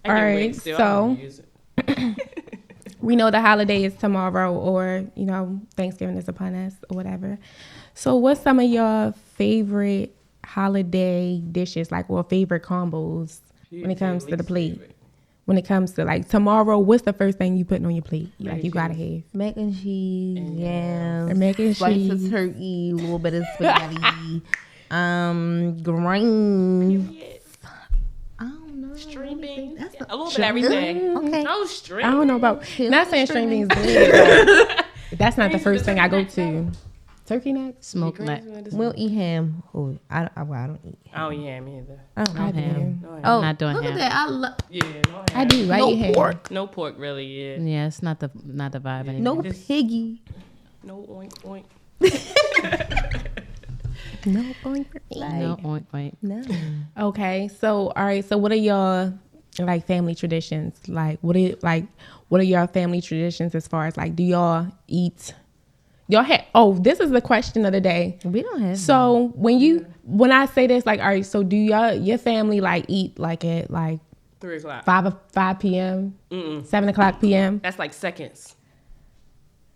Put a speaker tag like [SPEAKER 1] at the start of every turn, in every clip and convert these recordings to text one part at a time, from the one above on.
[SPEAKER 1] All right, so we know the holiday is tomorrow, or Thanksgiving is upon us, or whatever. So, what's some of your favorite holiday dishes, or favorite combos when it comes to the plate? When it comes to tomorrow, what's the first thing you putting on your plate? You gotta have
[SPEAKER 2] mac and cheese, yams,
[SPEAKER 1] slice
[SPEAKER 2] of turkey, a little bit of spaghetti, greens.
[SPEAKER 3] String beans, a little bit of everything.
[SPEAKER 2] Okay.
[SPEAKER 3] No string.
[SPEAKER 1] I don't know about not saying string beans good. That's not the first thing I go to. Turkey necks,
[SPEAKER 2] smoked neck. We'll eat ham. Oh, I don't eat.
[SPEAKER 3] I don't eat ham either.
[SPEAKER 2] I don't eat ham.
[SPEAKER 3] No ham.
[SPEAKER 2] Oh,
[SPEAKER 4] not doing
[SPEAKER 2] look
[SPEAKER 4] ham.
[SPEAKER 2] at that. I love.
[SPEAKER 3] Yeah, no ham.
[SPEAKER 1] I do. I eat ham.
[SPEAKER 2] Pork.
[SPEAKER 3] No pork, really. Yeah.
[SPEAKER 4] Yeah, it's not the vibe anymore.
[SPEAKER 2] No piggy.
[SPEAKER 3] No oink oink.
[SPEAKER 1] No oink.
[SPEAKER 4] No oink oink.
[SPEAKER 2] No.
[SPEAKER 1] Okay, so all right. So what are your family traditions? What are your family traditions as far as do y'all eat? Y'all have, this is the question of the day.
[SPEAKER 2] We don't have.
[SPEAKER 1] So when I say this, all right, so do your family eat at
[SPEAKER 3] 3 o'clock.
[SPEAKER 1] 5 p.m. 7 o'clock p.m.
[SPEAKER 3] That's seconds.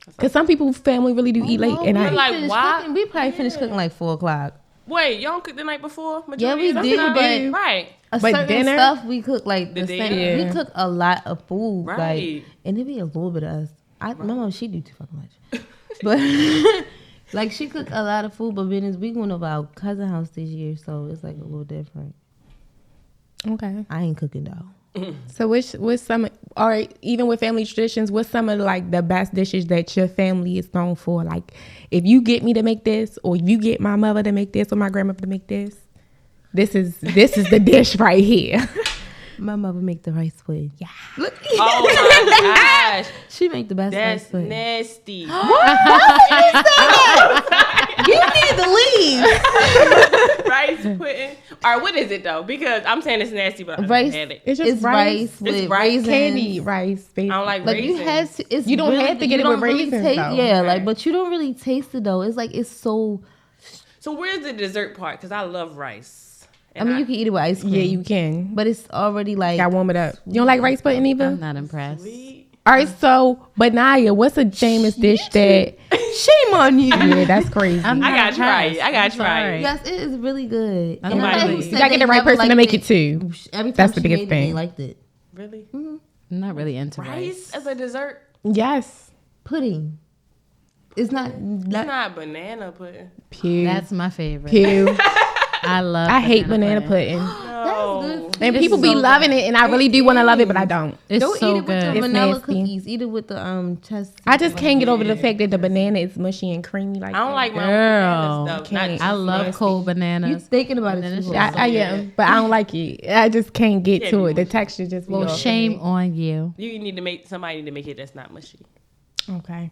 [SPEAKER 1] Because some people family really do eat late at night.
[SPEAKER 3] why?
[SPEAKER 2] We probably finished cooking 4 o'clock.
[SPEAKER 3] Wait, y'all don't cook the night before?
[SPEAKER 2] Yeah, we
[SPEAKER 3] That's
[SPEAKER 2] do,
[SPEAKER 3] not
[SPEAKER 2] but
[SPEAKER 3] right. Right.
[SPEAKER 2] But
[SPEAKER 1] But dinner?
[SPEAKER 2] stuff we cook the
[SPEAKER 3] day
[SPEAKER 2] same.
[SPEAKER 3] of?
[SPEAKER 2] We cook a lot of food,
[SPEAKER 3] Right.
[SPEAKER 2] and it be a little bit of us. My mom, she do too fucking much, but she cook a lot of food. But business, we going over our cousin house this year, so it's a little different.
[SPEAKER 1] Okay.
[SPEAKER 2] I ain't cooking though.
[SPEAKER 1] So what's some, all right, even with family traditions, what's some of the best dishes that your family is known for? If you get me to make this, or if you get my mother to make this, or my grandmother to make this, this is the dish right here.
[SPEAKER 2] My mother make the rice pudding. Yeah. Look.
[SPEAKER 3] Oh my gosh.
[SPEAKER 2] She make the best rice
[SPEAKER 3] That's
[SPEAKER 2] pudding.
[SPEAKER 3] nasty.
[SPEAKER 2] You need to leave.
[SPEAKER 3] Rice pudding. All right, what is it though? Because I'm saying it's nasty, but I
[SPEAKER 2] Rice.
[SPEAKER 3] don't have it.
[SPEAKER 1] It's just rice
[SPEAKER 2] with
[SPEAKER 3] It's rice,
[SPEAKER 2] raisins.
[SPEAKER 1] candy rice. Basically.
[SPEAKER 3] I don't like
[SPEAKER 2] Like
[SPEAKER 3] raisins.
[SPEAKER 2] you have to. It's
[SPEAKER 1] You don't
[SPEAKER 2] really,
[SPEAKER 1] have to get
[SPEAKER 2] you
[SPEAKER 1] it
[SPEAKER 2] don't
[SPEAKER 1] with
[SPEAKER 2] really
[SPEAKER 1] raisins,
[SPEAKER 2] taste-
[SPEAKER 1] though.
[SPEAKER 2] Yeah,
[SPEAKER 3] Okay.
[SPEAKER 2] but you don't really taste it though. It's it's so.
[SPEAKER 3] So where's the dessert part? Because I love rice.
[SPEAKER 2] I mean, you can eat it with ice cream.
[SPEAKER 1] Yeah, you can.
[SPEAKER 2] But it's already
[SPEAKER 1] Gotta warm it up. You don't like rice pudding either?
[SPEAKER 4] I'm not impressed.
[SPEAKER 1] All right, so, but Naya, what's a famous dish that...
[SPEAKER 2] Shame on you.
[SPEAKER 1] Yeah, that's crazy.
[SPEAKER 4] I'm
[SPEAKER 3] I
[SPEAKER 4] not
[SPEAKER 3] gotta try
[SPEAKER 4] impressed.
[SPEAKER 3] it. I gotta
[SPEAKER 4] I'm
[SPEAKER 3] try
[SPEAKER 4] sorry.
[SPEAKER 3] it.
[SPEAKER 2] Yes, it is really good.
[SPEAKER 4] I
[SPEAKER 2] And
[SPEAKER 4] don't
[SPEAKER 2] nobody
[SPEAKER 4] like
[SPEAKER 2] who
[SPEAKER 4] it.
[SPEAKER 2] said
[SPEAKER 1] You gotta
[SPEAKER 2] they
[SPEAKER 1] get the right
[SPEAKER 2] never
[SPEAKER 1] person to
[SPEAKER 2] liked
[SPEAKER 1] make it too.
[SPEAKER 2] Every time
[SPEAKER 1] That's the
[SPEAKER 2] she
[SPEAKER 1] biggest
[SPEAKER 2] made it, they
[SPEAKER 1] thing.
[SPEAKER 2] liked it.
[SPEAKER 3] Really?
[SPEAKER 4] I'm not really into
[SPEAKER 3] Rice as a dessert?
[SPEAKER 1] Yes.
[SPEAKER 2] Pudding. It's not.
[SPEAKER 3] It's not banana pudding.
[SPEAKER 1] Pew.
[SPEAKER 4] That's my favorite.
[SPEAKER 1] Pew.
[SPEAKER 4] I love.
[SPEAKER 1] I hate banana pudding.
[SPEAKER 3] No.
[SPEAKER 1] And
[SPEAKER 4] It's
[SPEAKER 1] people be
[SPEAKER 4] so
[SPEAKER 1] loving it, and I really do want to love it, but I don't.
[SPEAKER 4] It's
[SPEAKER 2] Don't
[SPEAKER 4] so
[SPEAKER 2] eat it with
[SPEAKER 4] good.
[SPEAKER 2] the
[SPEAKER 1] It's
[SPEAKER 2] vanilla
[SPEAKER 1] nasty.
[SPEAKER 2] cookies. Eat it with the chest.
[SPEAKER 1] I just can't get over the fact that the banana is mushy and creamy like
[SPEAKER 3] I don't
[SPEAKER 1] that.
[SPEAKER 3] like my
[SPEAKER 4] Girl,
[SPEAKER 3] banana stuff.
[SPEAKER 1] can't.
[SPEAKER 4] I love
[SPEAKER 1] Nasty.
[SPEAKER 4] cold
[SPEAKER 2] You
[SPEAKER 4] bananas.
[SPEAKER 2] thinking about it?
[SPEAKER 4] Banana
[SPEAKER 2] too
[SPEAKER 4] shit.
[SPEAKER 2] hard.
[SPEAKER 1] I am, but I don't like it. I just can't get
[SPEAKER 3] Yeah,
[SPEAKER 1] to
[SPEAKER 3] you
[SPEAKER 1] it. The
[SPEAKER 3] mushy.
[SPEAKER 1] texture just be
[SPEAKER 4] Well,
[SPEAKER 1] off of
[SPEAKER 4] shame
[SPEAKER 1] it.
[SPEAKER 4] on you.
[SPEAKER 3] You need to make somebody to make it that's not mushy.
[SPEAKER 1] Okay.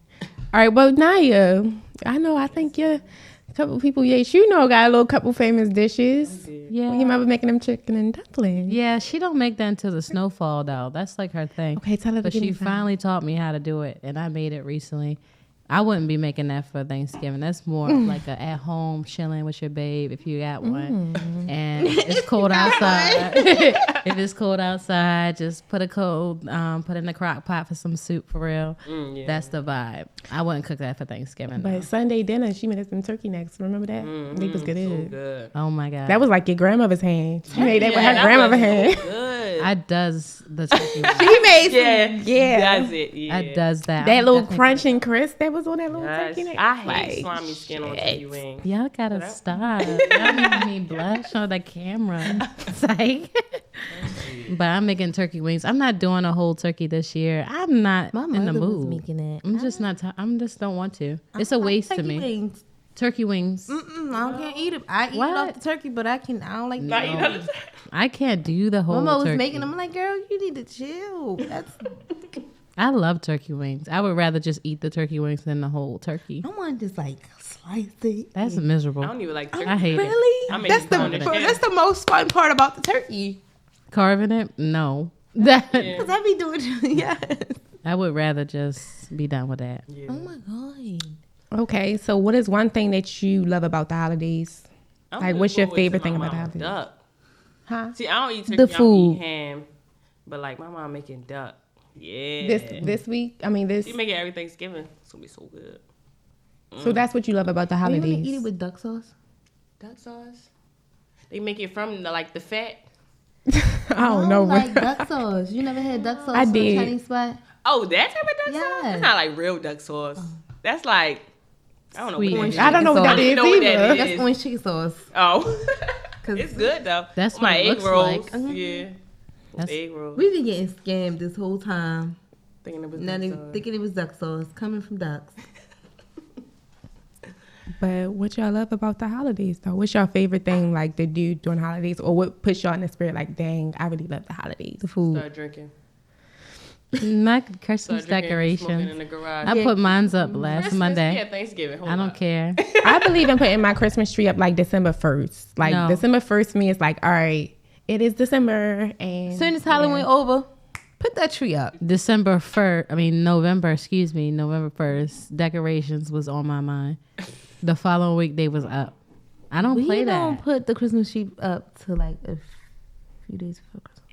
[SPEAKER 1] All right. Well, Naya, I think you're a couple people, yes, got a little couple famous dishes.
[SPEAKER 4] Yeah.
[SPEAKER 1] Your mother making them chicken and dumplings.
[SPEAKER 4] Yeah, she don't make that until the snowfall though. That's her thing.
[SPEAKER 1] Okay, tell her to
[SPEAKER 4] But
[SPEAKER 1] give
[SPEAKER 4] she
[SPEAKER 1] me some.
[SPEAKER 4] finally taught me how to do it, and I made it recently. I wouldn't be making that for Thanksgiving. That's more like a at home chilling with your babe if you got one. And it's cold outside. If it's cold outside, just put in the crock pot for some soup for real.
[SPEAKER 3] Yeah.
[SPEAKER 4] That's the vibe. I wouldn't cook that for Thanksgiving.
[SPEAKER 1] But Sunday dinner, she made us some turkey necks. Remember that? They was good.
[SPEAKER 3] So good.
[SPEAKER 4] Oh my god.
[SPEAKER 1] That was like your grandmother's hand. She made that with
[SPEAKER 3] Yeah,
[SPEAKER 1] her
[SPEAKER 3] that
[SPEAKER 1] grandmother's
[SPEAKER 3] was
[SPEAKER 1] hand.
[SPEAKER 3] so good.
[SPEAKER 4] I does the turkey.
[SPEAKER 1] She made
[SPEAKER 3] yeah.
[SPEAKER 1] yeah.
[SPEAKER 3] That's it. Yeah.
[SPEAKER 4] I does that.
[SPEAKER 1] that
[SPEAKER 4] I'm
[SPEAKER 1] little
[SPEAKER 4] definitely-
[SPEAKER 1] crunch and crisp that was on that little
[SPEAKER 3] Yes.
[SPEAKER 1] turkey neck.
[SPEAKER 3] I hate
[SPEAKER 1] Like,
[SPEAKER 3] slimy skin on turkey wings.
[SPEAKER 4] Y'all gotta stop. Y'all making me blush on the camera. It's like, but I'm making turkey wings. I'm not doing a whole turkey this year. I'm not
[SPEAKER 2] My
[SPEAKER 4] in the
[SPEAKER 2] mother was
[SPEAKER 4] mood.
[SPEAKER 2] making it.
[SPEAKER 4] I'm just not. I'm just don't want to. It's a waste to me.
[SPEAKER 2] Wings.
[SPEAKER 4] Turkey wings.
[SPEAKER 2] I can't eat it. I eat it
[SPEAKER 4] What?
[SPEAKER 2] off the turkey, but I don't like
[SPEAKER 3] Not
[SPEAKER 2] the
[SPEAKER 3] eat other-
[SPEAKER 4] I can't do the whole.
[SPEAKER 2] Mama was
[SPEAKER 4] turkey.
[SPEAKER 2] making them. I'm like, girl, you need to chill. That's.
[SPEAKER 4] I love turkey wings. I would rather just eat the turkey wings than the whole turkey.
[SPEAKER 2] I want to just slice it.
[SPEAKER 4] That's miserable.
[SPEAKER 3] I don't even like turkey.
[SPEAKER 4] I hate it.
[SPEAKER 2] Really?
[SPEAKER 3] I make
[SPEAKER 2] That's
[SPEAKER 3] it
[SPEAKER 2] the
[SPEAKER 3] on the skin.
[SPEAKER 2] that's the most fun part about the turkey.
[SPEAKER 4] Carving it? No. That
[SPEAKER 3] Yeah.
[SPEAKER 2] Cause I be doing yes.
[SPEAKER 4] I would rather just be done with that.
[SPEAKER 3] Yeah.
[SPEAKER 2] Oh my god.
[SPEAKER 1] Okay, so what is one thing that you love about the holidays?
[SPEAKER 3] I'm
[SPEAKER 1] Like,
[SPEAKER 3] looking
[SPEAKER 1] what's your
[SPEAKER 3] forward to
[SPEAKER 1] favorite
[SPEAKER 3] my
[SPEAKER 1] thing about
[SPEAKER 3] mama's
[SPEAKER 1] the
[SPEAKER 3] duck.
[SPEAKER 1] Huh?
[SPEAKER 3] See, I don't eat turkey.
[SPEAKER 2] The
[SPEAKER 3] I don't
[SPEAKER 2] food.
[SPEAKER 3] eat ham. But like my mom making duck. Yeah.
[SPEAKER 1] This week. I mean this.
[SPEAKER 3] She make it every Thanksgiving. It's gonna be so good.
[SPEAKER 1] So that's what you love about the
[SPEAKER 2] You
[SPEAKER 1] holidays.
[SPEAKER 2] want to eat it with duck sauce?
[SPEAKER 3] Duck sauce. They make it from the fat.
[SPEAKER 1] I don't know.
[SPEAKER 2] Like duck sauce. You never had duck sauce
[SPEAKER 1] I
[SPEAKER 2] from
[SPEAKER 1] did.
[SPEAKER 2] a Chinese spot?
[SPEAKER 3] Oh, that type of duck sauce?
[SPEAKER 2] Yes.
[SPEAKER 3] That's not like real duck sauce. That's like I don't know
[SPEAKER 4] Sweet.
[SPEAKER 3] what that is.
[SPEAKER 1] I don't know what that
[SPEAKER 3] I
[SPEAKER 1] is
[SPEAKER 3] don't know what that
[SPEAKER 1] either.
[SPEAKER 3] is.
[SPEAKER 2] That's orange chicken sauce.
[SPEAKER 3] Oh.
[SPEAKER 2] 'Cause
[SPEAKER 3] It's good though.
[SPEAKER 4] That's
[SPEAKER 3] my
[SPEAKER 4] what it
[SPEAKER 3] egg
[SPEAKER 4] looks
[SPEAKER 3] rolls.
[SPEAKER 4] like.
[SPEAKER 3] Yeah.
[SPEAKER 4] That's-
[SPEAKER 3] Egg rolls.
[SPEAKER 2] We been getting scammed this whole time.
[SPEAKER 3] Thinking it was
[SPEAKER 2] Not
[SPEAKER 3] duck
[SPEAKER 2] even
[SPEAKER 3] sauce.
[SPEAKER 2] thinking it was duck sauce coming from ducks.
[SPEAKER 1] But what y'all love about the holidays though? What's your favorite thing like to do during holidays, or what puts y'all in the spirit? Like, dang, I really love the holidays.
[SPEAKER 2] The food.
[SPEAKER 3] Start drinking.
[SPEAKER 4] My
[SPEAKER 3] Start
[SPEAKER 4] Christmas
[SPEAKER 3] drinking, smoking in
[SPEAKER 4] decorations.
[SPEAKER 3] the garage.
[SPEAKER 4] I put mines up last
[SPEAKER 3] Christmas,
[SPEAKER 4] Monday.
[SPEAKER 3] Yeah, Thanksgiving. Hold
[SPEAKER 4] I don't
[SPEAKER 3] up.
[SPEAKER 4] care.
[SPEAKER 1] I believe in putting my Christmas tree up like December 1st. Like
[SPEAKER 4] No.
[SPEAKER 1] December 1st, me is like, all right, it is December, and
[SPEAKER 2] As soon as Halloween over, put that tree up.
[SPEAKER 4] November 1st, decorations was on my mind. The following week they was up. I don't play
[SPEAKER 2] We
[SPEAKER 4] that.
[SPEAKER 2] don't put the Christmas tree up to like a few days before Christmas.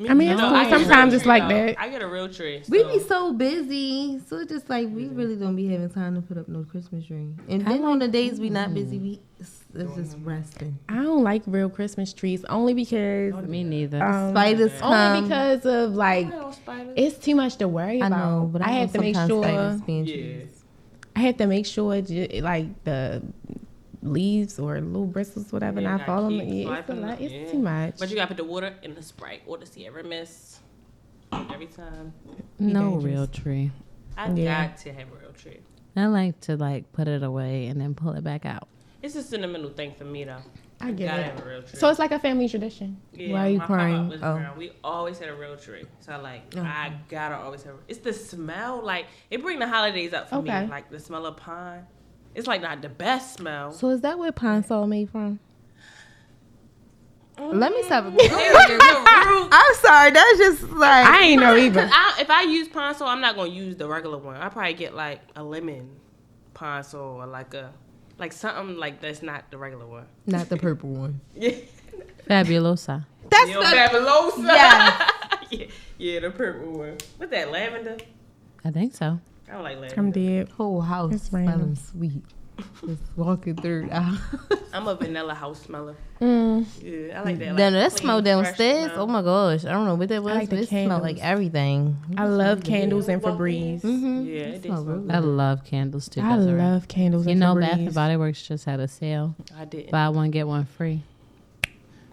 [SPEAKER 1] I mean, it's
[SPEAKER 3] No,
[SPEAKER 1] cool.
[SPEAKER 3] I get a real
[SPEAKER 1] Sometimes it's
[SPEAKER 3] tree,
[SPEAKER 1] like
[SPEAKER 3] though.
[SPEAKER 1] that.
[SPEAKER 3] I get a real tree.
[SPEAKER 2] We
[SPEAKER 3] so-
[SPEAKER 2] be so busy, so it's just like we really don't be having time to put up no Christmas tree. And then on the days we not busy, it's just resting.
[SPEAKER 1] I don't like real Christmas trees only because
[SPEAKER 4] Me neither.
[SPEAKER 2] Spiders come.
[SPEAKER 1] only because of like
[SPEAKER 3] Oh, spiders.
[SPEAKER 1] it's too much to worry
[SPEAKER 2] I
[SPEAKER 1] about.
[SPEAKER 2] know, but
[SPEAKER 1] I
[SPEAKER 2] know
[SPEAKER 1] have to make
[SPEAKER 2] sometimes
[SPEAKER 1] sure.
[SPEAKER 2] spiders be in
[SPEAKER 3] Yeah.
[SPEAKER 2] trees.
[SPEAKER 1] I have to make sure like the leaves or little bristles, whatever,
[SPEAKER 3] Yeah,
[SPEAKER 1] not
[SPEAKER 3] gotta
[SPEAKER 1] falling.
[SPEAKER 3] keep
[SPEAKER 1] Yeah, it's a
[SPEAKER 3] swiping
[SPEAKER 1] lot.
[SPEAKER 3] up,
[SPEAKER 1] It's
[SPEAKER 3] yeah.
[SPEAKER 1] too much.
[SPEAKER 3] But you gotta put the water in the Sprite or the Sierra Mist every time.
[SPEAKER 4] No
[SPEAKER 1] dangerous.
[SPEAKER 4] real tree.
[SPEAKER 3] I
[SPEAKER 1] Yeah.
[SPEAKER 3] got to have a real tree.
[SPEAKER 4] I like to put it away and then pull it back out.
[SPEAKER 3] It's a sentimental thing for me though.
[SPEAKER 1] I get
[SPEAKER 3] Gotta
[SPEAKER 1] it.
[SPEAKER 3] have a real tree.
[SPEAKER 1] So it's like a family tradition.
[SPEAKER 3] Yeah,
[SPEAKER 2] Why are you
[SPEAKER 3] my papa
[SPEAKER 2] crying?
[SPEAKER 3] was
[SPEAKER 2] Oh.
[SPEAKER 3] around. We always had a real tree. So I
[SPEAKER 1] Oh.
[SPEAKER 3] gotta always have. It's the smell. Like it bring the holidays up for me.
[SPEAKER 1] Okay.
[SPEAKER 3] Like the smell of pine. It's like not the best smell.
[SPEAKER 2] So is that where pine sol made from? Let me stop.
[SPEAKER 3] I'm
[SPEAKER 2] I'm sorry, that's just like
[SPEAKER 1] I ain't know either.
[SPEAKER 3] If I use pine sol, I'm not gonna use the regular one. I probably get like a lemon pine sol or like something like that's not the regular one.
[SPEAKER 2] not the purple one.
[SPEAKER 3] Yeah,
[SPEAKER 4] Fabulosa.
[SPEAKER 2] That's
[SPEAKER 3] Yo,
[SPEAKER 2] the
[SPEAKER 3] fabulosa.
[SPEAKER 2] yeah.
[SPEAKER 3] yeah, the purple one. What's that? Lavender.
[SPEAKER 4] I think so.
[SPEAKER 3] I don't like lavender.
[SPEAKER 1] I'm dead.
[SPEAKER 2] Whole house
[SPEAKER 1] It's random.
[SPEAKER 2] smelling sweet. Just walking through the house.
[SPEAKER 3] I'm a vanilla house smeller.
[SPEAKER 1] Mm.
[SPEAKER 3] Yeah, I like that. Like,
[SPEAKER 2] Then that
[SPEAKER 3] clean,
[SPEAKER 2] smell
[SPEAKER 3] fresh
[SPEAKER 2] downstairs.
[SPEAKER 3] smell.
[SPEAKER 2] Oh my gosh, I don't know what that was,
[SPEAKER 1] like the
[SPEAKER 2] but it smelled like
[SPEAKER 1] candles.
[SPEAKER 2] everything.
[SPEAKER 1] I love candles and Febreze.
[SPEAKER 2] Mm-hmm.
[SPEAKER 3] Yeah, it did
[SPEAKER 2] smell
[SPEAKER 3] smell
[SPEAKER 2] really
[SPEAKER 4] I love candles too.
[SPEAKER 1] I
[SPEAKER 4] Desiree.
[SPEAKER 1] love candles
[SPEAKER 4] You
[SPEAKER 1] and
[SPEAKER 4] know,
[SPEAKER 1] Febreze.
[SPEAKER 4] Bath and Body Works just had a sale.
[SPEAKER 3] I didn't.
[SPEAKER 4] Buy one get one free.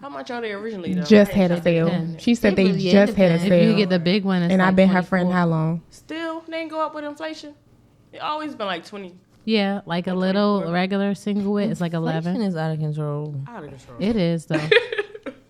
[SPEAKER 3] How much are they originally though?
[SPEAKER 1] Just
[SPEAKER 3] I
[SPEAKER 1] had
[SPEAKER 3] ain't
[SPEAKER 1] a sale.
[SPEAKER 4] depends.
[SPEAKER 1] She said
[SPEAKER 2] It
[SPEAKER 1] they
[SPEAKER 2] really
[SPEAKER 1] just had a
[SPEAKER 2] depends.
[SPEAKER 4] If
[SPEAKER 1] sale.
[SPEAKER 4] you get the big one, it's
[SPEAKER 1] And
[SPEAKER 4] like
[SPEAKER 1] I've been her friend
[SPEAKER 4] 24.
[SPEAKER 1] how long?
[SPEAKER 3] Still, they ain't go up with inflation. It always been like 20.
[SPEAKER 4] Yeah, like a little
[SPEAKER 3] 24.
[SPEAKER 4] regular single width is like
[SPEAKER 2] Inflation
[SPEAKER 4] 11.
[SPEAKER 2] is out of control.
[SPEAKER 3] Out of control.
[SPEAKER 4] It is though.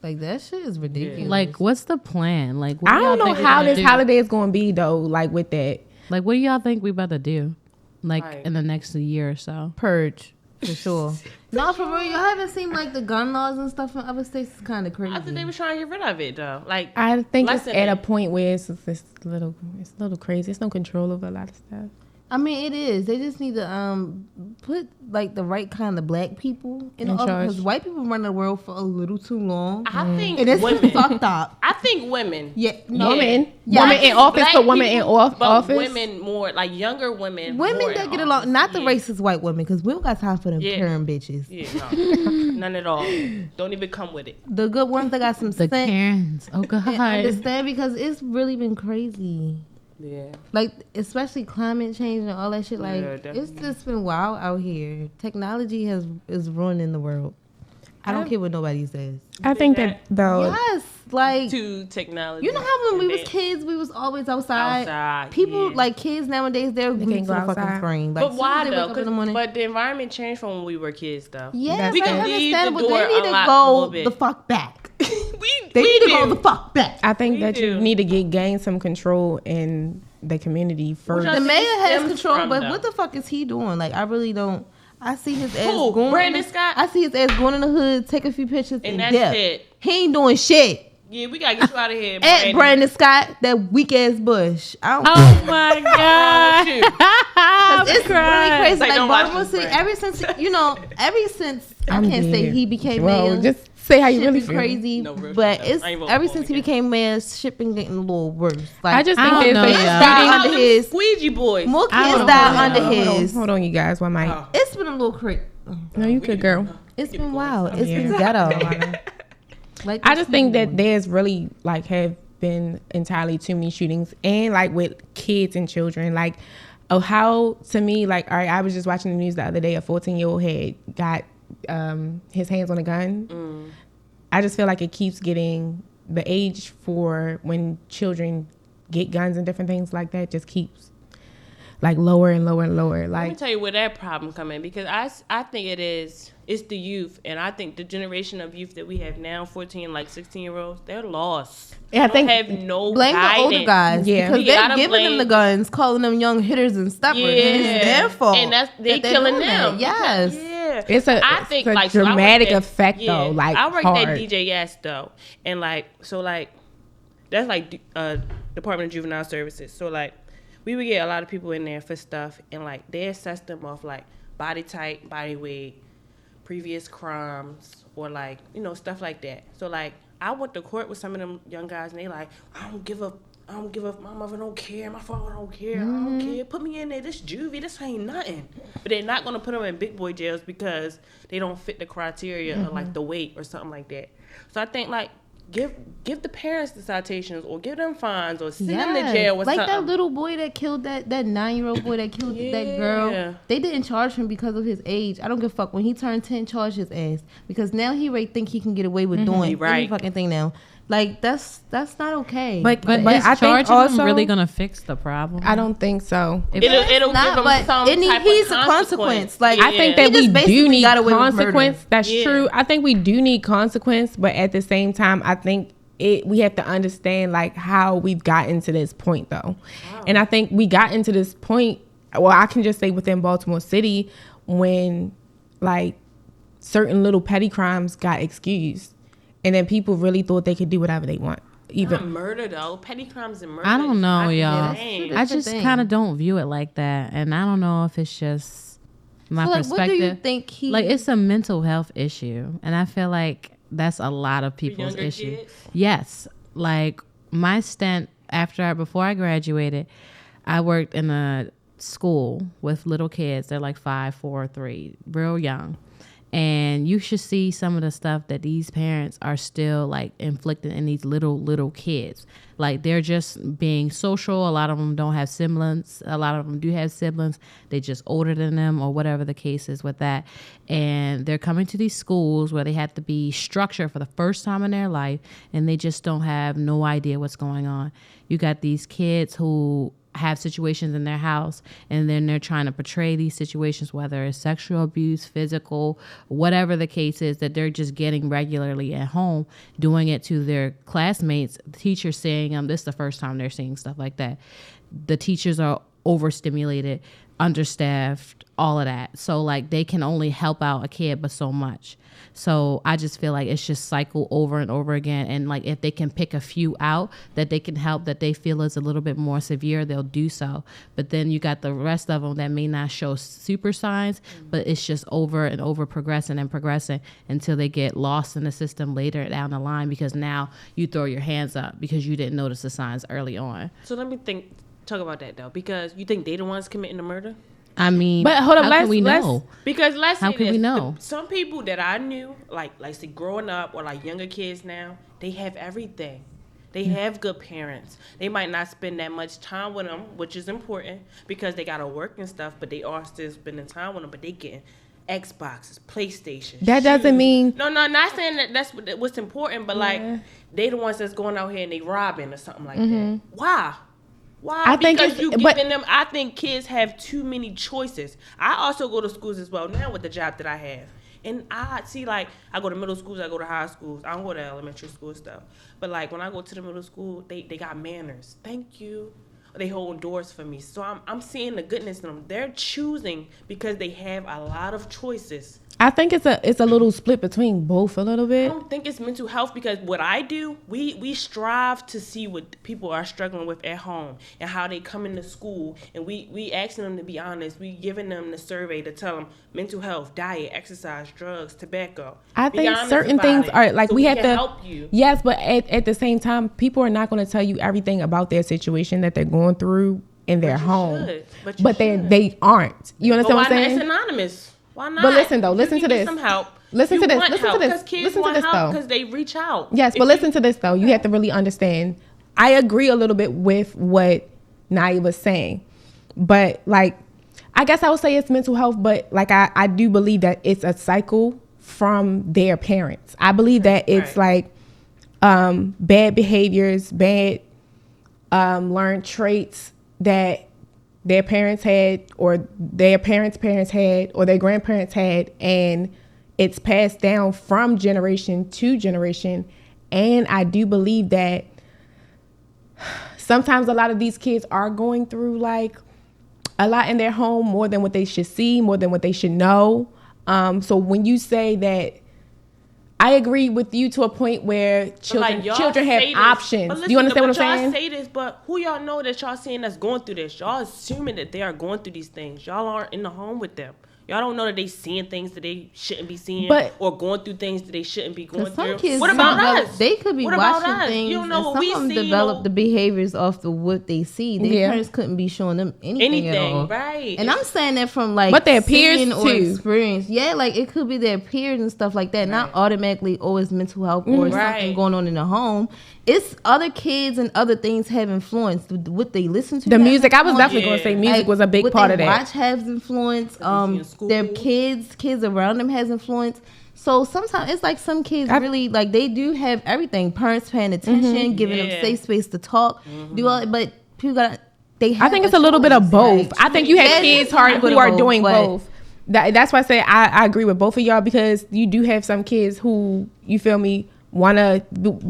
[SPEAKER 2] Like that shit is ridiculous.
[SPEAKER 4] Like, what's the plan? Like, what
[SPEAKER 1] I
[SPEAKER 4] do y'all
[SPEAKER 1] don't know
[SPEAKER 4] think we
[SPEAKER 1] how
[SPEAKER 4] gonna
[SPEAKER 1] this
[SPEAKER 4] do?
[SPEAKER 1] holiday is going to be though. Like with that,
[SPEAKER 4] Like, what do y'all think we about to do? Like
[SPEAKER 3] Right.
[SPEAKER 4] in the next year or so?
[SPEAKER 2] purge for sure. No, for real, you haven't seen like the gun laws and stuff in other states. It's kind of crazy.
[SPEAKER 3] I think they were trying to get rid of it though. Like
[SPEAKER 1] I think it's
[SPEAKER 3] Lessening.
[SPEAKER 1] at a point where it's a little crazy. There's no control over a lot of stuff.
[SPEAKER 2] I mean, it is. They just need to put like the right kind of black people in
[SPEAKER 1] In
[SPEAKER 2] the
[SPEAKER 1] charge.
[SPEAKER 2] because white people run the world for a little too long.
[SPEAKER 3] I think
[SPEAKER 2] And it's
[SPEAKER 3] women.
[SPEAKER 2] fucked up.
[SPEAKER 3] I think women.
[SPEAKER 2] Yeah, no.
[SPEAKER 1] Women,
[SPEAKER 2] Yeah,
[SPEAKER 1] women
[SPEAKER 2] I
[SPEAKER 1] in office,
[SPEAKER 3] Black
[SPEAKER 1] but women in
[SPEAKER 3] people, but
[SPEAKER 1] office.
[SPEAKER 3] women more like younger women.
[SPEAKER 2] Women
[SPEAKER 3] more
[SPEAKER 2] that
[SPEAKER 3] in
[SPEAKER 2] get
[SPEAKER 3] office.
[SPEAKER 2] along, not the
[SPEAKER 3] Yeah.
[SPEAKER 2] racist white women, because we don't got time for them
[SPEAKER 3] Yeah.
[SPEAKER 2] Karen bitches.
[SPEAKER 3] Yeah, no, none at all. Don't even come with it.
[SPEAKER 2] The good ones that got some
[SPEAKER 4] The
[SPEAKER 2] sense
[SPEAKER 4] Karens. Oh God.
[SPEAKER 2] and understand because it's really been crazy.
[SPEAKER 3] Yeah.
[SPEAKER 2] Like, especially climate change and all that shit. Like,
[SPEAKER 3] Yeah,
[SPEAKER 2] it's
[SPEAKER 3] definitely.
[SPEAKER 2] just been wild out here. Technology is ruining the world. I don't care what nobody says.
[SPEAKER 1] I think that though.
[SPEAKER 2] Yes, like
[SPEAKER 3] To technology.
[SPEAKER 2] you know how when we was
[SPEAKER 3] Advan-
[SPEAKER 2] kids, we was always outside.
[SPEAKER 3] Outside,
[SPEAKER 2] People
[SPEAKER 3] yeah.
[SPEAKER 2] like kids nowadays, they're glued to
[SPEAKER 1] can't
[SPEAKER 2] the
[SPEAKER 1] go
[SPEAKER 2] fucking
[SPEAKER 1] outside.
[SPEAKER 2] screen. Like,
[SPEAKER 3] But
[SPEAKER 2] soon as
[SPEAKER 3] why
[SPEAKER 2] they
[SPEAKER 3] though?
[SPEAKER 2] wake up in the morning,
[SPEAKER 3] But the environment changed from when we were kids though.
[SPEAKER 2] yes,
[SPEAKER 3] We
[SPEAKER 2] I
[SPEAKER 3] can leave the
[SPEAKER 2] understand, but
[SPEAKER 3] door
[SPEAKER 2] they need to
[SPEAKER 3] unlocked a little
[SPEAKER 2] go
[SPEAKER 3] bit.
[SPEAKER 2] the fuck back.
[SPEAKER 3] we
[SPEAKER 2] They need to
[SPEAKER 3] do.
[SPEAKER 2] go the fuck back.
[SPEAKER 1] I think
[SPEAKER 3] We
[SPEAKER 1] that you
[SPEAKER 3] do.
[SPEAKER 1] need to gain some control in the community first.
[SPEAKER 3] y'all
[SPEAKER 2] The
[SPEAKER 3] think
[SPEAKER 2] mayor
[SPEAKER 3] it
[SPEAKER 2] has
[SPEAKER 3] stems
[SPEAKER 2] control,
[SPEAKER 3] from,
[SPEAKER 2] but
[SPEAKER 3] though?
[SPEAKER 2] what the fuck is he doing? Like, I really don't. I see his ass
[SPEAKER 3] Who?
[SPEAKER 2] going.
[SPEAKER 3] Brandon Scott?
[SPEAKER 2] I see his ass going in the hood, take a few pictures,
[SPEAKER 3] And
[SPEAKER 2] and
[SPEAKER 3] that's
[SPEAKER 2] dip.
[SPEAKER 3] it.
[SPEAKER 2] He ain't doing shit.
[SPEAKER 3] Yeah, we gotta get you out of here,
[SPEAKER 2] At Brandon Scott, that weak ass Bush. I don't.
[SPEAKER 4] Oh my God.
[SPEAKER 3] Shoot.
[SPEAKER 2] It's really crazy.
[SPEAKER 3] Like,
[SPEAKER 2] Like
[SPEAKER 3] don't watch
[SPEAKER 2] Baltimore
[SPEAKER 3] this,
[SPEAKER 2] City,
[SPEAKER 3] Brandon.
[SPEAKER 2] ever since I
[SPEAKER 1] I'm
[SPEAKER 2] can't say
[SPEAKER 1] dead.
[SPEAKER 2] he became
[SPEAKER 1] Well,
[SPEAKER 2] mayor.
[SPEAKER 1] just Say how you
[SPEAKER 2] shit
[SPEAKER 1] really
[SPEAKER 2] be
[SPEAKER 1] feel.
[SPEAKER 2] crazy.
[SPEAKER 3] No, real
[SPEAKER 2] But
[SPEAKER 3] shit, though.
[SPEAKER 2] it's
[SPEAKER 3] I ain't voting
[SPEAKER 2] ever
[SPEAKER 3] for
[SPEAKER 2] since
[SPEAKER 3] him
[SPEAKER 2] he
[SPEAKER 3] again.
[SPEAKER 2] became mayor, shit been getting a little worse. Like,
[SPEAKER 1] I just
[SPEAKER 4] I
[SPEAKER 1] think
[SPEAKER 4] don't know,
[SPEAKER 1] there's
[SPEAKER 4] y'all.
[SPEAKER 1] a
[SPEAKER 2] died
[SPEAKER 3] All
[SPEAKER 2] under
[SPEAKER 3] them
[SPEAKER 2] his.
[SPEAKER 3] squeegee boys.
[SPEAKER 2] More
[SPEAKER 4] I
[SPEAKER 2] kids
[SPEAKER 4] don't
[SPEAKER 2] died
[SPEAKER 4] know,
[SPEAKER 2] under
[SPEAKER 4] y'all.
[SPEAKER 2] his.
[SPEAKER 1] Hold on, you guys. One mic.
[SPEAKER 3] Oh.
[SPEAKER 2] It's been a little crazy.
[SPEAKER 1] No, you good, girl.
[SPEAKER 2] It's been wild. It's
[SPEAKER 1] Yeah.
[SPEAKER 2] been ghetto. Like,
[SPEAKER 1] I just think that there's really like have been entirely too many shootings, and like with kids and children, like how to me, like, all right, I was just watching the news the other day. A 14-year-old had got his hands on a gun. I just feel like it keeps getting the age for when children get guns and different things like that just keeps like lower and lower and lower.
[SPEAKER 3] Let me
[SPEAKER 1] Like,
[SPEAKER 3] tell you where that problem come in, because I think it's the youth, and I think the generation of youth that we have now, 14, like 16-year-olds, they're lost.
[SPEAKER 1] Yeah, I
[SPEAKER 3] They
[SPEAKER 1] think-
[SPEAKER 3] don't have no
[SPEAKER 2] blame the older
[SPEAKER 3] guidance.
[SPEAKER 2] guys,
[SPEAKER 1] Yeah.
[SPEAKER 2] because
[SPEAKER 3] You
[SPEAKER 2] they're
[SPEAKER 3] gotta
[SPEAKER 2] giving them the
[SPEAKER 3] blame-
[SPEAKER 2] guns, calling them young hitters and steppers.
[SPEAKER 3] Yeah,
[SPEAKER 2] And it's their fault.
[SPEAKER 3] and that's they
[SPEAKER 2] that they're
[SPEAKER 3] killing
[SPEAKER 2] doing that.
[SPEAKER 3] them.
[SPEAKER 2] Yes.
[SPEAKER 3] Yeah,
[SPEAKER 1] It's a-
[SPEAKER 3] I
[SPEAKER 1] it's
[SPEAKER 3] think
[SPEAKER 1] a
[SPEAKER 3] like so I worked
[SPEAKER 1] dramatic
[SPEAKER 3] at-
[SPEAKER 1] effect, though, like,
[SPEAKER 3] I worked
[SPEAKER 1] hard.
[SPEAKER 3] at DJS though, and like so like that's like Department of Juvenile Services. So like we would get a lot of people in there for stuff, and like they assess them off like body type, body weight, previous crimes, or like stuff like that. So like I went to court with some of them young guys, and they like, I don't give up. My mother don't care. My father don't care. I don't care. Put me in there. This juvie. This ain't nothing. But they're not gonna put them in big boy jails because they don't fit the criteria of like the weight or something like that. So I think like give the parents the citations, or give them fines, or send them to jail with
[SPEAKER 2] like
[SPEAKER 3] something.
[SPEAKER 2] that little boy that killed that 9-year-old boy that killed that girl.
[SPEAKER 3] Yeah.
[SPEAKER 2] They didn't charge him because of his age. I don't give a fuck. When he turned 10, charge his ass, because now he really think he can get away with doing any
[SPEAKER 3] Right.
[SPEAKER 2] fucking thing now. Like that's not okay.
[SPEAKER 1] but
[SPEAKER 4] But
[SPEAKER 1] I
[SPEAKER 4] is
[SPEAKER 1] think
[SPEAKER 4] charging
[SPEAKER 1] also
[SPEAKER 4] them really gonna fix the problem?
[SPEAKER 1] I don't think so.
[SPEAKER 3] It'll
[SPEAKER 2] not,
[SPEAKER 3] give them
[SPEAKER 2] but
[SPEAKER 3] some
[SPEAKER 2] it need-
[SPEAKER 3] type
[SPEAKER 2] he's
[SPEAKER 3] of
[SPEAKER 2] a consequence. Like,
[SPEAKER 1] I think
[SPEAKER 2] He
[SPEAKER 1] that
[SPEAKER 2] just
[SPEAKER 1] we
[SPEAKER 2] basically
[SPEAKER 1] do need
[SPEAKER 2] got away with murder.
[SPEAKER 1] consequence. That's
[SPEAKER 3] Yeah.
[SPEAKER 1] true. I think we do need consequence, but at the same time, I think we have to understand like how we've gotten to this point though. And I think we got into this point, well, I can just say within Baltimore City, when like certain little petty crimes got excused, and then people really thought they could do whatever they want.
[SPEAKER 3] Not
[SPEAKER 1] Even
[SPEAKER 3] murder though. Petty crimes and murder.
[SPEAKER 4] I don't know,
[SPEAKER 3] is
[SPEAKER 4] y'all.
[SPEAKER 3] not the same.
[SPEAKER 4] I just
[SPEAKER 2] thing.
[SPEAKER 4] kind of don't view it like that, and I don't know if it's just my
[SPEAKER 2] So, like,
[SPEAKER 4] perspective.
[SPEAKER 2] what do you think he
[SPEAKER 4] Like, it's a mental health issue, and I feel like that's a lot of people's
[SPEAKER 3] younger
[SPEAKER 4] issue.
[SPEAKER 3] kids?
[SPEAKER 4] Yes, like my stint before I graduated, I worked in a school with little kids. They're like 5, 4, 3, real young. And you should see some of the stuff that these parents are still like inflicting in these little kids. Like, they're just being social. A lot of them don't have siblings. A lot of them do have siblings. They just older than them, or whatever the case is with that. And they're coming to these schools where they have to be structured for the first time in their life, and they just don't have no idea what's going on. You got these kids who have situations in their house, and then they're trying to portray these situations, whether it's sexual abuse, physical, whatever the case is, that they're just getting regularly at home, doing it to their classmates, the teachers saying this is the first time they're seeing stuff like that. The teachers are overstimulated, understaffed, all of that. So like they can only help out a kid but so much. So I just feel like it's just cycle over and over again. And like if they can pick a few out that they can help, that they feel is a little bit more severe, they'll do so. But then you got the rest of them that may not show super signs, but it's just over and over progressing until they get lost in the system later down the line, because now you throw your hands up because you didn't notice the signs early on.
[SPEAKER 3] So let me talk about that though, because you think they the ones committing the murder?
[SPEAKER 4] I mean,
[SPEAKER 1] But hold up,
[SPEAKER 4] how can we know?
[SPEAKER 3] Because
[SPEAKER 4] How can we know?
[SPEAKER 3] Some people that I knew, like say growing up, or like younger kids now, they have everything. They have good parents. They might not spend that much time with them, which is important because they gotta work and stuff. But they are still spending time with them. But they getting Xboxes, PlayStation.
[SPEAKER 1] That doesn't mean
[SPEAKER 3] No, not saying that that's what's important. But like they the ones that's going out here and they robbing or something like that. Why? Why?
[SPEAKER 1] I think
[SPEAKER 3] because
[SPEAKER 1] it's-
[SPEAKER 3] you
[SPEAKER 1] but-
[SPEAKER 3] giving them. I think kids have too many choices. I also go to schools as well now with the job that I have, and I see like I go to middle schools, I go to high schools. I don't go to elementary school stuff, but like when I go to the middle school, they got manners. Thank you. They hold doors for me, so I'm seeing the goodness in them. They're choosing because they have a lot of choices.
[SPEAKER 1] I think it's a little split between both a little
[SPEAKER 3] I
[SPEAKER 1] bit.
[SPEAKER 3] don't think it's mental health because what I do, we strive to see what people are struggling with at home and how they come into school, and we asking them to be honest. We giving them the survey to tell them mental health, diet, exercise, drugs, tobacco.
[SPEAKER 1] I
[SPEAKER 3] Be
[SPEAKER 1] think
[SPEAKER 3] honest
[SPEAKER 1] certain
[SPEAKER 3] about
[SPEAKER 1] things
[SPEAKER 3] it
[SPEAKER 1] are like
[SPEAKER 3] so
[SPEAKER 1] we
[SPEAKER 3] can
[SPEAKER 1] have to
[SPEAKER 3] help you.
[SPEAKER 1] Yes, but at the same time, people are not going to tell you everything about their situation that they're going through in their home. But they aren't. You understand what I'm saying?
[SPEAKER 3] It's anonymous. Why not?
[SPEAKER 1] But listen though,
[SPEAKER 3] You
[SPEAKER 1] listen
[SPEAKER 3] can
[SPEAKER 1] to
[SPEAKER 3] get
[SPEAKER 1] this.
[SPEAKER 3] Some help.
[SPEAKER 1] Listen to this.
[SPEAKER 3] Want
[SPEAKER 1] Listen
[SPEAKER 3] help,
[SPEAKER 1] to this.
[SPEAKER 3] 'cause kids
[SPEAKER 1] Listen to
[SPEAKER 3] want
[SPEAKER 1] this
[SPEAKER 3] help
[SPEAKER 1] though.
[SPEAKER 3] because they reach out.
[SPEAKER 1] Yes, but listen to this though. You have to really understand. I agree a little bit with what Naya was saying, but like, I guess I would say it's mental health, but like I do believe that it's a cycle from their parents. I believe that it's like bad behaviors, bad learned traits that their parents had, or their parents had, or their grandparents had, and it's passed down from generation to generation. And I do believe that sometimes a lot of these kids are going through like a lot in their home, more than what they should see, more than what they should know. So when you say that, I agree with you to a point where children have options. Do you understand what I'm saying?
[SPEAKER 3] Y'all say this, but who y'all know that y'all seeing that's going through this? Y'all assuming that they are going through these things. Y'all aren't in the home with them. Y'all don't know that they seeing things that they shouldn't be seeing, or going through things that they shouldn't be going through.
[SPEAKER 2] Kids
[SPEAKER 3] what about us?
[SPEAKER 2] They could be watching things.
[SPEAKER 3] You don't know what
[SPEAKER 2] and some
[SPEAKER 3] we
[SPEAKER 2] of them
[SPEAKER 3] see.
[SPEAKER 2] develop the behaviors off of what they see. Their parents couldn't be showing them anything at all.
[SPEAKER 3] Right?
[SPEAKER 2] And I'm saying that from like,
[SPEAKER 1] but their peers
[SPEAKER 2] or
[SPEAKER 1] too.
[SPEAKER 2] Experience. Yeah, like it could be their peers and stuff like that. Right. Not automatically always mental health or something going on in the home. It's other kids and other things have influenced what they listen to.
[SPEAKER 1] The music, I was definitely going to say music was a big part of that.
[SPEAKER 2] Watch has influence. Their kids around them has influence. So sometimes it's like some kids really like they do have everything. Parents paying attention, giving them safe space to talk, do all. But people got I
[SPEAKER 1] think it's a little bit of both. I think you have kids who are doing both. That's why I say I agree with both of y'all, because you do have some kids who, you feel me, want to,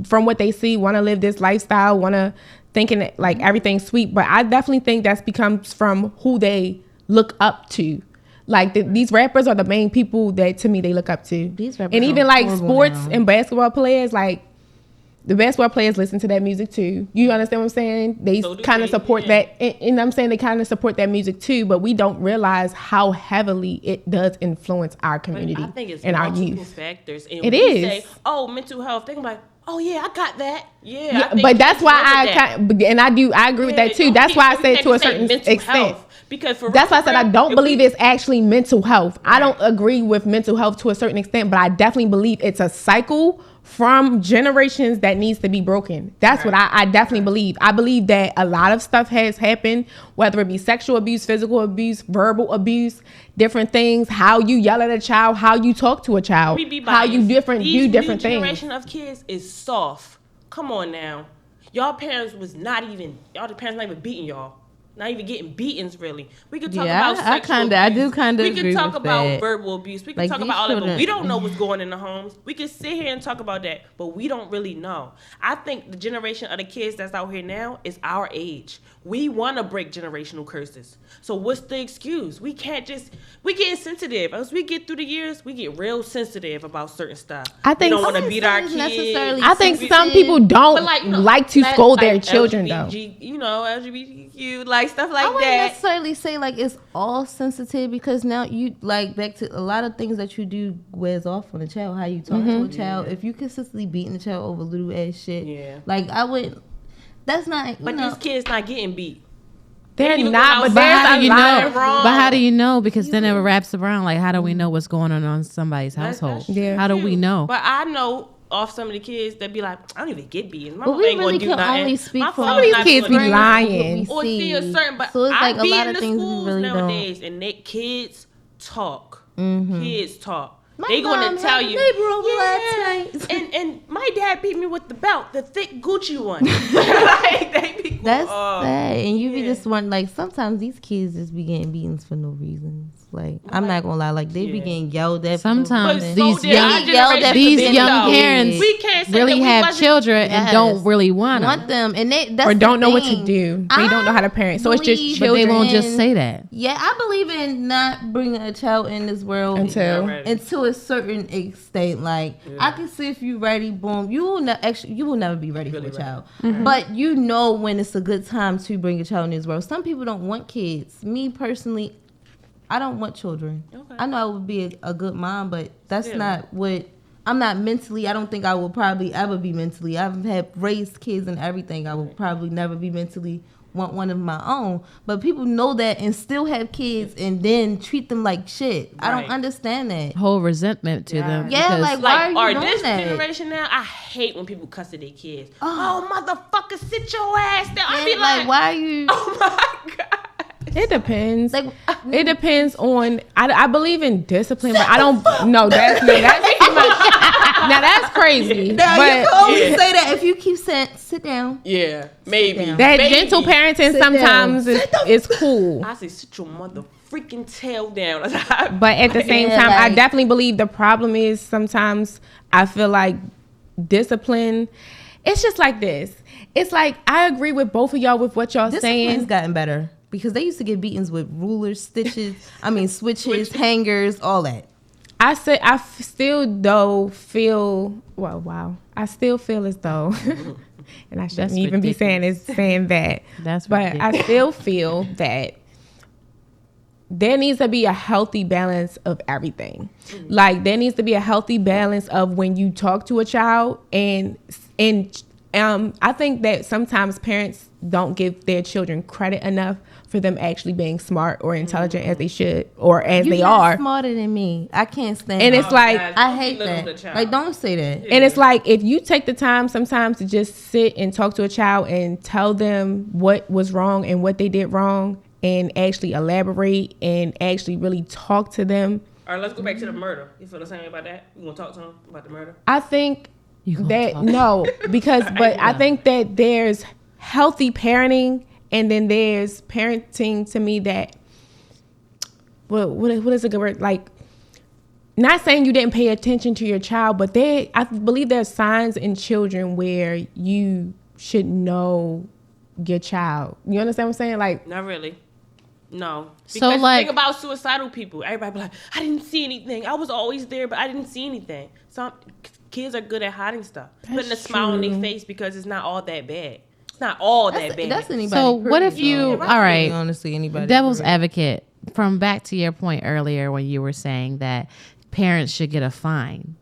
[SPEAKER 1] from what they see, want to live this lifestyle, want to thinking like everything's sweet. But I definitely think that's becomes from who they look up to. Like these rappers are the main people that to me they look up to. These rappers, and even like sports and basketball players, like the basketball players listen to that music too. You understand what I'm saying? They kind of support that, and I'm saying they kind of support that music too. But we don't realize how heavily it does influence our community.
[SPEAKER 3] I think it's
[SPEAKER 1] and our
[SPEAKER 3] multiple
[SPEAKER 1] youth.
[SPEAKER 3] factors. And
[SPEAKER 1] it
[SPEAKER 3] is.
[SPEAKER 1] Say,
[SPEAKER 3] oh, mental health. They're like, oh yeah, I got that. Yeah,
[SPEAKER 1] but that's why I agree with that too. That's why I say to a certain extent.
[SPEAKER 3] Health. Because
[SPEAKER 1] that's why I said I don't believe it's actually mental health. Right. I don't agree with mental health to a certain extent, but I definitely believe it's a cycle from generations that needs to be broken. That's what I definitely believe. I believe that a lot of stuff has happened, whether it be sexual abuse, physical abuse, verbal abuse, different things, how you yell at a child, how you talk to a child, how you do different things. This
[SPEAKER 3] generation of kids is soft. Come on now. Y'all parents was not even beating y'all. Not even getting beatings, really. We could talk about sexual abuse.
[SPEAKER 2] I do kind of.
[SPEAKER 3] We could talk about verbal abuse. We could talk about all of it. We don't know what's going in the homes. We could sit here and talk about that, but we don't really know. I think the generation of the kids that's out here now is our age. We want to break generational curses. So what's the excuse? We can't just. We getting sensitive. As we get through the years, we get real sensitive about certain stuff.
[SPEAKER 1] I think
[SPEAKER 3] we don't want to beat our kids.
[SPEAKER 1] I think some people don't like to scold their children though.
[SPEAKER 3] LGBTQ, like stuff like that.
[SPEAKER 2] I wouldn't necessarily say like it's all sensitive, because now you like back to a lot of things that you do wears off on a child. How you talk to a child. If you consistently beating the child over little ass shit, like I would. That's not.
[SPEAKER 3] But these kids not getting beat.
[SPEAKER 1] They're not. But there's a lot wrong.
[SPEAKER 4] But how do you know? Because then it wraps around. Like, how do we know what's going on somebody's household? How do we know?
[SPEAKER 3] But I know off some of the kids that be like, I don't even get beaten. My
[SPEAKER 2] mom ain't gonna do nothing.
[SPEAKER 1] Some of these kids be lying.
[SPEAKER 3] Or see a certain, but so it's like a lot of things we really nowadays, and they kids talk. Kids talk. They gonna tell you, and my dad beat me with the belt, the thick Gucci one. Like they be
[SPEAKER 2] that's sad, and you be just wondering, like sometimes these kids just be getting beatings for no reasons. Like, I'm not gonna lie, like they be getting yelled at.
[SPEAKER 4] Sometimes
[SPEAKER 3] But
[SPEAKER 4] these
[SPEAKER 3] so
[SPEAKER 4] young parents
[SPEAKER 3] we can't say
[SPEAKER 4] really
[SPEAKER 3] that we
[SPEAKER 4] have
[SPEAKER 3] wasn't-
[SPEAKER 4] children and don't really want them.
[SPEAKER 2] and that's
[SPEAKER 1] or don't
[SPEAKER 2] the
[SPEAKER 1] know what to
[SPEAKER 2] thing.
[SPEAKER 1] do. They don't know how to parent. So it's just
[SPEAKER 2] believe-
[SPEAKER 4] But
[SPEAKER 1] children.
[SPEAKER 4] they won't just say that.
[SPEAKER 2] Yeah, I believe in not bringing a child in this world until a certain extent. Like, I can see if you're ready, boom, you will never be ready for a child. But you know when it's a good time to bring a child in this world. Some people don't want kids. Me personally, I don't want children. Okay. I know I would be a good mom, but that's not what I'm not mentally. I don't think I will probably ever be mentally. I've had raised kids and everything. I will probably never be mentally want one of my own. But people know that and still have kids and then treat them like shit. Right. I don't understand that.
[SPEAKER 4] Whole resentment to them.
[SPEAKER 2] Yeah, like why are you doing
[SPEAKER 3] this
[SPEAKER 2] that?
[SPEAKER 3] generation now, I hate when people cuss at their kids. Oh, motherfucker, sit your ass down. I be
[SPEAKER 2] like, why are you?
[SPEAKER 3] Oh my God.
[SPEAKER 1] It depends. Like, it depends on. I believe in discipline, but I don't. No, that's too much. Now that's crazy.
[SPEAKER 2] Now
[SPEAKER 1] but
[SPEAKER 2] you can always say that if you keep saying sit down.
[SPEAKER 3] Yeah, maybe
[SPEAKER 1] that gentle parenting sometimes is cool.
[SPEAKER 3] I say sit your mother freaking tail down.
[SPEAKER 1] But at the same time, I definitely believe the problem is sometimes I feel like discipline. It's just like this. It's like I agree with both of y'all with what y'all saying.
[SPEAKER 2] Discipline's gotten better. Because they used to get beatings with rulers, switches, hangers, all that. I still feel as though, and I shouldn't even be saying that. But I still feel that there needs to be a healthy balance of everything. Like there needs to be a healthy balance of when you talk to a child and I think that sometimes parents don't give their children credit enough for them actually being smart or intelligent as they should or as they are. You're smarter than me. I can't stand
[SPEAKER 1] and it's like,
[SPEAKER 2] I hate that. Like, don't say that.
[SPEAKER 1] And it's like, if you take the time sometimes to just sit and talk to a child and tell them what was wrong and what they did wrong and actually elaborate and actually really talk to them.
[SPEAKER 3] All right, let's go back to the murder. You feel the same about that? You want to talk to them about the murder?
[SPEAKER 1] I think I think that there's healthy parenting and then there's parenting to me that what is a good word, like not saying you didn't pay attention to your child, but I believe there's signs in children where you should know your child. You understand what I'm saying? Like,
[SPEAKER 3] not really. No. Because
[SPEAKER 4] so like,
[SPEAKER 3] think about suicidal people. Everybody be like, I didn't see anything. I was always there, but I didn't see anything. Some kids are good at hiding stuff, putting a smile on their face because it's not all that bad. It's not all that bad.
[SPEAKER 2] That's anybody.
[SPEAKER 4] So what if you? All right.
[SPEAKER 2] Honestly, anybody.
[SPEAKER 4] Devil's advocate. From back to your point earlier when you were saying that parents should get a fine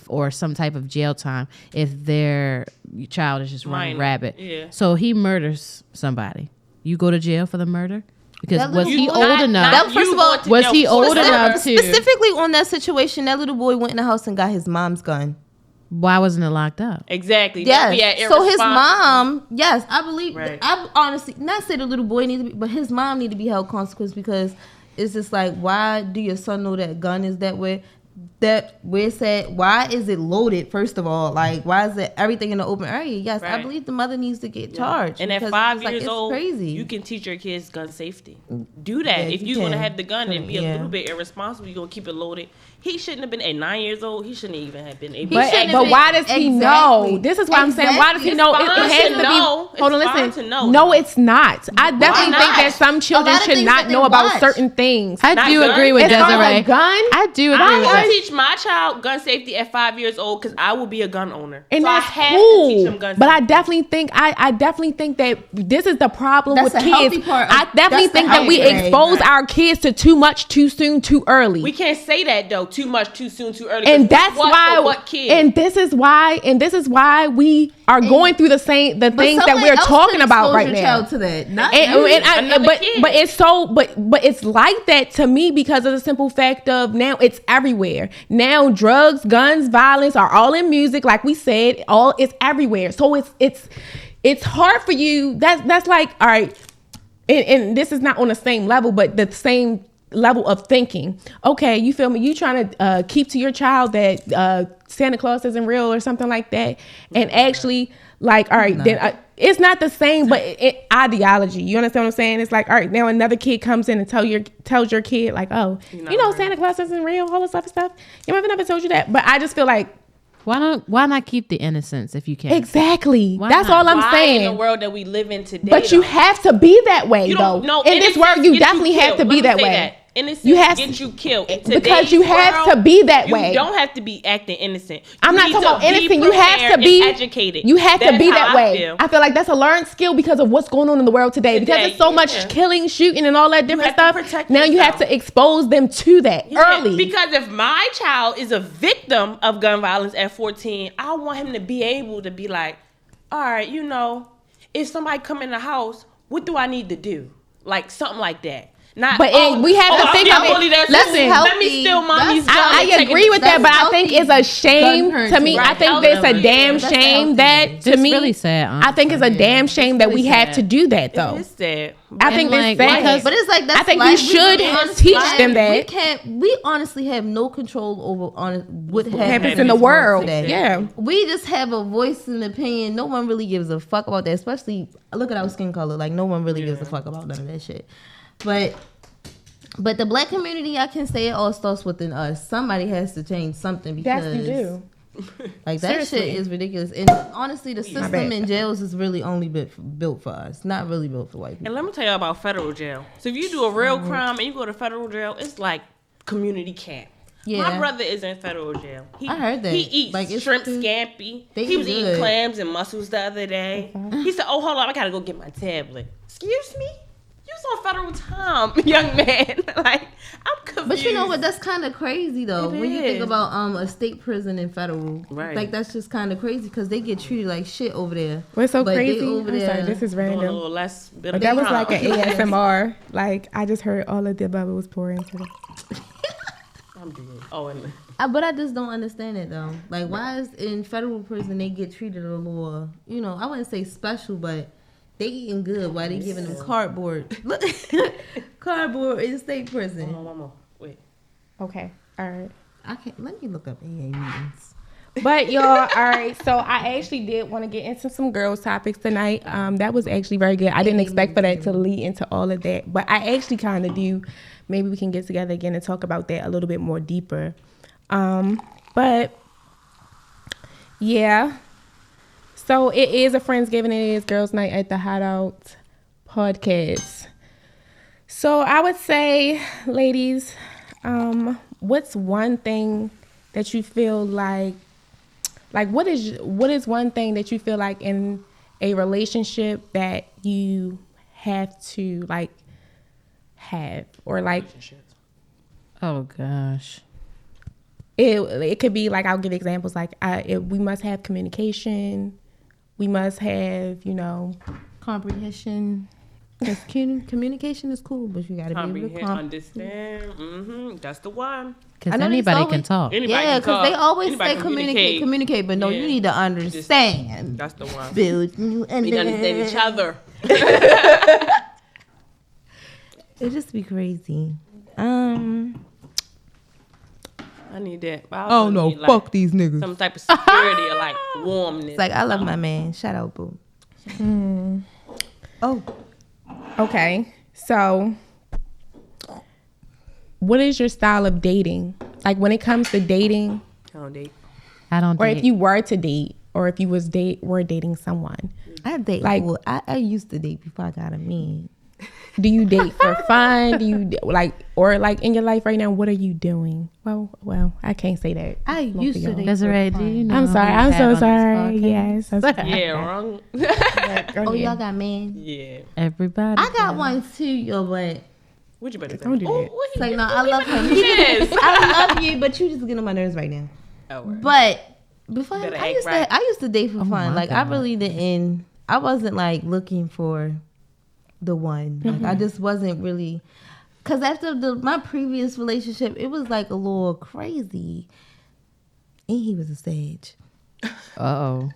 [SPEAKER 4] or some type of jail time if their child is just running rabbit.
[SPEAKER 3] Yeah.
[SPEAKER 4] So he murders somebody. You go to jail for the murder? Because was he old enough?
[SPEAKER 2] Specifically on that situation, that little boy went in the house and got his mom's gun.
[SPEAKER 4] Why wasn't it locked up?
[SPEAKER 3] Exactly.
[SPEAKER 2] Yes. So his mom, yes, I believe. Right. I honestly not say the little boy needs to be, but his mom need to be held consequence because it's just like, why do your son know that gun is that way? That where it's at, why is it loaded? First of all, like why is it everything in the open area? Yes, right. I believe the mother needs to get charged.
[SPEAKER 3] And at 5 years old, crazy. You can teach your kids gun safety. Do that. If you're gonna have the gun and be a little bit irresponsible, you're gonna keep it loaded. He shouldn't have been at 9 years old. He shouldn't even have been able.
[SPEAKER 1] But why does he know? This is why I'm saying. Why does he know? It has to be. Hold on, listen. No, it's not. I definitely think that some children should not know about certain things.
[SPEAKER 4] I do agree with Desiree.
[SPEAKER 1] Gun.
[SPEAKER 4] I do agree with that.
[SPEAKER 3] I teach my child gun safety at 5 years old because I will be a gun owner.
[SPEAKER 1] And
[SPEAKER 3] so
[SPEAKER 1] that's
[SPEAKER 3] I have
[SPEAKER 1] cool.
[SPEAKER 3] to teach them gun safety.
[SPEAKER 1] But I definitely think that this is the problem with kids. I definitely think that we expose our kids to too much, too soon, too early.
[SPEAKER 3] We can't say that though. Too much, too soon, too early.
[SPEAKER 1] And that's why. And this is why we are going through the things that we're talking about right now.
[SPEAKER 2] To that.
[SPEAKER 1] But it's like that to me because of the simple fact of now it's everywhere. Now drugs, guns, violence are all in music, like we said. It's everywhere. So it's hard for you. That's like, all right. And this is not on the same level, but the same level of thinking. Okay, you feel me? You trying to keep to your child that Santa Claus isn't real or something like that, and actually like, all right, then it's not the same, but ideology. You understand what I'm saying? It's like, all right, now another kid comes in and tells your kid like, oh, you know, Santa Claus isn't real, all this other stuff. Your mother never told you that, but I just feel like,
[SPEAKER 4] why not keep the innocence if you can?
[SPEAKER 1] Exactly. That's all I'm saying.
[SPEAKER 3] In the world that we live in today,
[SPEAKER 1] but you have to be that way, though. No, in this world, you definitely have to be that way.
[SPEAKER 3] Innocence
[SPEAKER 1] you have
[SPEAKER 3] get you killed.
[SPEAKER 1] Because you have to be that way.
[SPEAKER 3] You don't have to be acting innocent.
[SPEAKER 1] I'm not talking about innocent. You have to be
[SPEAKER 3] educated.
[SPEAKER 1] You have to be that way. I feel like that's a learned skill because of what's going on in the world today. Because there's so much killing, shooting, and all that different stuff. Now you have to expose them to that early.
[SPEAKER 3] Because if my child is a victim of gun violence at 14, I want him to be able to be like, all right, you know, if somebody come in the house, what do I need to do? Like something like that. Not,
[SPEAKER 1] but we have to think of it.
[SPEAKER 3] Listen, let me steal mommy's job.
[SPEAKER 1] I agree with that, but I think it's a shame to me. I think it's a damn shame that to me.
[SPEAKER 4] Really sad.
[SPEAKER 1] I think it's a damn shame that we have to do that though.
[SPEAKER 3] It's sad.
[SPEAKER 1] I think it's sad.
[SPEAKER 2] But it's like that's
[SPEAKER 1] I think we should teach them that.
[SPEAKER 2] We honestly have no control over what happens
[SPEAKER 1] in the world
[SPEAKER 2] today.
[SPEAKER 1] Yeah,
[SPEAKER 2] we just have a voice and opinion. No one really gives a fuck about that. Especially look at our skin color. Like no one really gives a fuck about none of that shit. But the black community, I can say it all starts within us. Somebody has to change something because
[SPEAKER 1] yes, you do.
[SPEAKER 2] Like that shit is ridiculous. And honestly, the system in jails is really only built for us, not really built for white people.
[SPEAKER 3] And let me tell you about federal jail. So if you do a real crime and you go to federal jail, it's like community camp. Yeah. My brother is in federal jail.
[SPEAKER 2] I heard that.
[SPEAKER 3] He eats like shrimp scampi. He was eating clams and mussels the other day. He said, "Oh, hold on, I gotta go get my tablet." Excuse me? You was on federal time, young man. Like, I'm confused.
[SPEAKER 2] But you know what? That's kind of crazy, though. When you think about a state prison and federal. Right. Like, that's just kind of crazy because they get treated like shit over there.
[SPEAKER 1] What's so crazy? I'm sorry, this is random. But that was like an ASMR. Like, I just heard all of the bubbles pour into it.
[SPEAKER 3] I'm dead. Oh, and
[SPEAKER 2] but I just don't understand it, though. Like, why is in federal prison they get treated a little, you know, I wouldn't say special, but they eating good while they giving them cardboard. Cardboard in state prison.
[SPEAKER 3] One more. Wait.
[SPEAKER 1] Okay. All right.
[SPEAKER 2] Let me look up AA meetings.
[SPEAKER 1] But y'all, all right. So I actually did want to get into some girls topics tonight. That was actually very good. I didn't expect for that to lead into all of that, but I actually kind of do. Maybe we can get together again and talk about that a little bit more deeper. But yeah. So it is a Friendsgiving. It is Girls Night at the Hideout podcast. So I would say, ladies, what's one thing that you feel like what is one thing that you feel like in a relationship that you have to like have or like?
[SPEAKER 4] Oh gosh.
[SPEAKER 1] It could be like, I'll give examples like we must have communication. We must have, you know,
[SPEAKER 2] comprehension. Communication is cool, but you gotta be able to
[SPEAKER 3] understand. That's the one.
[SPEAKER 4] Because anybody can talk.
[SPEAKER 2] Yeah, because they always say communicate, but no, you need to understand.
[SPEAKER 3] That's the one.
[SPEAKER 2] Build
[SPEAKER 3] new and we understand each other.
[SPEAKER 2] It just be crazy.
[SPEAKER 3] I need that.
[SPEAKER 2] Oh no, fuck these niggas.
[SPEAKER 3] Some type of security or like warmness.
[SPEAKER 2] It's like, I love my man. Shout out, boo.
[SPEAKER 1] Oh. Okay. So what is your style of dating? Like when it comes to dating?
[SPEAKER 3] I don't date.
[SPEAKER 1] Or if you were to date, or if you were dating someone.
[SPEAKER 2] I date. Like, I used to date before I got a man.
[SPEAKER 1] Do you date for fun? Do you or in your life right now? What are you doing? Well, I can't say that.
[SPEAKER 2] I used to date.
[SPEAKER 4] Desiree, do you know?
[SPEAKER 1] I'm sorry. I'm so sorry. Yes.
[SPEAKER 3] Yeah, wrong.
[SPEAKER 2] Y'all got men?
[SPEAKER 3] Yeah.
[SPEAKER 4] Everybody.
[SPEAKER 2] I got one too, yo, but.
[SPEAKER 3] What you better
[SPEAKER 1] don't do that.
[SPEAKER 2] It's like, no, I love him. I love you, but you just get on my nerves right now.
[SPEAKER 3] Oh, right.
[SPEAKER 2] But before I used to date for fun. Like
[SPEAKER 4] God.
[SPEAKER 2] I really didn't. I wasn't like looking for the one. Like I just wasn't really. Cause after my previous relationship, it was like a little crazy, and he was a sage.
[SPEAKER 4] Oh.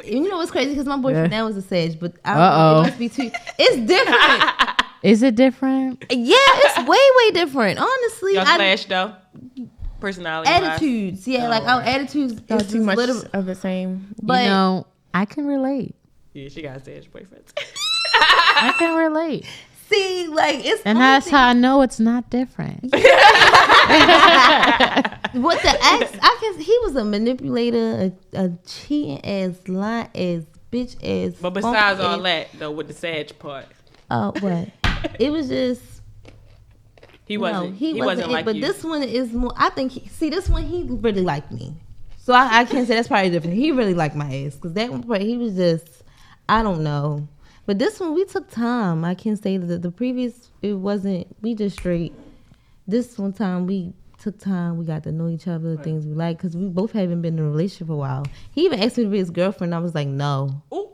[SPEAKER 2] You know what's crazy? Because my boyfriend now is a sage, but I don't know, it must be too. It's different.
[SPEAKER 4] Is it different?
[SPEAKER 2] Yeah, it's way different. Honestly,
[SPEAKER 3] y'all slash though. personality.
[SPEAKER 2] Attitudes, like our attitudes
[SPEAKER 1] Not
[SPEAKER 2] is
[SPEAKER 1] too much
[SPEAKER 2] little,
[SPEAKER 1] of the same.
[SPEAKER 2] but
[SPEAKER 4] You know, I can relate.
[SPEAKER 3] Yeah, she got Sage boyfriends.
[SPEAKER 4] I can relate.
[SPEAKER 2] see, like it's
[SPEAKER 4] And that's how I know it's not different.
[SPEAKER 2] with the ex. He was a manipulator, a cheating ass, lying ass, bitch ass.
[SPEAKER 3] But besides all that, though, with the Sage part,
[SPEAKER 2] what? It was just.
[SPEAKER 3] he wasn't
[SPEAKER 2] it,
[SPEAKER 3] like
[SPEAKER 2] but
[SPEAKER 3] you.
[SPEAKER 2] this one is more. I think. This one he really liked me, so I can't say that's probably different. He really liked my ass because that one part he was just. I don't know, but this one we took time. I can say that the previous it wasn't. We just straight. This one time we took time. We got to know each other, things we like, because we both haven't been in a relationship for a while. He even asked me to be his girlfriend. I was like, no.
[SPEAKER 4] Ooh.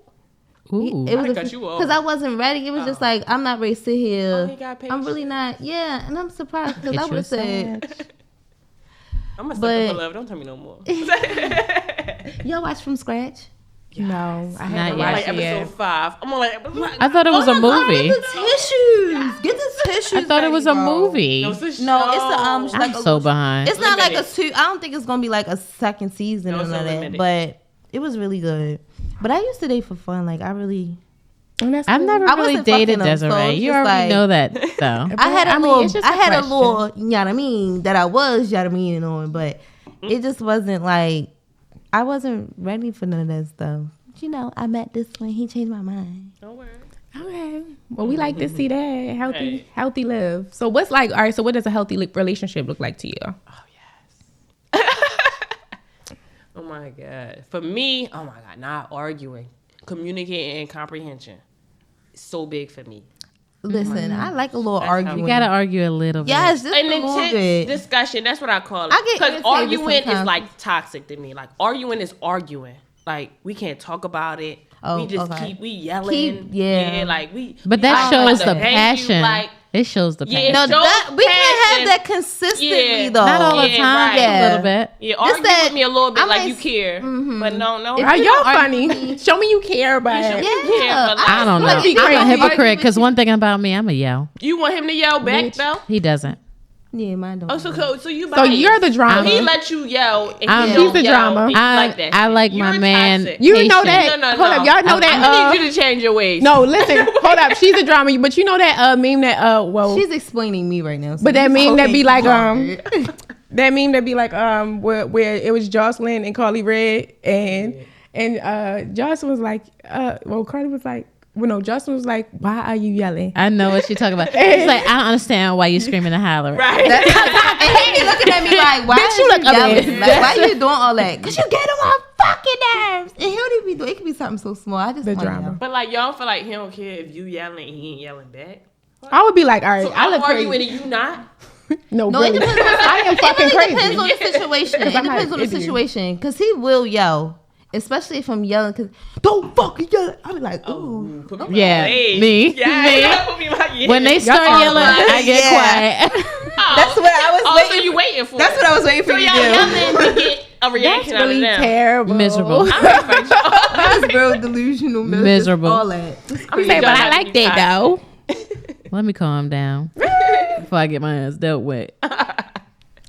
[SPEAKER 2] It was
[SPEAKER 3] because
[SPEAKER 2] I wasn't ready. It was just like I'm not ready to sit here.
[SPEAKER 3] he got
[SPEAKER 2] I'm really not. Yeah, and I'm surprised because I would have said.
[SPEAKER 3] I'm a sucker for love. Don't tell me no more.
[SPEAKER 2] Y'all watch From Scratch?
[SPEAKER 1] No, I
[SPEAKER 4] Not
[SPEAKER 1] haven't
[SPEAKER 4] yet.
[SPEAKER 1] watched
[SPEAKER 3] Like
[SPEAKER 1] it yet.
[SPEAKER 3] episode 5. I'm on like episode.
[SPEAKER 4] I thought it was a movie.
[SPEAKER 2] Get the tissues. Get the tissues.
[SPEAKER 4] I thought it was a movie.
[SPEAKER 3] No, it's a show.
[SPEAKER 2] No, it's the
[SPEAKER 4] I'm so behind.
[SPEAKER 2] It's not like a
[SPEAKER 3] Limited.
[SPEAKER 2] 2. I don't think it's gonna be like a second season
[SPEAKER 3] No,
[SPEAKER 2] or
[SPEAKER 3] it's
[SPEAKER 2] none of that.
[SPEAKER 3] limited.
[SPEAKER 2] But it was really good. But I used to date for fun. Like I really.
[SPEAKER 1] And that's
[SPEAKER 4] I've
[SPEAKER 1] cool.
[SPEAKER 4] never
[SPEAKER 2] I
[SPEAKER 4] really
[SPEAKER 2] wasn't
[SPEAKER 4] dated
[SPEAKER 2] fucking them, so
[SPEAKER 4] Desiree.
[SPEAKER 2] it's
[SPEAKER 4] You
[SPEAKER 2] just
[SPEAKER 4] already
[SPEAKER 2] like-
[SPEAKER 4] know that, though.
[SPEAKER 2] I had a
[SPEAKER 1] I mean,
[SPEAKER 2] little.
[SPEAKER 1] it's just
[SPEAKER 2] I
[SPEAKER 1] a
[SPEAKER 2] had a
[SPEAKER 1] question.
[SPEAKER 2] little. You know what I mean? That I was. You know what I mean? On, but it just wasn't like. I wasn't ready for none of that stuff. You know, I met this one. He changed my mind.
[SPEAKER 3] Don't worry.
[SPEAKER 1] Okay. Well, we like to see that
[SPEAKER 3] Hey.
[SPEAKER 1] healthy live. So what's like? All right. So what does a healthy relationship look like to you?
[SPEAKER 3] Oh my God. For me, oh my God, not arguing, communicating and comprehension. It's so big for me.
[SPEAKER 2] Listen, I like a little
[SPEAKER 3] That's how
[SPEAKER 2] arguing.
[SPEAKER 4] You gotta argue a little bit.
[SPEAKER 2] Yes, just
[SPEAKER 3] An
[SPEAKER 2] a little
[SPEAKER 3] intense
[SPEAKER 2] bit.
[SPEAKER 3] discussion. That's what I call it.
[SPEAKER 2] I get
[SPEAKER 3] Because
[SPEAKER 2] irritated
[SPEAKER 3] arguing is
[SPEAKER 2] sometimes.
[SPEAKER 3] like toxic to me. Like arguing is arguing. Like we can't talk about it.
[SPEAKER 2] Oh,
[SPEAKER 3] we just
[SPEAKER 2] okay.
[SPEAKER 3] keep yelling.
[SPEAKER 2] Yeah.
[SPEAKER 3] Like we.
[SPEAKER 4] But that
[SPEAKER 3] I'm
[SPEAKER 4] shows
[SPEAKER 3] about
[SPEAKER 4] the
[SPEAKER 3] to bang you,
[SPEAKER 4] passion.
[SPEAKER 3] like,
[SPEAKER 4] It shows the
[SPEAKER 3] Yeah,
[SPEAKER 4] passion.
[SPEAKER 2] No,
[SPEAKER 3] Show
[SPEAKER 2] that, we can't
[SPEAKER 3] passion.
[SPEAKER 2] have that consistently
[SPEAKER 3] Yeah.
[SPEAKER 2] though.
[SPEAKER 4] Not all the
[SPEAKER 3] Yeah,
[SPEAKER 4] time,
[SPEAKER 3] right.
[SPEAKER 4] a little bit.
[SPEAKER 3] Yeah, argue
[SPEAKER 2] that-
[SPEAKER 3] with me a little bit
[SPEAKER 2] I
[SPEAKER 3] like
[SPEAKER 2] might
[SPEAKER 3] you care. But no.
[SPEAKER 1] Are
[SPEAKER 2] you
[SPEAKER 1] y'all
[SPEAKER 2] don't
[SPEAKER 1] funny? Show me you care, but
[SPEAKER 3] should-
[SPEAKER 2] Yeah,
[SPEAKER 3] Yeah, but
[SPEAKER 4] I don't know.
[SPEAKER 2] Like, you
[SPEAKER 4] I'm a
[SPEAKER 2] can't argue
[SPEAKER 4] hypocrite
[SPEAKER 2] with
[SPEAKER 4] because
[SPEAKER 2] you.
[SPEAKER 4] one thing about me, I'm a yell.
[SPEAKER 3] You want him to yell back
[SPEAKER 1] Bitch.
[SPEAKER 3] though?
[SPEAKER 4] He doesn't.
[SPEAKER 2] Yeah, mine don't.
[SPEAKER 3] Oh, so you.
[SPEAKER 1] so you're the drama.
[SPEAKER 3] He let you yell. And
[SPEAKER 4] I'm-
[SPEAKER 3] he don't
[SPEAKER 1] He's the
[SPEAKER 3] yell,
[SPEAKER 1] drama.
[SPEAKER 3] and you like that.
[SPEAKER 4] I
[SPEAKER 3] shit.
[SPEAKER 4] like my
[SPEAKER 3] You're
[SPEAKER 4] man.
[SPEAKER 3] toxic.
[SPEAKER 1] You know
[SPEAKER 4] patient.
[SPEAKER 1] that.
[SPEAKER 3] No.
[SPEAKER 1] Hold up, y'all know that.
[SPEAKER 3] I need you to change your ways.
[SPEAKER 1] No, listen, hold up. She's a drama, but you know that meme that well,
[SPEAKER 2] She's explaining me right now. So
[SPEAKER 1] but that
[SPEAKER 2] you
[SPEAKER 1] meme that
[SPEAKER 2] okay,
[SPEAKER 1] be like
[SPEAKER 2] Robert.
[SPEAKER 1] that meme that be like where it was Jocelyn and Carly Red and Jocelyn was like Carly was like Jocelyn was like, why are you yelling?
[SPEAKER 4] I know what you're talking about. It's like, I don't understand why you screaming and hollering.
[SPEAKER 3] Right.
[SPEAKER 2] and he be looking at me like, why
[SPEAKER 1] Bitch,
[SPEAKER 2] is
[SPEAKER 1] you look
[SPEAKER 2] yelling?
[SPEAKER 1] ugly.
[SPEAKER 2] Like, why you doing all that? Cause you get on my fucking nerves. And he don't even be doing. It could be something so small. I just
[SPEAKER 1] The
[SPEAKER 2] want
[SPEAKER 1] drama.
[SPEAKER 2] him.
[SPEAKER 3] But like y'all feel like he don't care if you yelling and he ain't yelling back.
[SPEAKER 1] I would be like, all right,
[SPEAKER 3] So
[SPEAKER 1] I
[SPEAKER 3] I'm
[SPEAKER 1] look
[SPEAKER 3] arguing
[SPEAKER 1] crazy.
[SPEAKER 3] and you not.
[SPEAKER 1] No,
[SPEAKER 2] No, it
[SPEAKER 1] really.
[SPEAKER 2] depends.
[SPEAKER 1] I am fucking
[SPEAKER 2] It really depends on
[SPEAKER 1] crazy.
[SPEAKER 2] the situation. It
[SPEAKER 1] I'm
[SPEAKER 2] depends on the
[SPEAKER 1] an idiot.
[SPEAKER 2] situation. Cause he will yell, especially if I'm yelling. Cause don't fucking yell. I be like, ooh.
[SPEAKER 3] Put me in my
[SPEAKER 4] Yeah,
[SPEAKER 3] place.
[SPEAKER 4] me.
[SPEAKER 3] Yeah, put me in my
[SPEAKER 4] When they start
[SPEAKER 1] Y'all
[SPEAKER 4] yelling,
[SPEAKER 1] are
[SPEAKER 4] I get
[SPEAKER 2] yeah.
[SPEAKER 4] quiet.
[SPEAKER 2] That's what I was
[SPEAKER 3] Oh,
[SPEAKER 2] waiting.
[SPEAKER 3] so you waiting for?
[SPEAKER 2] That's what I was waiting for
[SPEAKER 3] So
[SPEAKER 2] you
[SPEAKER 3] y'all
[SPEAKER 2] to do.
[SPEAKER 3] yelling to get a reaction
[SPEAKER 1] That's really
[SPEAKER 3] out of them.
[SPEAKER 1] terrible.
[SPEAKER 4] Miserable.
[SPEAKER 2] That's real delusional.
[SPEAKER 4] Miserable.
[SPEAKER 2] All that.
[SPEAKER 1] I'm saying, but I like that though.
[SPEAKER 4] Let me calm down before I get my ass dealt with.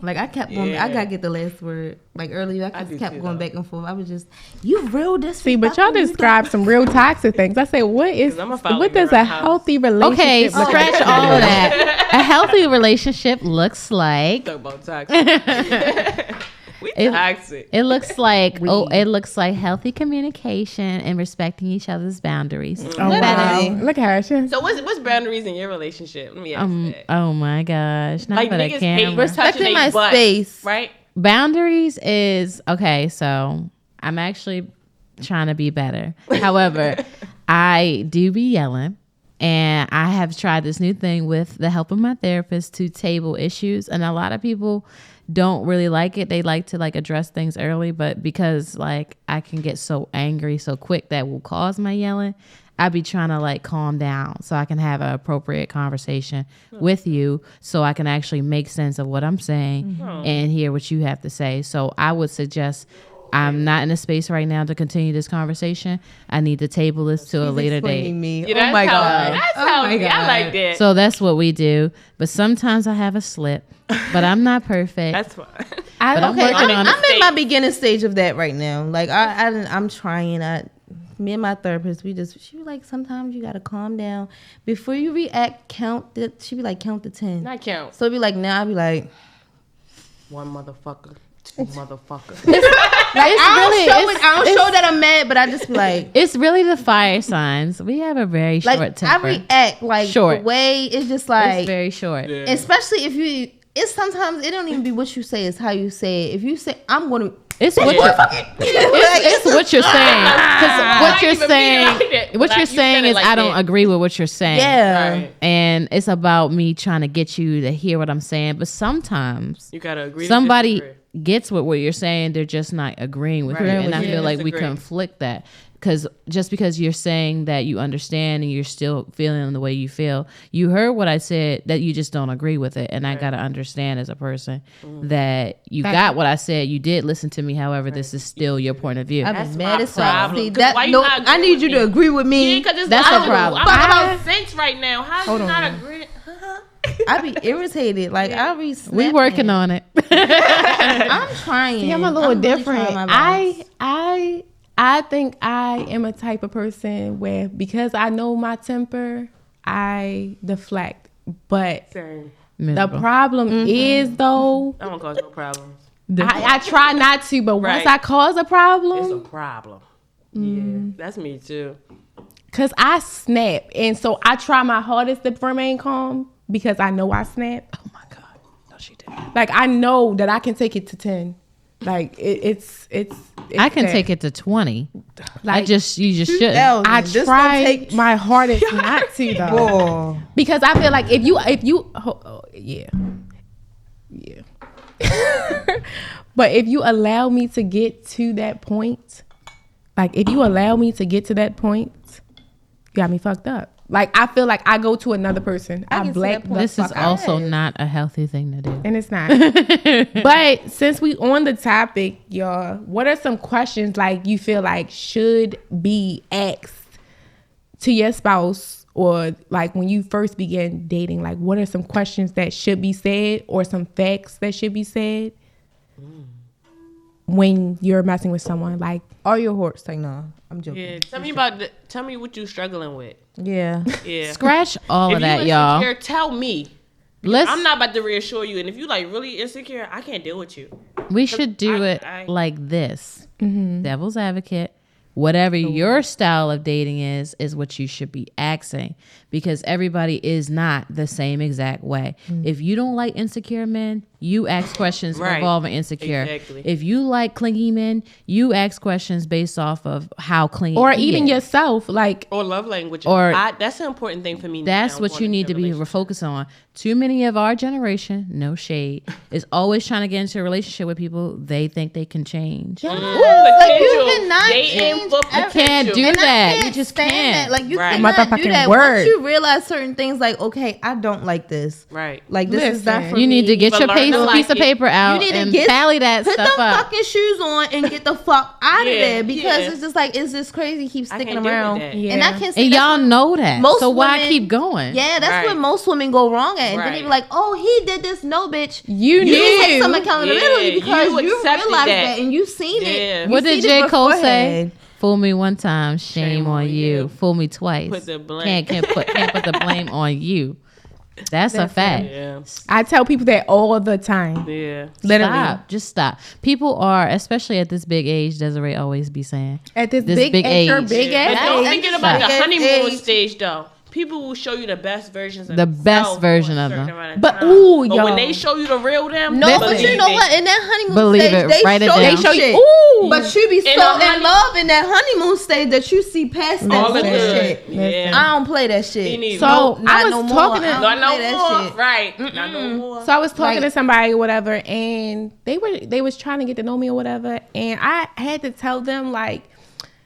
[SPEAKER 2] Like I kept going. I gotta get the last word. Like earlier, I
[SPEAKER 3] do
[SPEAKER 2] just kept
[SPEAKER 3] too,
[SPEAKER 2] going
[SPEAKER 3] though.
[SPEAKER 2] back and forth. I was just, you real disrespectful.
[SPEAKER 1] See, but y'all describe some real toxic things. I say, what
[SPEAKER 3] 'Cause I'ma follow
[SPEAKER 1] what
[SPEAKER 3] you
[SPEAKER 1] does a
[SPEAKER 3] around the house.
[SPEAKER 1] healthy relationship
[SPEAKER 4] Okay,
[SPEAKER 1] look like?
[SPEAKER 4] scratch all of that. A healthy relationship looks like
[SPEAKER 3] Talk about toxic. We
[SPEAKER 4] It-
[SPEAKER 3] toxic.
[SPEAKER 4] it looks like healthy communication and respecting each other's boundaries.
[SPEAKER 1] Oh, wow. Look at her.
[SPEAKER 3] So what's boundaries in your relationship? Let me ask that.
[SPEAKER 4] Oh my gosh, not
[SPEAKER 3] Like
[SPEAKER 4] for the
[SPEAKER 3] niggas hate
[SPEAKER 4] camera.
[SPEAKER 3] touching
[SPEAKER 2] Respecting
[SPEAKER 3] their
[SPEAKER 2] my
[SPEAKER 3] butt,
[SPEAKER 2] space.
[SPEAKER 3] right?
[SPEAKER 4] Boundaries is okay. So I'm actually trying to be better. However, I do be yelling. And I have tried this new thing with the help of my therapist to table issues. And a lot of people don't really like it. They like to address things early, but because I can get so angry so quick that will cause my yelling, I be trying to calm down so I can have an appropriate conversation with you so I can actually make sense of what I'm saying and hear what you have to say. So I would suggest I'm not in a space right now to continue this conversation. I need to table this to a later date.
[SPEAKER 2] Me.
[SPEAKER 3] Yeah, that's
[SPEAKER 2] oh my
[SPEAKER 3] how,
[SPEAKER 2] god.
[SPEAKER 3] That's
[SPEAKER 2] Oh
[SPEAKER 3] how
[SPEAKER 2] my
[SPEAKER 3] I
[SPEAKER 2] God.
[SPEAKER 3] like that.
[SPEAKER 4] So that's what we do. But sometimes I have a slip, but I'm not perfect.
[SPEAKER 3] That's fine.
[SPEAKER 4] I'm working on it.
[SPEAKER 2] I'm in my beginning stage of that right now. Like I'm trying. Me and my therapist, she be like, sometimes you gotta calm down before you react. She be like, count to 10.
[SPEAKER 3] Not count.
[SPEAKER 2] So it be like, now I be like,
[SPEAKER 3] 1 motherfucker, 2 motherfuckers.
[SPEAKER 2] I don't show that I'm mad, but I just be like,
[SPEAKER 4] it's really the fire signs. We have a very short temper.
[SPEAKER 2] I react like
[SPEAKER 4] short.
[SPEAKER 2] The way it's just like
[SPEAKER 4] it's very short.
[SPEAKER 3] Yeah.
[SPEAKER 2] Especially if you. It's sometimes it don't even be what you say. It's how you say it. If you say I'm gonna.
[SPEAKER 4] It's what it's what you're saying. Because what you're saying is I don't agree with what you're saying.
[SPEAKER 2] Yeah.
[SPEAKER 3] Right.
[SPEAKER 4] And it's about me trying to get you to hear what I'm saying. But sometimes
[SPEAKER 3] You gotta agree.
[SPEAKER 4] somebody gets what you're saying. They're just not agreeing with you. And I feel like we
[SPEAKER 3] disagree.
[SPEAKER 4] conflict that. Because just because you're saying that you understand and you're still feeling the way you feel, you heard what I said, that you just don't agree with it. And I got to understand as a person that you got what I said. You did listen to me. However, this is still your point of view.
[SPEAKER 2] I'm mad as
[SPEAKER 3] problem.
[SPEAKER 2] fuck. See,
[SPEAKER 3] 'Cause why you
[SPEAKER 2] no,
[SPEAKER 3] not
[SPEAKER 2] I need you to
[SPEAKER 3] agreeing?
[SPEAKER 2] agree with me.
[SPEAKER 3] Yeah, because it's
[SPEAKER 4] That's a
[SPEAKER 3] vital.
[SPEAKER 4] problem.
[SPEAKER 3] I'm about sense right now. How you not agreeing?
[SPEAKER 2] I be irritated. Like I be.
[SPEAKER 4] We
[SPEAKER 2] snapping.
[SPEAKER 4] working on it.
[SPEAKER 2] I'm trying.
[SPEAKER 1] See, I'm a little
[SPEAKER 2] really
[SPEAKER 1] different.
[SPEAKER 2] trying my best.
[SPEAKER 1] I think I am a type of person where, because I know my temper, I deflect. But
[SPEAKER 3] Same.
[SPEAKER 1] the problem is, though,
[SPEAKER 3] I don't cause no problems.
[SPEAKER 1] I try not to, but once
[SPEAKER 3] Right.
[SPEAKER 1] I cause a problem,
[SPEAKER 3] It's a problem. Yeah, that's me too.
[SPEAKER 1] because I snap. And so I try my hardest to remain calm because I know I snap.
[SPEAKER 4] Oh my God. No, she did.
[SPEAKER 1] Like, I know that I can take it to 10. Like, it's
[SPEAKER 4] I can
[SPEAKER 1] that.
[SPEAKER 4] take it to 20.
[SPEAKER 1] Like,
[SPEAKER 4] you just shouldn't.
[SPEAKER 1] I try my hardest not to, though. Because I feel like if you but if you allow me to get to that point, like if you allow me to get to that point, you got me fucked up. Like, I feel like I go to another person. I
[SPEAKER 2] can see
[SPEAKER 1] black
[SPEAKER 2] that
[SPEAKER 1] the
[SPEAKER 2] point.
[SPEAKER 4] This is
[SPEAKER 1] fuck out.
[SPEAKER 4] also not a healthy thing to do.
[SPEAKER 1] And it's not. But since we on the topic, y'all, what are some questions like you feel like should be asked to your spouse, or like when you first began dating? Like, what are some questions that should be said, or some facts that should be said when you're messing with someone? Like,
[SPEAKER 2] Are your horse? Like, no, I'm joking.
[SPEAKER 3] Yeah, tell me what you struggling with.
[SPEAKER 2] Yeah.
[SPEAKER 3] Yeah.
[SPEAKER 4] Scratch all
[SPEAKER 3] If
[SPEAKER 4] of
[SPEAKER 3] you
[SPEAKER 4] that,
[SPEAKER 3] insecure,
[SPEAKER 4] y'all.
[SPEAKER 3] tell me.
[SPEAKER 4] Let's.
[SPEAKER 3] I'm not about to reassure you. And if you like really insecure, I can't deal with you.
[SPEAKER 4] We should do it like this. Devil's advocate. Whatever your style of dating is what you should be asking, because everybody is not the same exact way. If you don't like insecure men, you ask questions
[SPEAKER 3] Right.
[SPEAKER 4] involving insecure.
[SPEAKER 3] Exactly.
[SPEAKER 4] If you like clingy men, you ask questions based off of how clingy
[SPEAKER 1] or
[SPEAKER 4] he
[SPEAKER 1] even
[SPEAKER 4] is.
[SPEAKER 1] yourself, like,
[SPEAKER 3] Or love language.
[SPEAKER 4] Or-
[SPEAKER 3] that's an important thing for me.
[SPEAKER 4] That's
[SPEAKER 3] now,
[SPEAKER 4] what
[SPEAKER 3] going
[SPEAKER 4] you need
[SPEAKER 3] into
[SPEAKER 4] to be
[SPEAKER 3] a relationship.
[SPEAKER 4] focused on. Too many of our generation, no shade, is always trying to get into a relationship with people they think they can change.
[SPEAKER 2] Like,
[SPEAKER 3] Potential.
[SPEAKER 2] you cannot
[SPEAKER 3] Dating
[SPEAKER 2] change
[SPEAKER 3] for
[SPEAKER 2] everything.
[SPEAKER 4] Can't do
[SPEAKER 2] And I
[SPEAKER 4] that. You
[SPEAKER 2] can't
[SPEAKER 4] just
[SPEAKER 2] stand
[SPEAKER 4] can't.
[SPEAKER 2] that. Like, you
[SPEAKER 3] Right.
[SPEAKER 2] cannot do
[SPEAKER 1] Motherfucking
[SPEAKER 2] that.
[SPEAKER 1] word.
[SPEAKER 2] Once you realize certain things, like, okay, I don't like this.
[SPEAKER 3] Right.
[SPEAKER 2] Like, this is not
[SPEAKER 1] Listen.
[SPEAKER 2] for
[SPEAKER 4] You
[SPEAKER 2] me.
[SPEAKER 4] need to get
[SPEAKER 3] But
[SPEAKER 4] your
[SPEAKER 3] learn to
[SPEAKER 4] piece of
[SPEAKER 3] like it.
[SPEAKER 4] paper out
[SPEAKER 2] You need to
[SPEAKER 4] and
[SPEAKER 2] get
[SPEAKER 4] tally that
[SPEAKER 2] put
[SPEAKER 4] stuff
[SPEAKER 2] them
[SPEAKER 4] up.
[SPEAKER 2] fucking shoes on and get the fuck out of
[SPEAKER 3] Yeah,
[SPEAKER 2] there, because
[SPEAKER 3] yeah.
[SPEAKER 2] it's just like, it's just crazy. Keep
[SPEAKER 3] I
[SPEAKER 2] sticking
[SPEAKER 3] can't deal with
[SPEAKER 2] around,
[SPEAKER 3] that.
[SPEAKER 1] Yeah.
[SPEAKER 2] and I can't. See
[SPEAKER 4] And
[SPEAKER 2] that's
[SPEAKER 4] y'all
[SPEAKER 2] what-
[SPEAKER 4] know that.
[SPEAKER 2] most
[SPEAKER 4] So why
[SPEAKER 2] women-
[SPEAKER 4] keep going?
[SPEAKER 2] Yeah, that's
[SPEAKER 3] Right.
[SPEAKER 2] what most women go wrong at. And then they
[SPEAKER 3] Right.
[SPEAKER 2] be like, "Oh, he did this." No, bitch.
[SPEAKER 1] you
[SPEAKER 2] You take
[SPEAKER 1] knew.
[SPEAKER 2] some accountability
[SPEAKER 3] Yeah,
[SPEAKER 2] because
[SPEAKER 3] you
[SPEAKER 2] you
[SPEAKER 3] accepted
[SPEAKER 2] realized
[SPEAKER 3] that.
[SPEAKER 2] that and you seen
[SPEAKER 3] Yeah.
[SPEAKER 2] it.
[SPEAKER 4] What
[SPEAKER 2] You
[SPEAKER 4] did
[SPEAKER 2] seen
[SPEAKER 4] J.
[SPEAKER 2] it
[SPEAKER 4] Cole say?
[SPEAKER 2] beforehand.
[SPEAKER 4] Fool me one time, shame on you. Fool me twice.
[SPEAKER 3] Put the blame.
[SPEAKER 4] Can't put the blame on you. That's a fact.
[SPEAKER 3] Yeah.
[SPEAKER 1] I tell people that all the time.
[SPEAKER 3] Yeah.
[SPEAKER 1] Literally.
[SPEAKER 4] Stop. Just stop. People are, especially at this big age, Desiree always be saying,
[SPEAKER 1] At this
[SPEAKER 4] This
[SPEAKER 1] big,
[SPEAKER 4] big
[SPEAKER 1] age, your
[SPEAKER 4] age.
[SPEAKER 1] big
[SPEAKER 3] But
[SPEAKER 1] ass
[SPEAKER 3] don't
[SPEAKER 1] age.
[SPEAKER 3] forget about the
[SPEAKER 2] Big ass
[SPEAKER 3] honeymoon
[SPEAKER 2] age.
[SPEAKER 3] stage, though. People will show you the best versions of
[SPEAKER 4] The best
[SPEAKER 3] themselves
[SPEAKER 4] version
[SPEAKER 3] for a
[SPEAKER 4] of
[SPEAKER 3] certain
[SPEAKER 4] them.
[SPEAKER 3] amount of
[SPEAKER 1] But,
[SPEAKER 3] time.
[SPEAKER 1] ooh,
[SPEAKER 3] but
[SPEAKER 1] yo.
[SPEAKER 3] when they show you the real them,
[SPEAKER 2] No, but
[SPEAKER 3] believe
[SPEAKER 2] you know
[SPEAKER 3] it.
[SPEAKER 2] what? In that honeymoon
[SPEAKER 4] Believe
[SPEAKER 2] stage,
[SPEAKER 4] it.
[SPEAKER 2] they
[SPEAKER 4] Write it
[SPEAKER 2] show
[SPEAKER 4] down.
[SPEAKER 2] you
[SPEAKER 1] They show you,
[SPEAKER 2] shit.
[SPEAKER 1] ooh.
[SPEAKER 2] But you be so
[SPEAKER 3] In a
[SPEAKER 2] in love in that honeymoon stage that you see past that
[SPEAKER 3] All the
[SPEAKER 2] bullshit.
[SPEAKER 3] good. Yeah.
[SPEAKER 2] I don't play that shit.
[SPEAKER 3] Me neither.
[SPEAKER 1] So,
[SPEAKER 2] No,
[SPEAKER 1] I
[SPEAKER 2] not
[SPEAKER 1] was
[SPEAKER 2] no more.
[SPEAKER 1] talking to-
[SPEAKER 2] I don't
[SPEAKER 3] Not no
[SPEAKER 2] play that
[SPEAKER 3] more.
[SPEAKER 2] shit.
[SPEAKER 3] Right. Not no more.
[SPEAKER 1] So I was talking
[SPEAKER 2] Like-
[SPEAKER 1] to somebody or whatever, and they was trying to get to know me or whatever, and I had to tell them, like,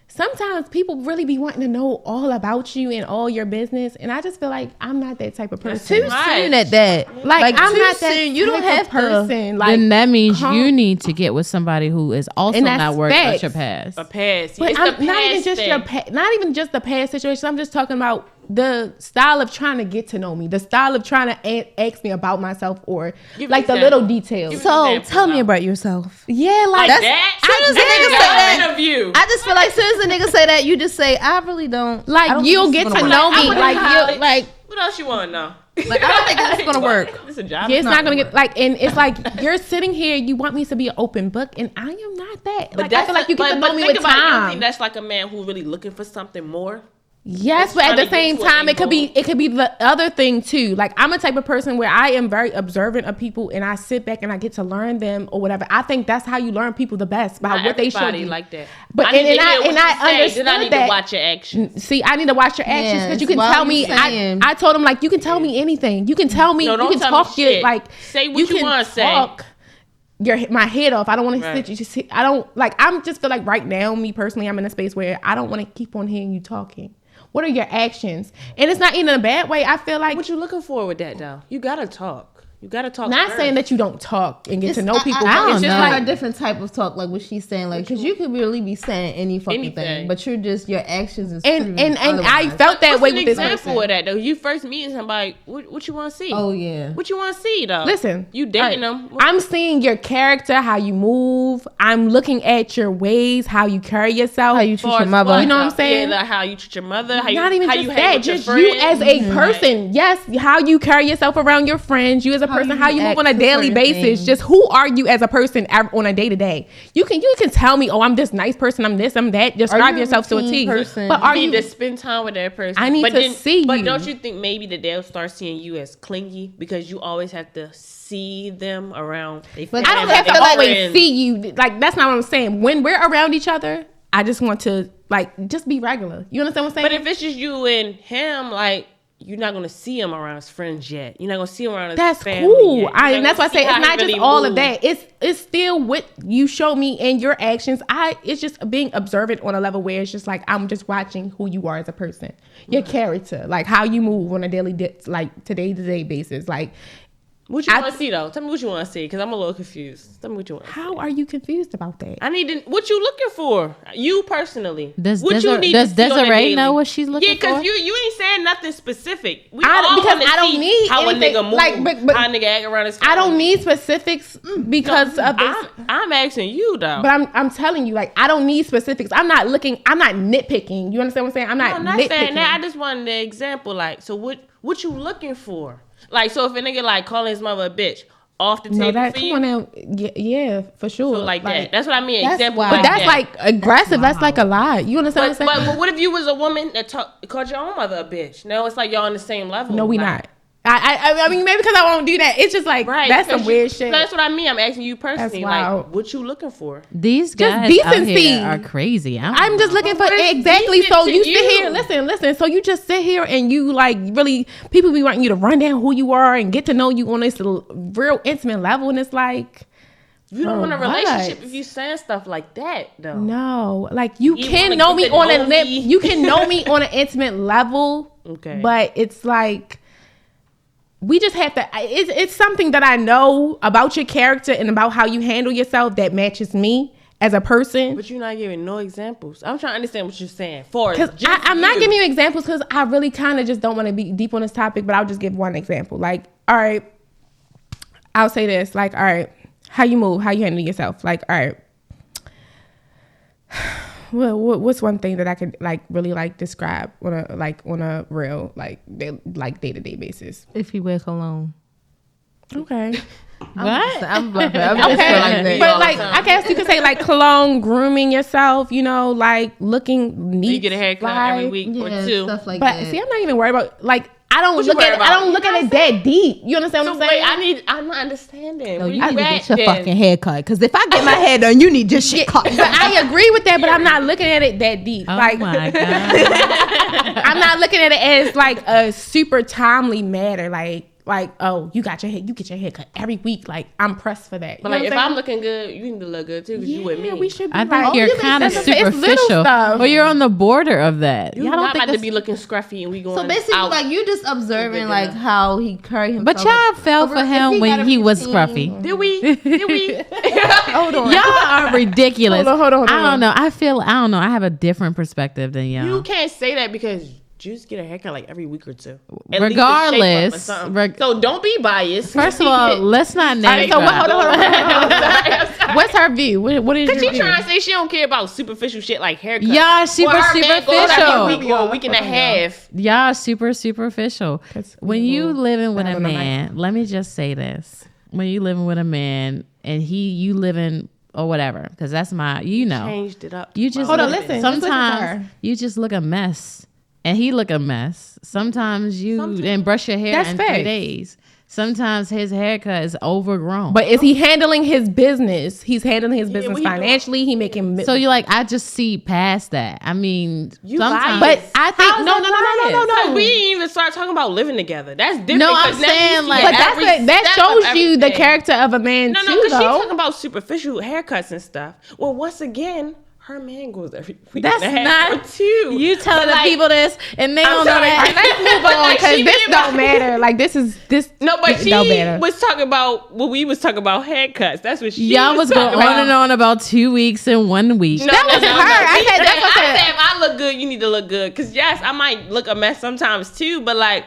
[SPEAKER 1] sometimes people really be wanting to know all about you and all your business, and I just feel like I'm not that type of person.
[SPEAKER 2] Too soon at that.
[SPEAKER 1] Like, I'm
[SPEAKER 2] too
[SPEAKER 1] not that
[SPEAKER 2] soon. You don't
[SPEAKER 1] type
[SPEAKER 2] have
[SPEAKER 1] of person. Like,
[SPEAKER 4] then that means
[SPEAKER 1] calm-
[SPEAKER 4] you need to get with somebody who is also
[SPEAKER 1] And that's
[SPEAKER 4] not worried about
[SPEAKER 1] facts.
[SPEAKER 4] your past.
[SPEAKER 3] A past.
[SPEAKER 1] But
[SPEAKER 3] It's
[SPEAKER 1] I'm
[SPEAKER 3] the
[SPEAKER 1] not even
[SPEAKER 3] past
[SPEAKER 1] just
[SPEAKER 3] thing.
[SPEAKER 1] not even just the past situation. I'm just talking about the style of trying to get to know me, the style of trying to ask me about myself, or like the
[SPEAKER 3] example.
[SPEAKER 1] little details.
[SPEAKER 2] So tell me about yourself.
[SPEAKER 1] Yeah, like
[SPEAKER 3] that.
[SPEAKER 2] I just feel like as soon as a nigga say that, you just say, I really don't.
[SPEAKER 1] Like you'll get to know me. Like you like.
[SPEAKER 3] What else you want to know?
[SPEAKER 2] Like I don't think it's gonna work.
[SPEAKER 3] It's a job.
[SPEAKER 1] Yeah, it's not gonna get like, and it's like you're sitting here. You want me to be an open book, and I am not that.
[SPEAKER 3] But
[SPEAKER 1] like I feel like you get to know me with
[SPEAKER 3] You
[SPEAKER 1] time.
[SPEAKER 3] think that's like a man who really looking for something more?
[SPEAKER 1] Yes, but at the same time, it could be the other thing too. Like I'm a type of person where I am very observant of people, and I sit back and I get to learn them or whatever. I think that's how you learn people the best by what they show you.
[SPEAKER 3] Like that.
[SPEAKER 1] But I understood
[SPEAKER 3] I need
[SPEAKER 1] that.
[SPEAKER 3] to watch your actions.
[SPEAKER 1] See, I need to watch your actions because you can tell me. I told him like you can tell me anything. You can tell me.
[SPEAKER 3] No,
[SPEAKER 1] you can talk your like.
[SPEAKER 3] Say what you want to say.
[SPEAKER 1] My head off. I don't want to sit. I don't like. I'm just feel like right now, me personally, I'm in a space where I don't want to keep on hearing you talking. What are your actions? And it's not even in a bad way. I feel like
[SPEAKER 3] what you looking for with that though? You gotta talk. You gotta talk.
[SPEAKER 1] Not
[SPEAKER 3] first.
[SPEAKER 1] saying that you don't talk and get to know people.
[SPEAKER 2] I
[SPEAKER 1] It's just
[SPEAKER 2] like a different type of talk, like what she's saying, like because you could really be saying any fucking thing, but you're just your actions is
[SPEAKER 1] and I felt that way with this person.
[SPEAKER 3] Example of that though, you first meeting somebody, what you want to see?
[SPEAKER 2] Oh yeah,
[SPEAKER 3] what you want to see though?
[SPEAKER 1] Listen,
[SPEAKER 3] you dating them.
[SPEAKER 1] I'm seeing your character, how you move. I'm looking at your ways, how you carry yourself,
[SPEAKER 2] how you treat your mother.
[SPEAKER 1] You know what I'm saying?
[SPEAKER 3] Yeah, like how you treat your mother. How
[SPEAKER 1] not
[SPEAKER 3] you,
[SPEAKER 1] even
[SPEAKER 3] how
[SPEAKER 1] just
[SPEAKER 3] you
[SPEAKER 1] that, just you as a person. Yes, how you carry yourself around your friends. You as a person, how you move on a daily basis. Just who are you as a person on a day to day? You can tell me, oh, I'm this nice person, I'm this, I'm that. Describe yourself to a T. But
[SPEAKER 3] are you need to spend time with that person?
[SPEAKER 1] I need to see you.
[SPEAKER 3] But don't you think maybe that they'll start seeing you as clingy because you always have to see them around?
[SPEAKER 1] But I don't have to always see you. Like that's not what I'm saying. When we're around each other, I just want to like just be regular. You understand what I'm saying?
[SPEAKER 3] But if it's just you and him, like. You're not gonna see him around his friends yet. You're not gonna see him around his family. That's cool.
[SPEAKER 1] And that's why I say it's not just all of that. It's still what you show me and your actions. It's just being observant on a level where it's just like I'm just watching who you are as a person, your character, like how you move on a daily, like today to day basis, like.
[SPEAKER 3] What you want to see though? Tell me what you want to see, because I'm a little confused. Tell me what you want.
[SPEAKER 1] How are you confused about that?
[SPEAKER 3] I need to. What you looking for? You personally.
[SPEAKER 4] Does Desiree know what she's looking for?
[SPEAKER 3] Yeah, because you ain't saying nothing specific.
[SPEAKER 1] Because I don't need
[SPEAKER 3] how
[SPEAKER 1] anything,
[SPEAKER 3] a nigga move,
[SPEAKER 1] but
[SPEAKER 3] how a nigga act around his family.
[SPEAKER 1] I don't need specifics because of this.
[SPEAKER 3] I'm asking you though.
[SPEAKER 1] But I'm telling you, like I don't need specifics. I'm not nitpicking. You understand what I'm saying? I'm not nitpicking.
[SPEAKER 3] Saying that. I just wanted an example. Like, so what you looking for? Like, so if a nigga like calling his mother a bitch off the table for you?
[SPEAKER 1] Come on now. Yeah, for sure.
[SPEAKER 3] So like that. That's what I mean. Example.
[SPEAKER 1] But that's like aggressive. That's like a lie. You understand what I'm saying?
[SPEAKER 3] But what if you was a woman that called your own mother a bitch? No, it's like y'all on the same level.
[SPEAKER 1] No, we not. I mean, maybe because I won't do that. It's just like, that's some weird shit.
[SPEAKER 3] That's what I mean. I'm asking you personally. Like, what you looking for?
[SPEAKER 4] These guys out here are crazy. I'm
[SPEAKER 1] just looking for exactly. So you sit here, listen. So you just sit here and you like really, people be wanting you to run down who you are and get to know you on this real intimate level. And it's like,
[SPEAKER 3] you don't want a relationship if you saying stuff like that, though.
[SPEAKER 1] No, like you can know me on a you can know me on an intimate level.
[SPEAKER 3] Okay,
[SPEAKER 1] but it's like. We just have to, it's something that I know about your character and about how you handle yourself that matches me as a person.
[SPEAKER 3] But you're not giving no examples. I'm trying to understand what you're saying. Because
[SPEAKER 1] I'm not giving you examples because I really kind of just don't want to be deep on this topic, but I'll just give one example. Like, all right, I'll say this. Like, all right, how you move, how you handle yourself. Like, all right. Well, what's one thing that I could like really like describe on a real like day-to-day basis?
[SPEAKER 2] If you wear cologne.
[SPEAKER 1] Okay.
[SPEAKER 2] What? I'm okay.
[SPEAKER 1] But like I guess you could say like cologne, grooming yourself, you know, like looking neat.
[SPEAKER 3] You get a haircut every week or two.
[SPEAKER 2] Stuff like
[SPEAKER 1] but
[SPEAKER 2] that.
[SPEAKER 1] See, I'm not even worried about like I don't look at it that deep. You understand what I'm saying?
[SPEAKER 3] Wait, I'm not understanding.
[SPEAKER 2] No, you need to get your fucking hair cut. Because if I get my hair done, you need your shit cut.
[SPEAKER 1] But I agree with that, but I'm not looking at it that deep.
[SPEAKER 4] Oh
[SPEAKER 1] like,
[SPEAKER 4] my God.
[SPEAKER 1] I'm not looking at it as like a super timely matter. Like, oh, you get your hair cut every week. Like, I'm pressed for that.
[SPEAKER 3] But like, if I'm looking good, you need to look good too, because you with me.
[SPEAKER 1] We should be
[SPEAKER 4] I think you're kind of superficial. Well, you're on the border of that.
[SPEAKER 3] Y'all don't think to be looking scruffy and we going.
[SPEAKER 2] So basically, like you just observing like how he carry himself.
[SPEAKER 4] But y'all fell for him when he was scruffy.
[SPEAKER 3] Did we?
[SPEAKER 1] Hold on.
[SPEAKER 4] Y'all are ridiculous.
[SPEAKER 1] Hold on.
[SPEAKER 4] I don't know. I have a different perspective than y'all.
[SPEAKER 3] You can't say that because Just get a haircut like every week or two.
[SPEAKER 4] Regardless.
[SPEAKER 3] So don't be biased.
[SPEAKER 4] First of all, let's not name
[SPEAKER 1] So
[SPEAKER 4] drop.
[SPEAKER 1] hold on. What's her view? What is your
[SPEAKER 3] Because she
[SPEAKER 1] view?
[SPEAKER 3] trying to say she don't care about superficial shit like haircuts.
[SPEAKER 4] Y'all super
[SPEAKER 3] Well, her man goes every
[SPEAKER 4] superficial.
[SPEAKER 3] week or a week and a half.
[SPEAKER 4] Y'all super superficial. When you living with a
[SPEAKER 1] on the
[SPEAKER 4] man, let me just say this. When you living with a man and you living or whatever, because that's my,
[SPEAKER 3] Changed it up.
[SPEAKER 4] you just
[SPEAKER 1] Hold on,
[SPEAKER 4] look-
[SPEAKER 1] listen. Just listen to
[SPEAKER 4] Sometimes
[SPEAKER 1] her.
[SPEAKER 4] you just look a mess, and he look a mess. Sometimes you didn't brush your hair
[SPEAKER 1] That's
[SPEAKER 4] in
[SPEAKER 1] facts.
[SPEAKER 4] 3 days. Sometimes his haircut is overgrown.
[SPEAKER 1] But is he handling his business? He's handling his business
[SPEAKER 3] what he
[SPEAKER 1] financially. He making
[SPEAKER 4] so you're like, I just see past that. I mean, sometimes,
[SPEAKER 1] But I think
[SPEAKER 3] How's
[SPEAKER 1] no.
[SPEAKER 3] Like, we didn't even start talking about living together. That's different.
[SPEAKER 4] No, I'm
[SPEAKER 3] 'cause now you
[SPEAKER 4] saying,
[SPEAKER 3] see
[SPEAKER 4] like-
[SPEAKER 1] But
[SPEAKER 3] every
[SPEAKER 1] that
[SPEAKER 3] step of
[SPEAKER 1] shows you the
[SPEAKER 3] everything.
[SPEAKER 1] character of a man
[SPEAKER 3] No,
[SPEAKER 1] too,
[SPEAKER 3] because she's
[SPEAKER 1] though.
[SPEAKER 3] talking about superficial haircuts and stuff. Well, once again, her man goes every week.
[SPEAKER 4] That's
[SPEAKER 3] and a half
[SPEAKER 4] not
[SPEAKER 3] or two.
[SPEAKER 4] you telling
[SPEAKER 3] But,
[SPEAKER 4] the
[SPEAKER 3] like,
[SPEAKER 4] people this, and they don't know
[SPEAKER 3] sorry,
[SPEAKER 4] that.
[SPEAKER 1] Let's move
[SPEAKER 3] But,
[SPEAKER 1] on
[SPEAKER 3] like,
[SPEAKER 1] because
[SPEAKER 3] she
[SPEAKER 1] this
[SPEAKER 3] being
[SPEAKER 1] don't matter. Like this
[SPEAKER 3] No, but
[SPEAKER 1] this
[SPEAKER 3] she
[SPEAKER 1] don't matter.
[SPEAKER 3] was talking about we was talking about haircuts. That's what she
[SPEAKER 4] Y'all was going
[SPEAKER 3] talking
[SPEAKER 4] on and on about 2 weeks and 1 week.
[SPEAKER 3] That
[SPEAKER 1] was her. I said that's what
[SPEAKER 3] I said if I look good, you need to look good. Cause yes, I might look a mess sometimes too, but like,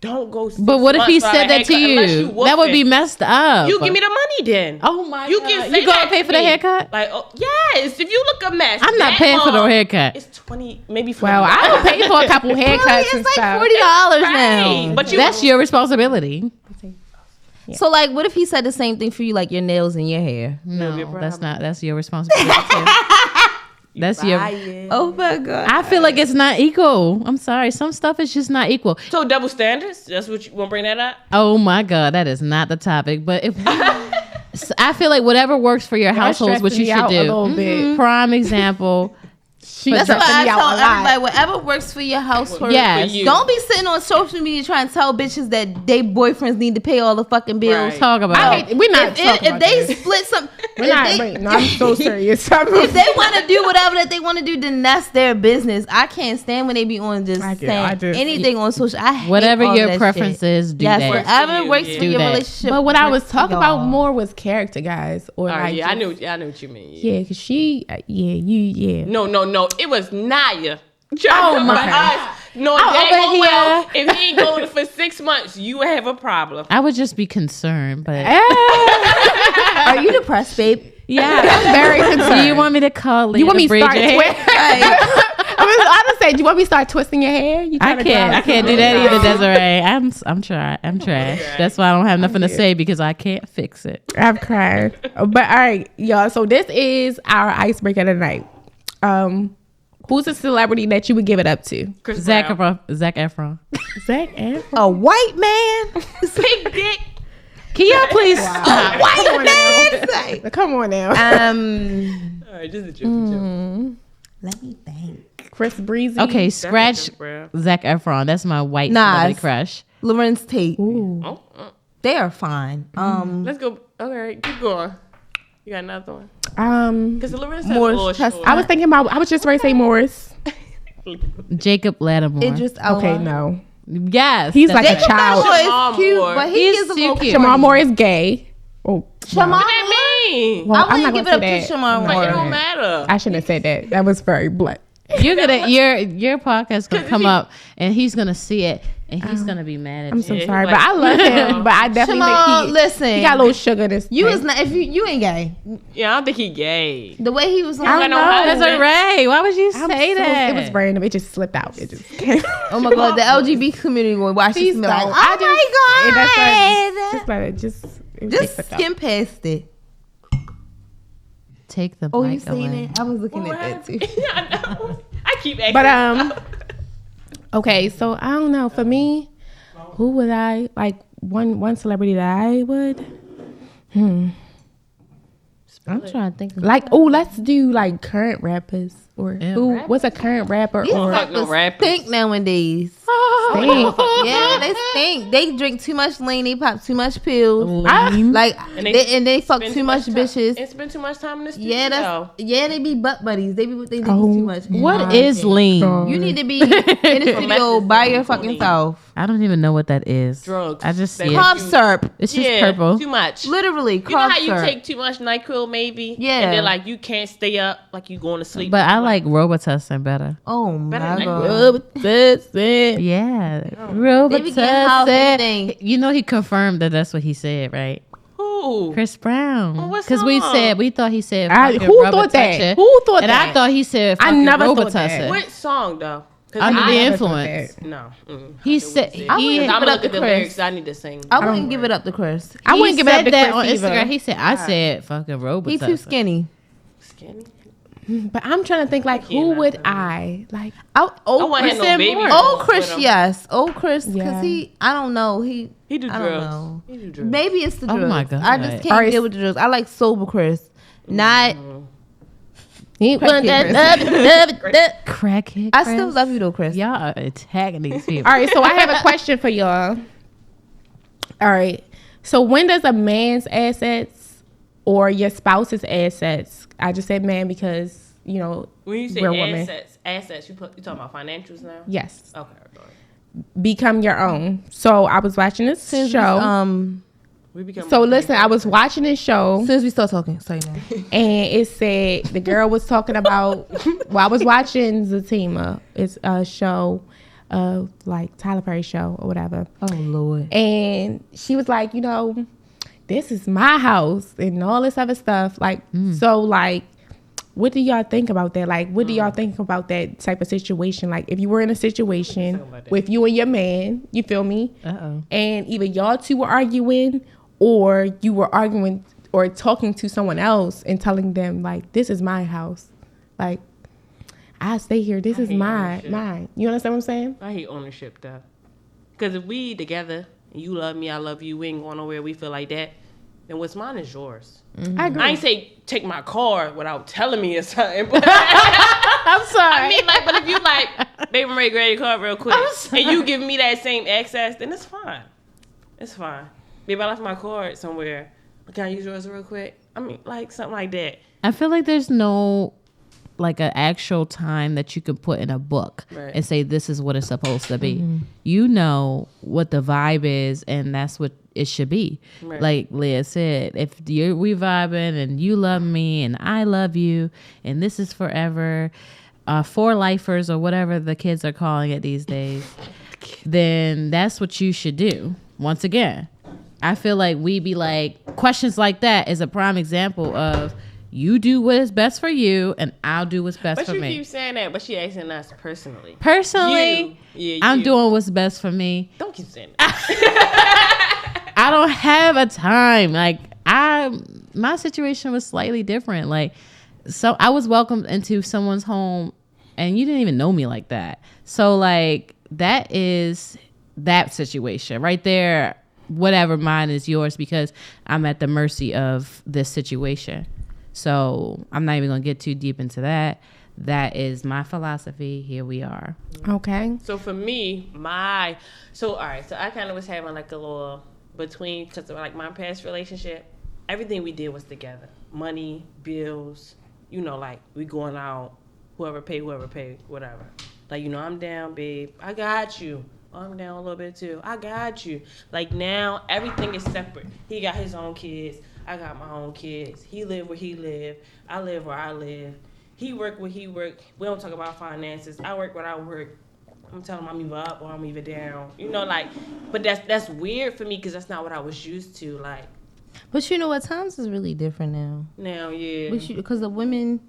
[SPEAKER 3] don't go. 6
[SPEAKER 4] But what if he
[SPEAKER 3] months without
[SPEAKER 4] said
[SPEAKER 3] a
[SPEAKER 4] that to
[SPEAKER 3] haircut unless
[SPEAKER 4] you?
[SPEAKER 3] whooping.
[SPEAKER 4] That would be messed up.
[SPEAKER 3] You give me the money then.
[SPEAKER 4] Oh my
[SPEAKER 3] You
[SPEAKER 4] god!
[SPEAKER 3] can say
[SPEAKER 4] You gonna
[SPEAKER 3] that
[SPEAKER 4] pay
[SPEAKER 3] to
[SPEAKER 4] for the
[SPEAKER 3] me.
[SPEAKER 4] haircut?
[SPEAKER 3] Like, oh yes, if you look a mess,
[SPEAKER 4] I'm not
[SPEAKER 3] that
[SPEAKER 4] paying for the
[SPEAKER 3] long,
[SPEAKER 4] haircut.
[SPEAKER 3] It's 20, maybe 40.
[SPEAKER 1] Well, I would pay for a couple haircuts
[SPEAKER 2] It's
[SPEAKER 1] and
[SPEAKER 2] like
[SPEAKER 1] stuff.
[SPEAKER 2] $40
[SPEAKER 3] Right.
[SPEAKER 2] now.
[SPEAKER 3] But you
[SPEAKER 4] That's your responsibility.
[SPEAKER 2] So like, what if he said the same thing for you, like your nails and your hair?
[SPEAKER 4] No,
[SPEAKER 3] your
[SPEAKER 4] that's
[SPEAKER 3] problem.
[SPEAKER 4] not. That's your responsibility. too. That's your.
[SPEAKER 2] Oh my god!
[SPEAKER 4] I feel like it's not equal. I'm sorry. Some stuff is just not equal.
[SPEAKER 3] So double standards. That's what you want to bring that up.
[SPEAKER 4] Oh my god, that is not the topic. But if I feel like whatever works for your household is what you
[SPEAKER 1] stressing me
[SPEAKER 4] should
[SPEAKER 1] out
[SPEAKER 4] do.
[SPEAKER 1] a little bit.
[SPEAKER 4] Prime example.
[SPEAKER 2] That's why
[SPEAKER 1] stressing
[SPEAKER 2] I
[SPEAKER 1] me out
[SPEAKER 2] tell
[SPEAKER 1] a lot.
[SPEAKER 2] everybody, whatever works for your household.
[SPEAKER 4] Yes.
[SPEAKER 3] For you.
[SPEAKER 2] Don't be sitting on social media trying to tell bitches that they boyfriends need to pay all the fucking bills.
[SPEAKER 3] Right.
[SPEAKER 4] Talk about.
[SPEAKER 1] I hate, we're not talking
[SPEAKER 2] If
[SPEAKER 1] about
[SPEAKER 2] they
[SPEAKER 1] this.
[SPEAKER 2] split some,
[SPEAKER 1] We're not. Wait, no, I'm so serious.
[SPEAKER 2] if they want to do whatever that they want to do, then that's their business. I can't stand when they be on just
[SPEAKER 1] I get it.
[SPEAKER 2] saying
[SPEAKER 1] I just-
[SPEAKER 2] anything on social. I hate
[SPEAKER 4] Whatever
[SPEAKER 2] all
[SPEAKER 4] your
[SPEAKER 2] that
[SPEAKER 4] preference
[SPEAKER 2] shit.
[SPEAKER 4] is, do
[SPEAKER 2] Yes,
[SPEAKER 4] that.
[SPEAKER 2] whatever
[SPEAKER 3] you,
[SPEAKER 2] works
[SPEAKER 3] yeah.
[SPEAKER 2] for
[SPEAKER 4] Do
[SPEAKER 2] your
[SPEAKER 4] that.
[SPEAKER 2] relationship.
[SPEAKER 1] But what I was
[SPEAKER 2] works for
[SPEAKER 1] talking about
[SPEAKER 2] y'all.
[SPEAKER 1] more was character, guys, or
[SPEAKER 3] All right,
[SPEAKER 1] like
[SPEAKER 3] yeah, I
[SPEAKER 1] just-
[SPEAKER 3] knew what you mean.
[SPEAKER 1] Yeah, because she, yeah.
[SPEAKER 3] No. It was Naya.
[SPEAKER 1] Oh, my
[SPEAKER 3] us. No,
[SPEAKER 4] I'm
[SPEAKER 3] dang
[SPEAKER 4] over
[SPEAKER 3] well, if he ain't going for 6 months, you would have a problem.
[SPEAKER 4] I would just be concerned, but
[SPEAKER 2] Are you depressed, babe?
[SPEAKER 1] Yeah, I'm very
[SPEAKER 4] do
[SPEAKER 1] concerned.
[SPEAKER 4] you want me to call?
[SPEAKER 1] You want me to start
[SPEAKER 4] your hair?
[SPEAKER 1] twisting? I was say, do you want me to start twisting your hair? You
[SPEAKER 4] I
[SPEAKER 1] tryna
[SPEAKER 4] can't.
[SPEAKER 1] draw
[SPEAKER 4] I can't do that either, Desiree. I'm trash. That's why I don't have nothing to say because I can't fix it.
[SPEAKER 1] I'm crying. But all right, y'all. So this is our icebreaker tonight. Who's a celebrity that you would give it up to?
[SPEAKER 3] Chris
[SPEAKER 4] Zac
[SPEAKER 3] Brown.
[SPEAKER 4] Efron. Zac Efron.
[SPEAKER 2] A white man?
[SPEAKER 3] Big dick.
[SPEAKER 4] Can y'all please stop?
[SPEAKER 1] White man. Come on now.
[SPEAKER 3] All right, just a joke.
[SPEAKER 2] Let me think.
[SPEAKER 1] Chris Breezy.
[SPEAKER 4] Okay, scratch
[SPEAKER 3] Chris Brown.
[SPEAKER 4] Zac Efron. That's my white
[SPEAKER 2] Nas.
[SPEAKER 4] celebrity crush.
[SPEAKER 2] Lawrence Tate.
[SPEAKER 3] Oh,
[SPEAKER 2] They are fine.
[SPEAKER 3] let's go. Okay, keep going. You got another one? Because Lorenz
[SPEAKER 2] Morris
[SPEAKER 3] a little
[SPEAKER 2] Chestnut.
[SPEAKER 3] short.
[SPEAKER 1] I was thinking about. I was just ready to say Morris.
[SPEAKER 4] Jacob Lattimore.
[SPEAKER 2] Idris Elba.
[SPEAKER 1] Okay, no.
[SPEAKER 4] Yes,
[SPEAKER 1] He's
[SPEAKER 4] that's
[SPEAKER 1] like
[SPEAKER 4] it.
[SPEAKER 1] a child.
[SPEAKER 3] Jamal
[SPEAKER 2] is cute,
[SPEAKER 3] Moore.
[SPEAKER 2] but
[SPEAKER 4] He's
[SPEAKER 2] is a
[SPEAKER 4] too
[SPEAKER 2] little
[SPEAKER 4] cute.
[SPEAKER 1] Jamal Moore is gay. Oh,
[SPEAKER 2] Jamal
[SPEAKER 3] What that mean?
[SPEAKER 1] well,
[SPEAKER 2] I wouldn't
[SPEAKER 1] not
[SPEAKER 2] give
[SPEAKER 1] gonna
[SPEAKER 2] it up
[SPEAKER 1] say
[SPEAKER 2] to
[SPEAKER 1] that.
[SPEAKER 2] Jamal
[SPEAKER 3] Like,
[SPEAKER 2] Moore.
[SPEAKER 3] it don't matter.
[SPEAKER 1] I shouldn't have said that. That was very blunt.
[SPEAKER 4] You're gonna your podcast gonna come up and he's gonna see it and he's gonna be mad at
[SPEAKER 1] I'm
[SPEAKER 4] you.
[SPEAKER 1] so
[SPEAKER 3] Yeah,
[SPEAKER 1] sorry,
[SPEAKER 3] like-
[SPEAKER 1] but I love him. But I definitely
[SPEAKER 2] Jamal,
[SPEAKER 1] think
[SPEAKER 2] listen.
[SPEAKER 1] he got a little sugar in his
[SPEAKER 2] You
[SPEAKER 1] tank.
[SPEAKER 2] is not if you ain't gay.
[SPEAKER 3] Yeah, I don't think he gay.
[SPEAKER 2] The way he was on.
[SPEAKER 1] I don't know.
[SPEAKER 4] That's a Ray. Why would you
[SPEAKER 1] I'm
[SPEAKER 4] say
[SPEAKER 1] so-
[SPEAKER 4] that?
[SPEAKER 1] It was random. It just slipped out. It just came.
[SPEAKER 2] Oh my god, the LGBT community will watch this
[SPEAKER 1] Please
[SPEAKER 2] and be
[SPEAKER 1] don't.
[SPEAKER 2] like,
[SPEAKER 1] I
[SPEAKER 2] oh
[SPEAKER 1] just-
[SPEAKER 2] my
[SPEAKER 1] and
[SPEAKER 2] god.
[SPEAKER 1] just let it just. It
[SPEAKER 2] Just
[SPEAKER 1] slipped out.
[SPEAKER 2] skim past it.
[SPEAKER 4] Take the
[SPEAKER 2] Oh, you
[SPEAKER 4] mic
[SPEAKER 2] seen
[SPEAKER 4] away.
[SPEAKER 2] it? I was looking
[SPEAKER 3] What
[SPEAKER 2] at that too.
[SPEAKER 3] I know. I keep asking.
[SPEAKER 1] But okay. So I don't know. For me, who would I like? One celebrity that I would.
[SPEAKER 4] I'm trying to think.
[SPEAKER 1] Like, oh, let's do like current rappers or who? What's a current rapper
[SPEAKER 2] These
[SPEAKER 1] or?
[SPEAKER 3] Fuck no
[SPEAKER 2] rappers
[SPEAKER 3] rappers.
[SPEAKER 2] stink nowadays.
[SPEAKER 1] Stink.
[SPEAKER 2] Yeah, they stink. They drink too much lean. They pop too much pills.
[SPEAKER 4] Lame.
[SPEAKER 2] Like
[SPEAKER 3] And
[SPEAKER 2] they fuck
[SPEAKER 3] spend
[SPEAKER 2] too much
[SPEAKER 3] time-
[SPEAKER 2] bitches.
[SPEAKER 3] And spend too much time in the studio.
[SPEAKER 2] Yeah, they be butt buddies. They think
[SPEAKER 1] Oh,
[SPEAKER 2] too much.
[SPEAKER 4] What is lean?
[SPEAKER 1] Oh.
[SPEAKER 2] You need to be in the studio by your fucking self.
[SPEAKER 4] I don't even know what that is.
[SPEAKER 3] Drugs.
[SPEAKER 4] I just see
[SPEAKER 2] Cough
[SPEAKER 4] it.
[SPEAKER 2] syrup.
[SPEAKER 4] It's just purple.
[SPEAKER 3] Too much.
[SPEAKER 2] Literally,
[SPEAKER 3] You know how
[SPEAKER 2] cough
[SPEAKER 3] you
[SPEAKER 2] syrup.
[SPEAKER 3] take too much NyQuil, maybe?
[SPEAKER 2] Yeah.
[SPEAKER 3] And then, like, you can't stay up, like, you going to sleep.
[SPEAKER 4] But I like Robitussin better.
[SPEAKER 2] Oh, my
[SPEAKER 3] Better
[SPEAKER 2] God.
[SPEAKER 1] Robitussin.
[SPEAKER 4] Yeah.
[SPEAKER 2] They be getting high off anything.
[SPEAKER 4] Robitussin. You know, he confirmed that that's what he said, right?
[SPEAKER 3] Who?
[SPEAKER 4] Chris Brown.
[SPEAKER 3] Oh, what
[SPEAKER 4] Because we
[SPEAKER 3] song?
[SPEAKER 4] thought he said
[SPEAKER 1] Who thought that? Who thought
[SPEAKER 4] and
[SPEAKER 1] that?
[SPEAKER 4] I thought he said
[SPEAKER 1] I
[SPEAKER 4] fucking
[SPEAKER 1] never thought
[SPEAKER 4] Robitussin.
[SPEAKER 1] that.
[SPEAKER 3] What song, though? 'Cause
[SPEAKER 4] Under
[SPEAKER 3] I
[SPEAKER 4] the
[SPEAKER 3] never
[SPEAKER 4] influence.
[SPEAKER 3] thought that. No.
[SPEAKER 4] He said
[SPEAKER 2] I
[SPEAKER 4] he
[SPEAKER 2] wouldn't
[SPEAKER 3] I'm
[SPEAKER 2] give it up
[SPEAKER 3] looking
[SPEAKER 2] to
[SPEAKER 3] at the
[SPEAKER 2] Chris.
[SPEAKER 3] lyrics. I need to sing.
[SPEAKER 2] I wouldn't give it up to Chris.
[SPEAKER 1] I wouldn't give it up
[SPEAKER 4] said
[SPEAKER 1] to
[SPEAKER 4] that
[SPEAKER 1] Chris
[SPEAKER 4] on
[SPEAKER 1] either.
[SPEAKER 4] Instagram. He said I said fucking Robitussin.
[SPEAKER 2] He too skinny.
[SPEAKER 3] Skinny?
[SPEAKER 1] But I'm trying to think, like, who
[SPEAKER 3] can't
[SPEAKER 1] would
[SPEAKER 3] not
[SPEAKER 1] I like?
[SPEAKER 3] I want him no baby.
[SPEAKER 2] Oh, Chris, yes. Oh, Chris,
[SPEAKER 1] Yeah.
[SPEAKER 2] because I don't know.
[SPEAKER 3] He do
[SPEAKER 2] I
[SPEAKER 3] drugs.
[SPEAKER 2] don't know.
[SPEAKER 3] He do drugs.
[SPEAKER 2] Maybe it's the
[SPEAKER 4] Oh
[SPEAKER 2] drugs.
[SPEAKER 4] my God.
[SPEAKER 2] I just can't
[SPEAKER 1] Alright.
[SPEAKER 2] deal with the drugs. I like sober Chris. Not.
[SPEAKER 1] He
[SPEAKER 2] Crackhead
[SPEAKER 4] Crackhead.
[SPEAKER 2] I
[SPEAKER 4] Chris?
[SPEAKER 2] still love you though, Chris.
[SPEAKER 4] Y'all are attacking these people.
[SPEAKER 1] All right, so I have a question for y'all. All right, so when does a man's assets or your spouse's assets? I just said man because
[SPEAKER 3] When you say
[SPEAKER 1] we're women.
[SPEAKER 3] assets, you talking about financials now?
[SPEAKER 1] Yes,
[SPEAKER 3] Okay. All right.
[SPEAKER 1] become your own. So I was watching this show.
[SPEAKER 3] We become
[SPEAKER 1] So listen, I was watching this show.
[SPEAKER 2] Since we start talking, say no.
[SPEAKER 1] And it said the girl was talking about. Well, I was watching 𝐷𝐸𝐻. It's a show, like Tyler Perry show or whatever.
[SPEAKER 2] Oh Lord.
[SPEAKER 1] And she was like, this is my house and all this other stuff. Like, so like, what do y'all think about that? Like, what do y'all think about that type of situation? Like, if you were in a situation with you and your man, you feel me? And either y'all two were arguing, or you were arguing or talking to someone else and telling them, like, this is my house. Like, I stay here. This is mine. You understand what I'm saying?
[SPEAKER 3] I hate ownership, though. Because if we together, and you love me, I love you, we ain't going nowhere, we feel like that, then what's mine is yours.
[SPEAKER 1] I agree.
[SPEAKER 3] I ain't say take my car without telling me or something. But
[SPEAKER 1] I'm sorry.
[SPEAKER 3] I mean, like, but if you like, baby, Marie, grab your car real quick, and you give me that same access, then it's fine. It's fine. Babe, I left my card somewhere. Can I use yours real quick? I mean, like, something like that.
[SPEAKER 4] I feel like there's no like an actual time that you could put in a book and say this is what it's supposed to be. You know what the vibe is, and that's what it should be.
[SPEAKER 3] Right.
[SPEAKER 4] Like Leah said, if we vibing and you love me and I love you and this is forever, for lifers or whatever the kids are calling it these days, then that's what you should do. Once again, I feel like we be like, questions like that is a prime example of you do what is best for you and I'll do what's best for
[SPEAKER 3] But
[SPEAKER 4] me.
[SPEAKER 3] you keep saying that, but she asking us personally.
[SPEAKER 4] Personally, I'm doing what's best for me.
[SPEAKER 3] Don't keep saying that.
[SPEAKER 4] I don't have a time. Like my situation was slightly different. Like, so I was welcomed into someone's home and you didn't even know me like that. So like that is that situation right there. Whatever mine is yours because I'm at the mercy of this situation. So I'm not even gonna get too deep into that. That is my philosophy. Here we are.
[SPEAKER 1] Okay.
[SPEAKER 3] So for me, all right. So I kind of was having like a little between, because of like my past relationship, everything we did was together. Money, bills, like we going out, whoever pay, whatever. Like, I'm down, babe. I got you. I'm down a little bit too. I got you. Like now, everything is separate. He got his own kids. I got my own kids. He live where he live. I live where I live. He work where he work. We don't talk about finances. I work where I work. I'm telling him I'm either up or I'm either down. But that's weird for me because that's not what I was used to. Like,
[SPEAKER 2] but you know what? Times is really different now.
[SPEAKER 3] Now, yeah.
[SPEAKER 2] Because the women,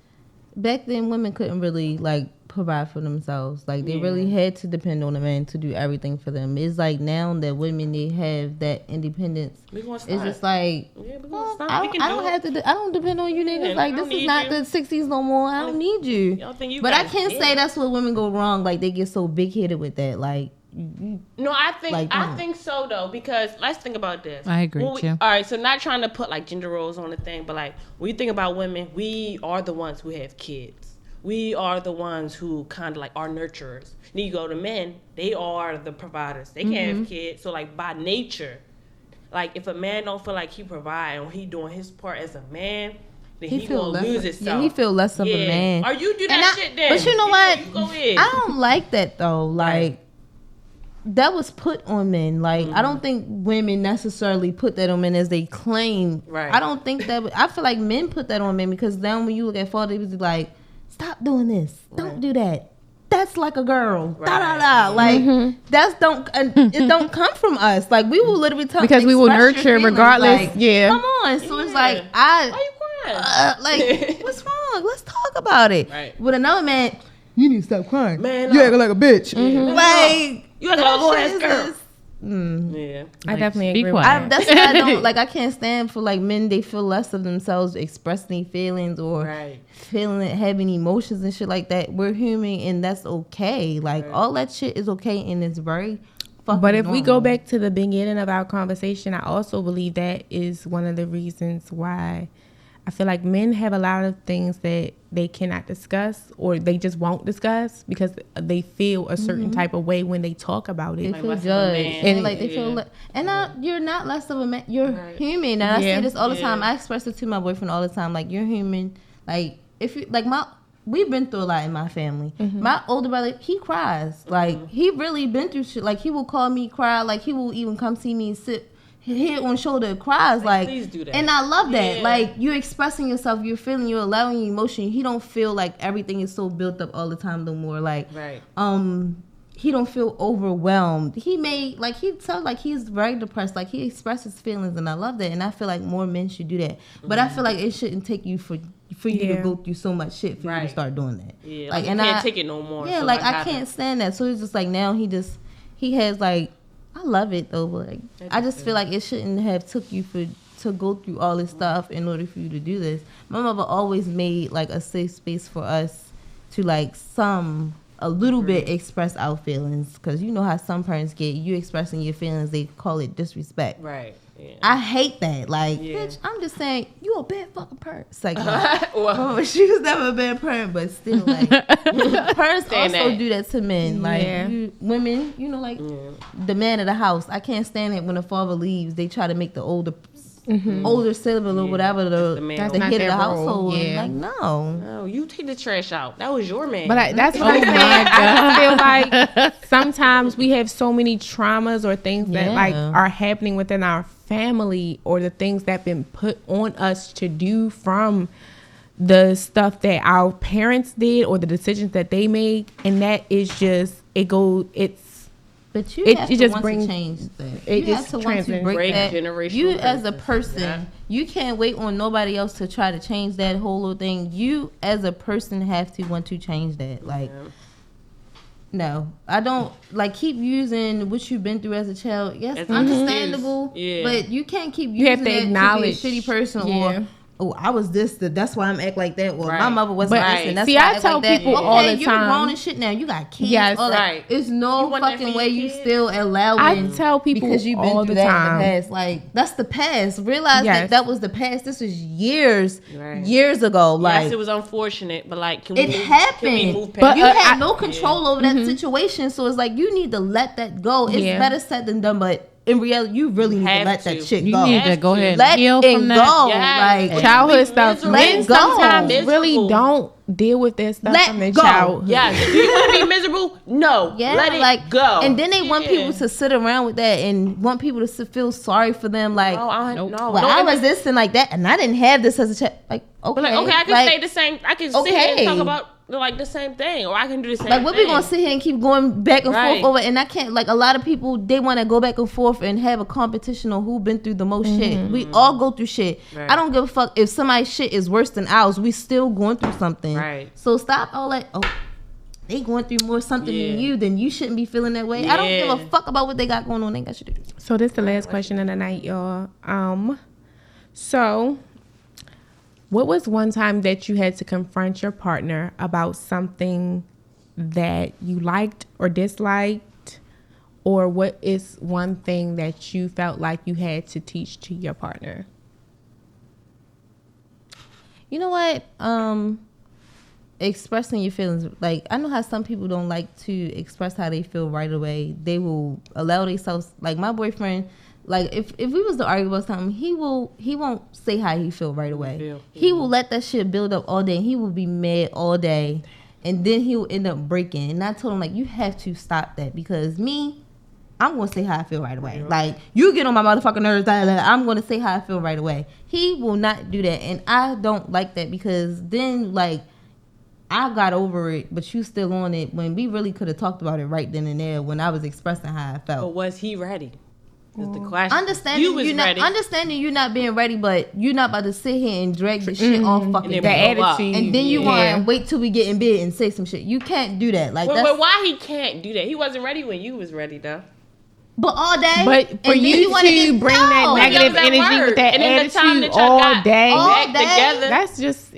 [SPEAKER 2] back then, women couldn't really like provide for themselves. Like they really had to depend on a man to do everything for them. It's like now that women, they have that independence. It's just like, I don't depend on you niggas. Like this is not the 60s no more. I don't need you. But I can't say that's where women go wrong. Like they get so big headed with that. Like.
[SPEAKER 3] No, I think so though, because let's think about this.
[SPEAKER 4] I agree with you.
[SPEAKER 3] All right, so not trying to put like gender roles on the thing, but like when you think about women, we are the ones who have kids. We are the ones who kind of like are nurturers. Then you go to men, they are the providers. They can't have kids, so like by nature, like if a man don't feel like he provide or he doing his part as a man, then he gonna lose himself.
[SPEAKER 2] Yeah, he feel less of a man.
[SPEAKER 3] Or you do that shit then.
[SPEAKER 2] But you know what?
[SPEAKER 3] You go ahead.
[SPEAKER 2] I don't like that though. Like. that was put on men. Like, I don't think women necessarily put that on men as they claim.
[SPEAKER 3] Right.
[SPEAKER 2] I don't think that. I feel like men put that on men because then when you look at father, it was like, stop doing this. Don't do that. That's like a girl.
[SPEAKER 3] Right.
[SPEAKER 2] Da da da. Like that's it don't come from us. Like we will literally tell
[SPEAKER 1] because we will nurture regardless.
[SPEAKER 2] Like,
[SPEAKER 1] yeah.
[SPEAKER 2] Come on. So it's like
[SPEAKER 3] Why you crying?
[SPEAKER 2] like what's wrong? Let's talk about it.
[SPEAKER 3] Right.
[SPEAKER 2] With another man, you need to stop crying.
[SPEAKER 3] Man,
[SPEAKER 2] you acting like a bitch.
[SPEAKER 3] Like you acting like a whole ass
[SPEAKER 2] shit
[SPEAKER 3] girl.
[SPEAKER 2] is
[SPEAKER 3] Yeah.
[SPEAKER 1] I definitely
[SPEAKER 4] be
[SPEAKER 1] agree with
[SPEAKER 4] quiet.
[SPEAKER 1] that.
[SPEAKER 2] that's why I don't like. I can't stand for like men. They feel less of themselves, expressing feelings or feeling having emotions and shit like that. We're human, and that's okay. Like all that shit is okay, and it's very.
[SPEAKER 1] But if we go
[SPEAKER 2] normal.
[SPEAKER 1] back to the beginning of our conversation, I also believe that is one of the reasons why I feel like men have a lot of things that they cannot discuss or they just won't discuss because they feel a certain type of way when they talk about it.
[SPEAKER 2] They
[SPEAKER 3] Like
[SPEAKER 2] feel
[SPEAKER 3] less of a
[SPEAKER 2] judged,
[SPEAKER 3] man.
[SPEAKER 2] and like they feel. You're not less of a man. You're human, and I say this all the time. I express it to my boyfriend all the time. Like you're human. Like if you like we've been through a lot in my family. My older brother, he cries. Like he really been through shit. Like he will call me, cry. Like he will even come see me and sit. Head on shoulder, cries like
[SPEAKER 3] please do that.
[SPEAKER 2] And I love that.
[SPEAKER 3] Yeah.
[SPEAKER 2] Like you're expressing yourself, you're feeling, you're allowing your emotion. He don't feel like everything is so built up all the time no more. Like he don't feel overwhelmed. He tells like he's very depressed. Like he expresses feelings, and I love that. And I feel like more men should do that. But I feel like it shouldn't take you for you to go through so much shit for you to start doing that.
[SPEAKER 3] Yeah,
[SPEAKER 2] like
[SPEAKER 3] you can't take it no more.
[SPEAKER 2] Yeah,
[SPEAKER 3] so
[SPEAKER 2] like I can't stand that. So it's just like now he has like. I love it though, but like, I just feel like it shouldn't have took you to go through all this stuff in order for you to do this. My mother always made like a safe space for us to like a little bit express our feelings, because you know how some parents get you expressing your feelings, they call it disrespect.
[SPEAKER 3] Right. Yeah.
[SPEAKER 2] I hate that. Like, bitch, I'm just saying you a bad fucking parent. It's like, well, she was never a bad parent, but still, like, parents also do that to men. Like, women, you know, like the man of the house. I can't stand it when the father leaves. They try to make the older sibling or whatever the head of the household.
[SPEAKER 1] Yeah.
[SPEAKER 2] Like,
[SPEAKER 3] no, you take the trash out. That was your man.
[SPEAKER 1] But that's what I'm saying. I feel like sometimes we have so many traumas or things that like are happening within our family, or the things that have been put on us to do from the stuff that our parents did or the decisions that they made, and that is just
[SPEAKER 2] But you have to
[SPEAKER 1] just
[SPEAKER 2] want
[SPEAKER 1] brings,
[SPEAKER 2] to change that.
[SPEAKER 1] It
[SPEAKER 2] You
[SPEAKER 1] just
[SPEAKER 2] have to want to break that. You as a person, you can't wait on nobody else to try to change that whole little thing. You as a person have to want to change that. Like, no, I don't like keep using what you've been through as a child. Yes, it's understandable, but you can't keep using
[SPEAKER 1] you have to
[SPEAKER 2] that
[SPEAKER 1] acknowledge
[SPEAKER 2] to be a shitty person or. Oh, I was this. That's why I'm act like that. Or my mother was
[SPEAKER 1] this,
[SPEAKER 2] and that's
[SPEAKER 1] see,
[SPEAKER 2] why
[SPEAKER 1] I tell
[SPEAKER 2] like
[SPEAKER 1] people
[SPEAKER 2] that.
[SPEAKER 1] all the
[SPEAKER 2] you're
[SPEAKER 1] time.
[SPEAKER 2] grown and shit now. You got kids.
[SPEAKER 1] Yes,
[SPEAKER 2] all that. It's no fucking way you still allowing.
[SPEAKER 1] I tell people
[SPEAKER 2] because you've been
[SPEAKER 1] all
[SPEAKER 2] through
[SPEAKER 1] the
[SPEAKER 2] that
[SPEAKER 1] time.
[SPEAKER 2] in the past. Like that's the past. Realize that was the past. This was years ago. Like
[SPEAKER 3] yes, it was unfortunate, but like,
[SPEAKER 2] it happened.
[SPEAKER 3] Can we move past
[SPEAKER 2] but you had no control over that situation. So it's like you need to let that go. It's better said than done, but. In reality, you really need to let that shit go.
[SPEAKER 4] You need to go ahead
[SPEAKER 2] let
[SPEAKER 4] and heal
[SPEAKER 2] it
[SPEAKER 4] from
[SPEAKER 2] go.
[SPEAKER 4] that.
[SPEAKER 2] Like
[SPEAKER 1] childhood stuff. Men sometimes
[SPEAKER 3] miserable.
[SPEAKER 1] really don't deal with their stuff from their childhood.
[SPEAKER 3] Yes, if you want to be miserable, no, let it go.
[SPEAKER 2] And then they want people to sit around with that and want people to feel sorry for them. Like,
[SPEAKER 3] no,
[SPEAKER 2] I was this and like that, and I didn't have this as a child. Like, okay,
[SPEAKER 3] but like, I can say the same. I can sit here and talk about like the same thing, or I can do the same
[SPEAKER 2] like what
[SPEAKER 3] thing.
[SPEAKER 2] we gonna sit here and keep going back and forth over, and I can't. Like a lot of people, they want to go back and forth and have a competition on who been through the most shit. We all go through shit. I don't give a fuck if somebody's shit is worse than ours. We still going through something. So stop all that. Oh, they going through more something than you. Then you shouldn't be feeling that way. I don't give a fuck about what they got going on. They got shit to do.
[SPEAKER 1] So this is the last question of the night, y'all. So what was one time that you had to confront your partner about something that you liked or disliked? Or what is one thing that you felt like you had to teach to your partner?
[SPEAKER 2] You know what? Expressing your feelings. Like, I know how some people don't like to express how they feel right away. They will allow themselves, like my boyfriend, like if we was to argue about something, he won't say how he feel right away. He will let that shit build up all day, and he will be mad all day, and then he will end up breaking. And I told him, like, you have to stop that, because me, I'm going to say how I feel right away. Like, you get on my motherfucking nerves, I'm going to say how I feel right away. He will not do that. And I don't like that because then, like, I got over it, but you still on it when we really could have talked about it right then and there when I was expressing how I felt.
[SPEAKER 3] But was he ready? Is the question.
[SPEAKER 2] Understanding you not being ready, but you're not about to sit here and drag the shit off fucking
[SPEAKER 1] the attitude.
[SPEAKER 2] And then you want to wait till we get in bed and say some shit. You can't do that. Like,
[SPEAKER 3] but why he can't do that? He wasn't ready when you was ready, though.
[SPEAKER 2] But all day.
[SPEAKER 1] But for you to bring that negative energy with that attitude all day
[SPEAKER 3] together,
[SPEAKER 1] that's just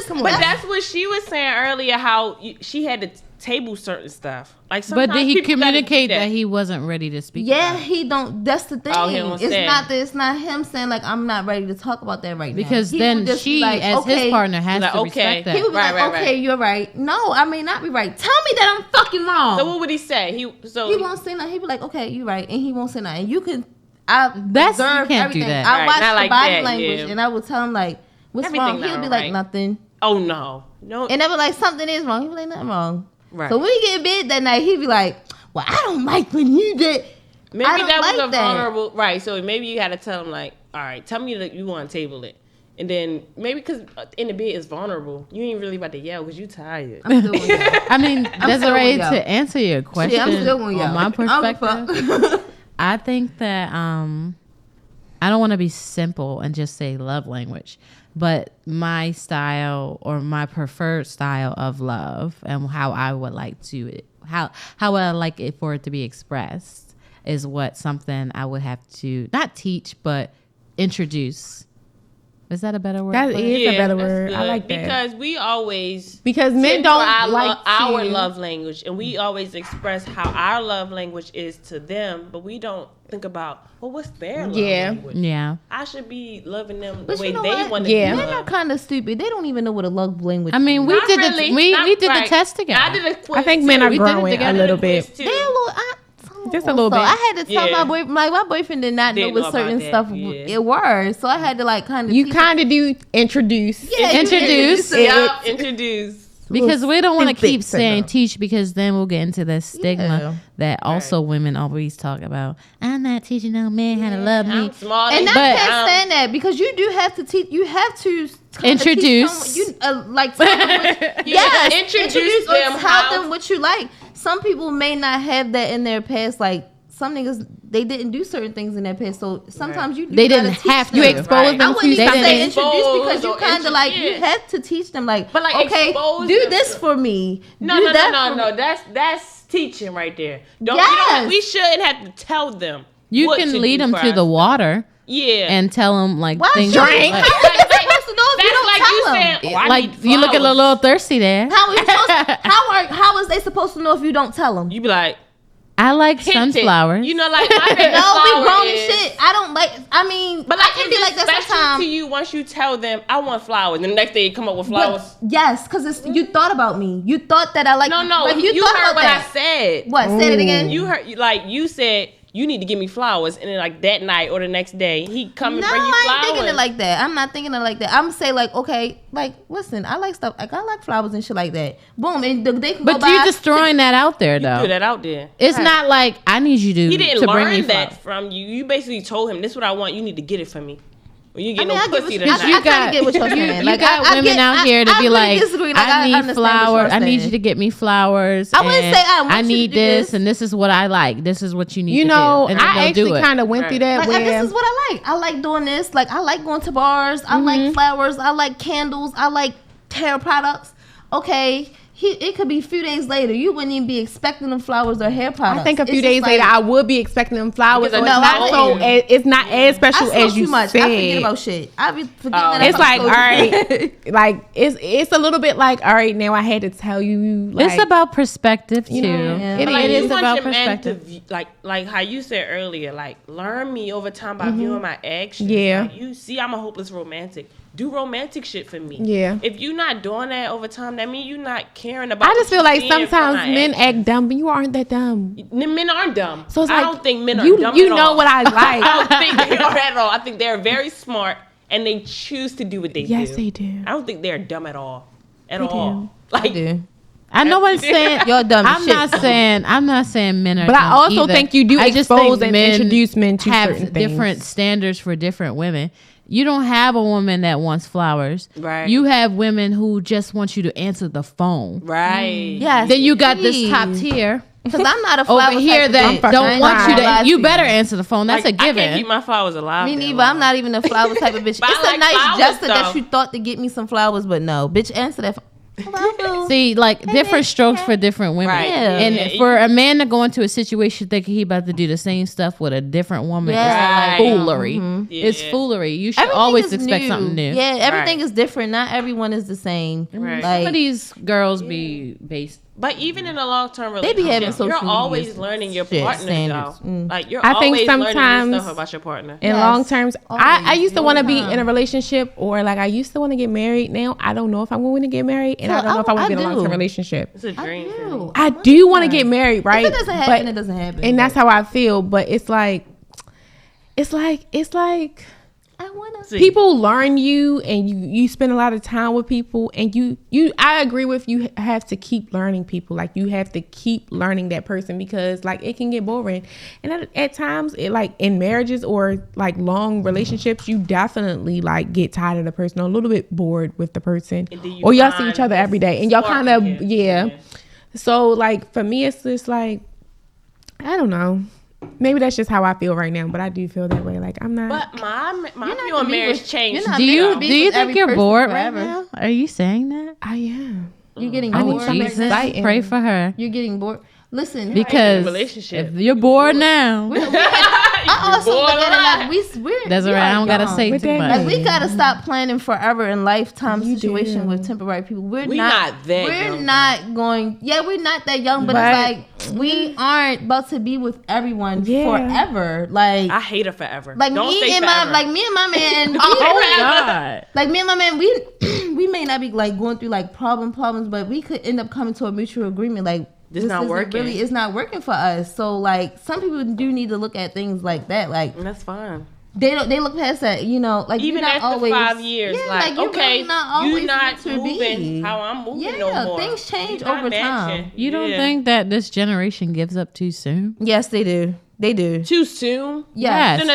[SPEAKER 1] come on.
[SPEAKER 3] But that's what she was saying earlier. How she had to table certain stuff. Like, but
[SPEAKER 4] did he communicate that he wasn't ready to speak?
[SPEAKER 2] Yeah, he don't. That's the thing. It's not him saying like I'm not ready to talk about that right now.
[SPEAKER 4] Because then she, like, as his partner, has to respect that.
[SPEAKER 2] He would be okay, you're right. No, I may not be right. Tell me that I'm fucking wrong.
[SPEAKER 3] So what would he say? He
[SPEAKER 2] won't say nothing. He'd be like, okay, you're right, and he won't say nothing. You can.
[SPEAKER 4] You can't do that.
[SPEAKER 2] I watch the body language, and I would tell him like, what's wrong? He'll be like, nothing.
[SPEAKER 3] Oh no.
[SPEAKER 2] And I be like, something is wrong. He'd be like, nothing wrong. Right. So when we get in bed that night, he'd be like, well, I don't like when you did.
[SPEAKER 3] Maybe that was a vulnerable, right? So maybe you had to tell him like, all right, tell me that you want to table it. And then maybe because in the bed it's vulnerable, you ain't really about to yell because you tired.
[SPEAKER 2] I'm still gonna yell.
[SPEAKER 4] I mean, Desiree, to answer your question,
[SPEAKER 2] I'm still gonna yell.
[SPEAKER 4] My perspective, I think that I don't want to be simple and just say love language. But my style or my preferred style of love and how I would like how I like it for it to be expressed is something I would have to not teach but introduce. Is that a better word?
[SPEAKER 1] That is a better word. I like that.
[SPEAKER 3] Because
[SPEAKER 1] men don't like
[SPEAKER 3] our love language, and we always express how our love language is to them, but we don't think about what's their love language.
[SPEAKER 4] Yeah.
[SPEAKER 3] I should be loving them the way they want to be
[SPEAKER 2] loved. Men are kind of stupid. They don't even know what a love language is.
[SPEAKER 4] I mean, we did the test together.
[SPEAKER 3] I did a quiz.
[SPEAKER 1] I think men are growing a little bit. Just a little bit.
[SPEAKER 2] I had to tell my boyfriend, like, my boyfriend did not know what certain stuff it were. So I had to like kind of.
[SPEAKER 1] You kind of do introduce.
[SPEAKER 2] Yeah,
[SPEAKER 4] introduce.
[SPEAKER 3] Introduce.
[SPEAKER 4] Because we don't want to keep saying teach, because then we'll get into the stigma that also women always talk about. I'm not teaching no man how to love me.
[SPEAKER 2] And I can't stand that, because you do have to teach. You have to
[SPEAKER 4] introduce.
[SPEAKER 2] Like introduce them. Tell them what you like. Some people may not have that in their past. Like some niggas, they didn't do certain things in their past. So sometimes they didn't have to.
[SPEAKER 1] You expose them.
[SPEAKER 2] I wouldn't even say introduce, because you kind of like you have to teach them. Like, but like, okay, do this for me.
[SPEAKER 3] No. That's teaching right there. We shouldn't have to tell them.
[SPEAKER 4] You can lead them to the water.
[SPEAKER 3] Yeah,
[SPEAKER 4] and tell them like things.
[SPEAKER 1] Drink.
[SPEAKER 4] You look a little thirsty there.
[SPEAKER 2] How is they supposed to know if you don't tell them?
[SPEAKER 3] You be like,
[SPEAKER 4] I like sunflowers.
[SPEAKER 3] You know, like my favorite
[SPEAKER 2] we grown and shit. I don't like. I mean,
[SPEAKER 3] but like,
[SPEAKER 2] I can be like that sometimes.
[SPEAKER 3] To you, once you tell them, I want flowers, and the next day you come up with flowers.
[SPEAKER 2] But yes, because you thought about me. You thought that I like.
[SPEAKER 3] No.
[SPEAKER 2] Like,
[SPEAKER 3] you heard what I said.
[SPEAKER 2] What? Say it again.
[SPEAKER 3] You heard, like you said. You need to give me flowers, and then like that night or the next day, he come and bring you flowers.
[SPEAKER 2] No, I ain't thinking it like that. I'm not thinking it like that. I'm say like, okay, like listen, I like stuff. Like I like flowers and shit like that. Boom, and they can go by.
[SPEAKER 4] But you're just throwing that out there, though.
[SPEAKER 3] You threw that out there.
[SPEAKER 4] It's not like I need you to.
[SPEAKER 3] He didn't
[SPEAKER 4] to
[SPEAKER 3] learn
[SPEAKER 4] bring me
[SPEAKER 3] that from you. You basically told him, "This is what I want. You need to get it for me." Well, you get pussy
[SPEAKER 2] tonight. I kind of get what you're saying.
[SPEAKER 4] You got women out here to be like, I need flowers. I need you to get me flowers.
[SPEAKER 2] I wouldn't say I
[SPEAKER 4] need this, and this is what I like. This is what you need to do.
[SPEAKER 1] You know, I actually kind of went through that.
[SPEAKER 2] Like, this is what I like. I like doing this. Like, I like going to bars. I like flowers. I like candles. I like hair products. Okay. It could be a few days later. You wouldn't even be expecting them flowers or hair products.
[SPEAKER 1] I think a few days later, I would be expecting them flowers. So it's not as special as you said.
[SPEAKER 2] I forget about shit. I be forgetting that.
[SPEAKER 1] It's like, all right, like it's a little bit like, all right, now I had to tell you. Like,
[SPEAKER 4] it's about perspective too.
[SPEAKER 3] It is about perspective. Like how you said earlier, like learn me over time by viewing my actions.
[SPEAKER 1] Yeah,
[SPEAKER 3] like, you see, I'm a hopeless romantic. Do romantic shit for me.
[SPEAKER 1] Yeah.
[SPEAKER 3] If you're not doing that over time, that means you're not caring about.
[SPEAKER 1] I just feel like sometimes men act dumb, but you aren't that dumb.
[SPEAKER 3] Men aren't dumb.
[SPEAKER 1] So it's
[SPEAKER 3] I
[SPEAKER 1] like,
[SPEAKER 3] don't think men are dumb.
[SPEAKER 1] You know what I like.
[SPEAKER 3] I don't think they are at all. I think they're very smart and they choose to do what they do.
[SPEAKER 1] Yes, they do.
[SPEAKER 3] I don't think they're dumb at all. At all. Like,
[SPEAKER 4] I know what I'm saying.
[SPEAKER 2] Y'all dumb as shit.
[SPEAKER 4] I'm not saying men are.
[SPEAKER 1] But I
[SPEAKER 4] dumb
[SPEAKER 1] also
[SPEAKER 4] either.
[SPEAKER 1] think you do
[SPEAKER 4] I just
[SPEAKER 1] expose
[SPEAKER 4] think
[SPEAKER 1] and
[SPEAKER 4] men
[SPEAKER 1] introduce men to
[SPEAKER 4] have
[SPEAKER 1] certain things.
[SPEAKER 4] different standards for different women. You don't have a woman that wants flowers.
[SPEAKER 3] Right.
[SPEAKER 4] You have women who just want you to answer the phone.
[SPEAKER 3] Right.
[SPEAKER 2] Yes.
[SPEAKER 4] Then you got this top tier
[SPEAKER 2] Because I'm not a flower
[SPEAKER 4] over here
[SPEAKER 2] type of
[SPEAKER 4] that
[SPEAKER 2] bitch.
[SPEAKER 4] don't want you
[SPEAKER 2] Lie
[SPEAKER 4] to. You
[SPEAKER 2] you.
[SPEAKER 4] better answer the phone. That's
[SPEAKER 3] Like,
[SPEAKER 4] a given.
[SPEAKER 3] I can't keep my flowers alive.
[SPEAKER 2] Me
[SPEAKER 3] that
[SPEAKER 2] neither.
[SPEAKER 3] long.
[SPEAKER 2] I'm not even a flower type of bitch.
[SPEAKER 3] But I
[SPEAKER 2] It's
[SPEAKER 3] like
[SPEAKER 2] a nice
[SPEAKER 3] flowers,
[SPEAKER 2] gesture that
[SPEAKER 3] though.
[SPEAKER 2] you thought to get me some flowers, but no, bitch, answer that.
[SPEAKER 4] See, like different strokes for different women.
[SPEAKER 3] Right.
[SPEAKER 2] Yeah.
[SPEAKER 4] And
[SPEAKER 3] Yeah.
[SPEAKER 4] for a man to go into a situation thinking he about to do the same stuff with a different woman
[SPEAKER 2] Yeah.
[SPEAKER 4] is foolery.
[SPEAKER 3] Yeah.
[SPEAKER 4] It's foolery. You should
[SPEAKER 2] Everything
[SPEAKER 4] always
[SPEAKER 2] is
[SPEAKER 4] expect
[SPEAKER 2] new.
[SPEAKER 4] something new.
[SPEAKER 2] Yeah, everything
[SPEAKER 3] Right.
[SPEAKER 2] is different. Not everyone is the same.
[SPEAKER 3] Right.
[SPEAKER 4] Some of
[SPEAKER 2] Like,
[SPEAKER 4] these girls be based.
[SPEAKER 3] But even in a long-term
[SPEAKER 2] They be
[SPEAKER 3] relationship,
[SPEAKER 2] having social
[SPEAKER 3] you're
[SPEAKER 2] media
[SPEAKER 3] always learning your
[SPEAKER 2] shit
[SPEAKER 3] partner,
[SPEAKER 2] standards.
[SPEAKER 3] though. Like you're
[SPEAKER 1] I think
[SPEAKER 3] always learning
[SPEAKER 1] sometimes-
[SPEAKER 3] new stuff about your partner.
[SPEAKER 1] In
[SPEAKER 2] Yes.
[SPEAKER 1] long terms, I
[SPEAKER 2] Always.
[SPEAKER 1] used to
[SPEAKER 2] All
[SPEAKER 1] want to
[SPEAKER 2] the
[SPEAKER 1] be
[SPEAKER 2] time.
[SPEAKER 1] in a relationship, or like I used to want to get married. Now I don't know if I'm going to get married, and
[SPEAKER 2] So,
[SPEAKER 1] I don't know if I want to be in a
[SPEAKER 2] I do.
[SPEAKER 1] long term relationship.
[SPEAKER 3] It's a dream. for me.
[SPEAKER 1] I do want to get married, right?
[SPEAKER 2] if it doesn't happen, it doesn't happen.
[SPEAKER 1] and that's how I feel. But it's like
[SPEAKER 2] I wanna.
[SPEAKER 3] See,
[SPEAKER 1] people learn you, and you spend a lot of time with people, and you. I agree with you. Have to keep learning people. Like you have to keep learning that person, because like it can get boring, and at times it like in marriages or like long relationships, you definitely like get tired of the person, or a little bit bored with the person,
[SPEAKER 3] And then you
[SPEAKER 1] or y'all see
[SPEAKER 3] find
[SPEAKER 1] each other
[SPEAKER 3] this
[SPEAKER 1] every day, and y'all
[SPEAKER 3] spark
[SPEAKER 1] kind of
[SPEAKER 3] again.
[SPEAKER 1] yeah. So like for me, it's just like I don't know. Maybe that's just how I feel right now, but I do feel that way. Like I'm not.
[SPEAKER 3] But my
[SPEAKER 2] You're not
[SPEAKER 3] view on
[SPEAKER 2] gonna be
[SPEAKER 3] marriage
[SPEAKER 2] with-
[SPEAKER 3] changed.
[SPEAKER 2] you're not
[SPEAKER 4] Do
[SPEAKER 2] meant
[SPEAKER 4] you
[SPEAKER 2] to be
[SPEAKER 4] do you
[SPEAKER 2] with
[SPEAKER 4] think
[SPEAKER 2] every
[SPEAKER 4] you're
[SPEAKER 2] person
[SPEAKER 4] bored
[SPEAKER 2] forever.
[SPEAKER 4] right now? Are you saying that?
[SPEAKER 1] I am.
[SPEAKER 2] You're getting
[SPEAKER 1] I need
[SPEAKER 2] bored.
[SPEAKER 1] something
[SPEAKER 4] Jesus,
[SPEAKER 1] exciting.
[SPEAKER 4] pray for her
[SPEAKER 2] You're getting bored. Listen,
[SPEAKER 4] because
[SPEAKER 3] relationship.
[SPEAKER 4] if you're bored now,
[SPEAKER 2] I also
[SPEAKER 3] bored
[SPEAKER 2] look at
[SPEAKER 3] alive.
[SPEAKER 2] it like we're
[SPEAKER 4] that's
[SPEAKER 2] we
[SPEAKER 4] all right. I
[SPEAKER 2] are
[SPEAKER 4] don't gotta
[SPEAKER 2] young.
[SPEAKER 4] say
[SPEAKER 1] With
[SPEAKER 4] too
[SPEAKER 1] that
[SPEAKER 4] much.
[SPEAKER 2] Like we gotta stop planning forever and lifetime
[SPEAKER 1] You
[SPEAKER 2] situation
[SPEAKER 1] do.
[SPEAKER 2] with temporary people. We're
[SPEAKER 3] We
[SPEAKER 2] not
[SPEAKER 3] not that
[SPEAKER 2] We're
[SPEAKER 3] young.
[SPEAKER 2] not going. Yeah, we're not that young, but
[SPEAKER 1] But-
[SPEAKER 2] it's like we aren't about to be with everyone
[SPEAKER 1] Yeah.
[SPEAKER 2] forever. Like,
[SPEAKER 3] I hate her forever.
[SPEAKER 2] like
[SPEAKER 3] Don't
[SPEAKER 2] me
[SPEAKER 3] stay
[SPEAKER 2] and
[SPEAKER 3] forever.
[SPEAKER 2] me and my man.
[SPEAKER 4] Oh God!
[SPEAKER 2] Like me and my man, we may not be like going through like problems, but we could end up coming to a mutual agreement. Like
[SPEAKER 3] This not
[SPEAKER 2] isn't
[SPEAKER 3] working.
[SPEAKER 2] Really, it's not working for us. So like some people do need to look at things like that. Like
[SPEAKER 3] And that's fine.
[SPEAKER 2] they look past that. You know, like
[SPEAKER 3] Even
[SPEAKER 2] you're not
[SPEAKER 3] after
[SPEAKER 2] always,
[SPEAKER 3] 5 years,
[SPEAKER 2] yeah,
[SPEAKER 3] like
[SPEAKER 2] you're
[SPEAKER 3] okay,
[SPEAKER 2] really not always
[SPEAKER 3] you're not
[SPEAKER 2] meant to be.
[SPEAKER 3] moving how I'm moving no
[SPEAKER 2] Yeah,
[SPEAKER 3] more.
[SPEAKER 2] things change
[SPEAKER 3] We not
[SPEAKER 2] over time.
[SPEAKER 3] matching.
[SPEAKER 4] You don't
[SPEAKER 3] Yeah.
[SPEAKER 4] think that this generation gives up too soon?
[SPEAKER 2] Yes, they do. They do.
[SPEAKER 3] too soon?
[SPEAKER 2] Yes.
[SPEAKER 4] Yes.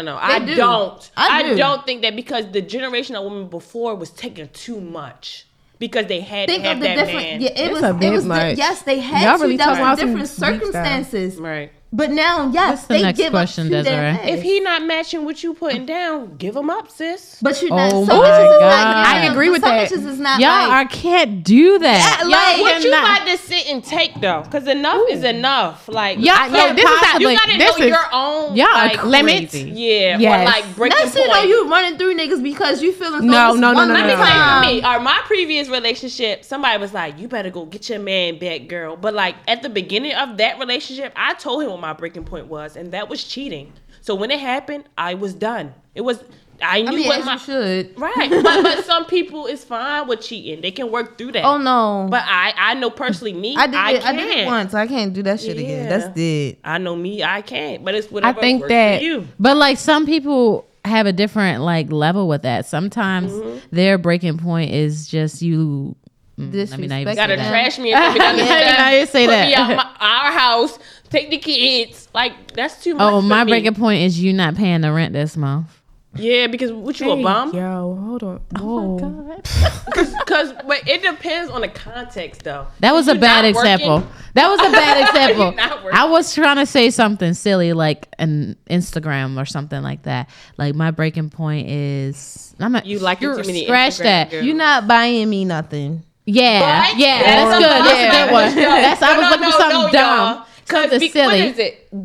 [SPEAKER 3] No. I
[SPEAKER 2] do.
[SPEAKER 3] don't.
[SPEAKER 2] I do.
[SPEAKER 3] don't think that, because the generation of women before was taking too much because they had
[SPEAKER 2] Think
[SPEAKER 3] to have
[SPEAKER 2] of the
[SPEAKER 3] that
[SPEAKER 2] different.
[SPEAKER 3] man.
[SPEAKER 2] Yeah, it
[SPEAKER 1] It's
[SPEAKER 2] was.
[SPEAKER 1] a
[SPEAKER 2] It
[SPEAKER 1] bit
[SPEAKER 2] was.
[SPEAKER 1] much.
[SPEAKER 2] Yes, they had
[SPEAKER 1] Y'all
[SPEAKER 2] to.
[SPEAKER 1] really
[SPEAKER 2] That
[SPEAKER 1] talking
[SPEAKER 2] was
[SPEAKER 1] about some
[SPEAKER 2] different
[SPEAKER 1] deep stuff.
[SPEAKER 2] circumstances.
[SPEAKER 3] Right.
[SPEAKER 2] But now, yes,
[SPEAKER 4] What's the
[SPEAKER 2] they
[SPEAKER 4] next
[SPEAKER 2] give
[SPEAKER 4] question,
[SPEAKER 2] up to
[SPEAKER 4] Desiree?
[SPEAKER 2] that man.
[SPEAKER 3] If he not matching what you putting down, give him up, sis.
[SPEAKER 2] But you're not.
[SPEAKER 4] Oh
[SPEAKER 2] some
[SPEAKER 4] my
[SPEAKER 2] bitches is
[SPEAKER 4] God.
[SPEAKER 2] not
[SPEAKER 1] I agree with
[SPEAKER 2] some
[SPEAKER 1] that.
[SPEAKER 2] bitches is not
[SPEAKER 4] Y'all
[SPEAKER 2] like,
[SPEAKER 4] can't do that.
[SPEAKER 2] Yeah, like-
[SPEAKER 3] What you
[SPEAKER 4] cannot.
[SPEAKER 3] about to sit and take though? Because enough is enough. Like
[SPEAKER 4] Y'all
[SPEAKER 3] I-
[SPEAKER 4] can't
[SPEAKER 3] this is how-
[SPEAKER 4] possibly-
[SPEAKER 3] you gotta
[SPEAKER 1] this
[SPEAKER 3] know
[SPEAKER 1] is-
[SPEAKER 3] your own
[SPEAKER 4] Y'all are
[SPEAKER 3] like,
[SPEAKER 4] crazy.
[SPEAKER 1] limits.
[SPEAKER 3] Yeah,
[SPEAKER 1] Yes.
[SPEAKER 3] or like breaking
[SPEAKER 2] Next thing you know,
[SPEAKER 3] point.
[SPEAKER 2] you running through niggas because you feeling
[SPEAKER 1] No, no, no,
[SPEAKER 2] one
[SPEAKER 1] no,
[SPEAKER 3] Let me
[SPEAKER 1] no,
[SPEAKER 3] tell you
[SPEAKER 2] time.
[SPEAKER 3] for me, or my previous relationship, somebody was like, "You better go get your man back, girl." But like at the beginning of that relationship, I told him what my breaking point was, and that was cheating. So when it happened, I was done. It was I knew
[SPEAKER 2] I mean,
[SPEAKER 3] what
[SPEAKER 2] as
[SPEAKER 3] my
[SPEAKER 2] you should.
[SPEAKER 3] right. But some people is fine with cheating; they can work through that.
[SPEAKER 2] Oh no.
[SPEAKER 3] But I know personally me,
[SPEAKER 2] I did it.
[SPEAKER 3] can't.
[SPEAKER 2] I did it once. I can't do that shit again.
[SPEAKER 3] Yeah.
[SPEAKER 2] That's dead.
[SPEAKER 3] I know me, I can't. But it's whatever
[SPEAKER 1] think
[SPEAKER 3] works
[SPEAKER 1] that-
[SPEAKER 3] for you.
[SPEAKER 4] But like some people have a different like level with that. Sometimes their breaking point is just you. Let me not even
[SPEAKER 2] Disrespect
[SPEAKER 4] say
[SPEAKER 3] Gotta
[SPEAKER 4] that.
[SPEAKER 3] trash me and put me down the
[SPEAKER 4] I
[SPEAKER 3] steps,
[SPEAKER 4] didn't say
[SPEAKER 3] put
[SPEAKER 4] that.
[SPEAKER 3] me out our house, take the kids. Like that's too much.
[SPEAKER 4] Oh,
[SPEAKER 3] for
[SPEAKER 4] my
[SPEAKER 3] me.
[SPEAKER 4] breaking point is you not paying the rent this month.
[SPEAKER 3] Yeah, because what you a bum?
[SPEAKER 1] Yo, hold on. Whoa.
[SPEAKER 3] Because but it depends on the context though.
[SPEAKER 4] That was
[SPEAKER 3] If
[SPEAKER 4] a
[SPEAKER 3] you
[SPEAKER 4] bad
[SPEAKER 3] not
[SPEAKER 4] example.
[SPEAKER 3] working-
[SPEAKER 4] That was a bad
[SPEAKER 3] You're
[SPEAKER 4] example.
[SPEAKER 3] not working.
[SPEAKER 4] I was trying to say something silly like an Instagram or something like that. Like my breaking point is I'm not.
[SPEAKER 3] You like too many
[SPEAKER 4] scratch
[SPEAKER 3] Instagram
[SPEAKER 4] that.
[SPEAKER 3] girls.
[SPEAKER 2] You're not buying me nothing.
[SPEAKER 4] Yeah,
[SPEAKER 3] But
[SPEAKER 4] yeah, that's good. That's a good one. That's I was looking for something dumb, something silly.
[SPEAKER 3] What is it?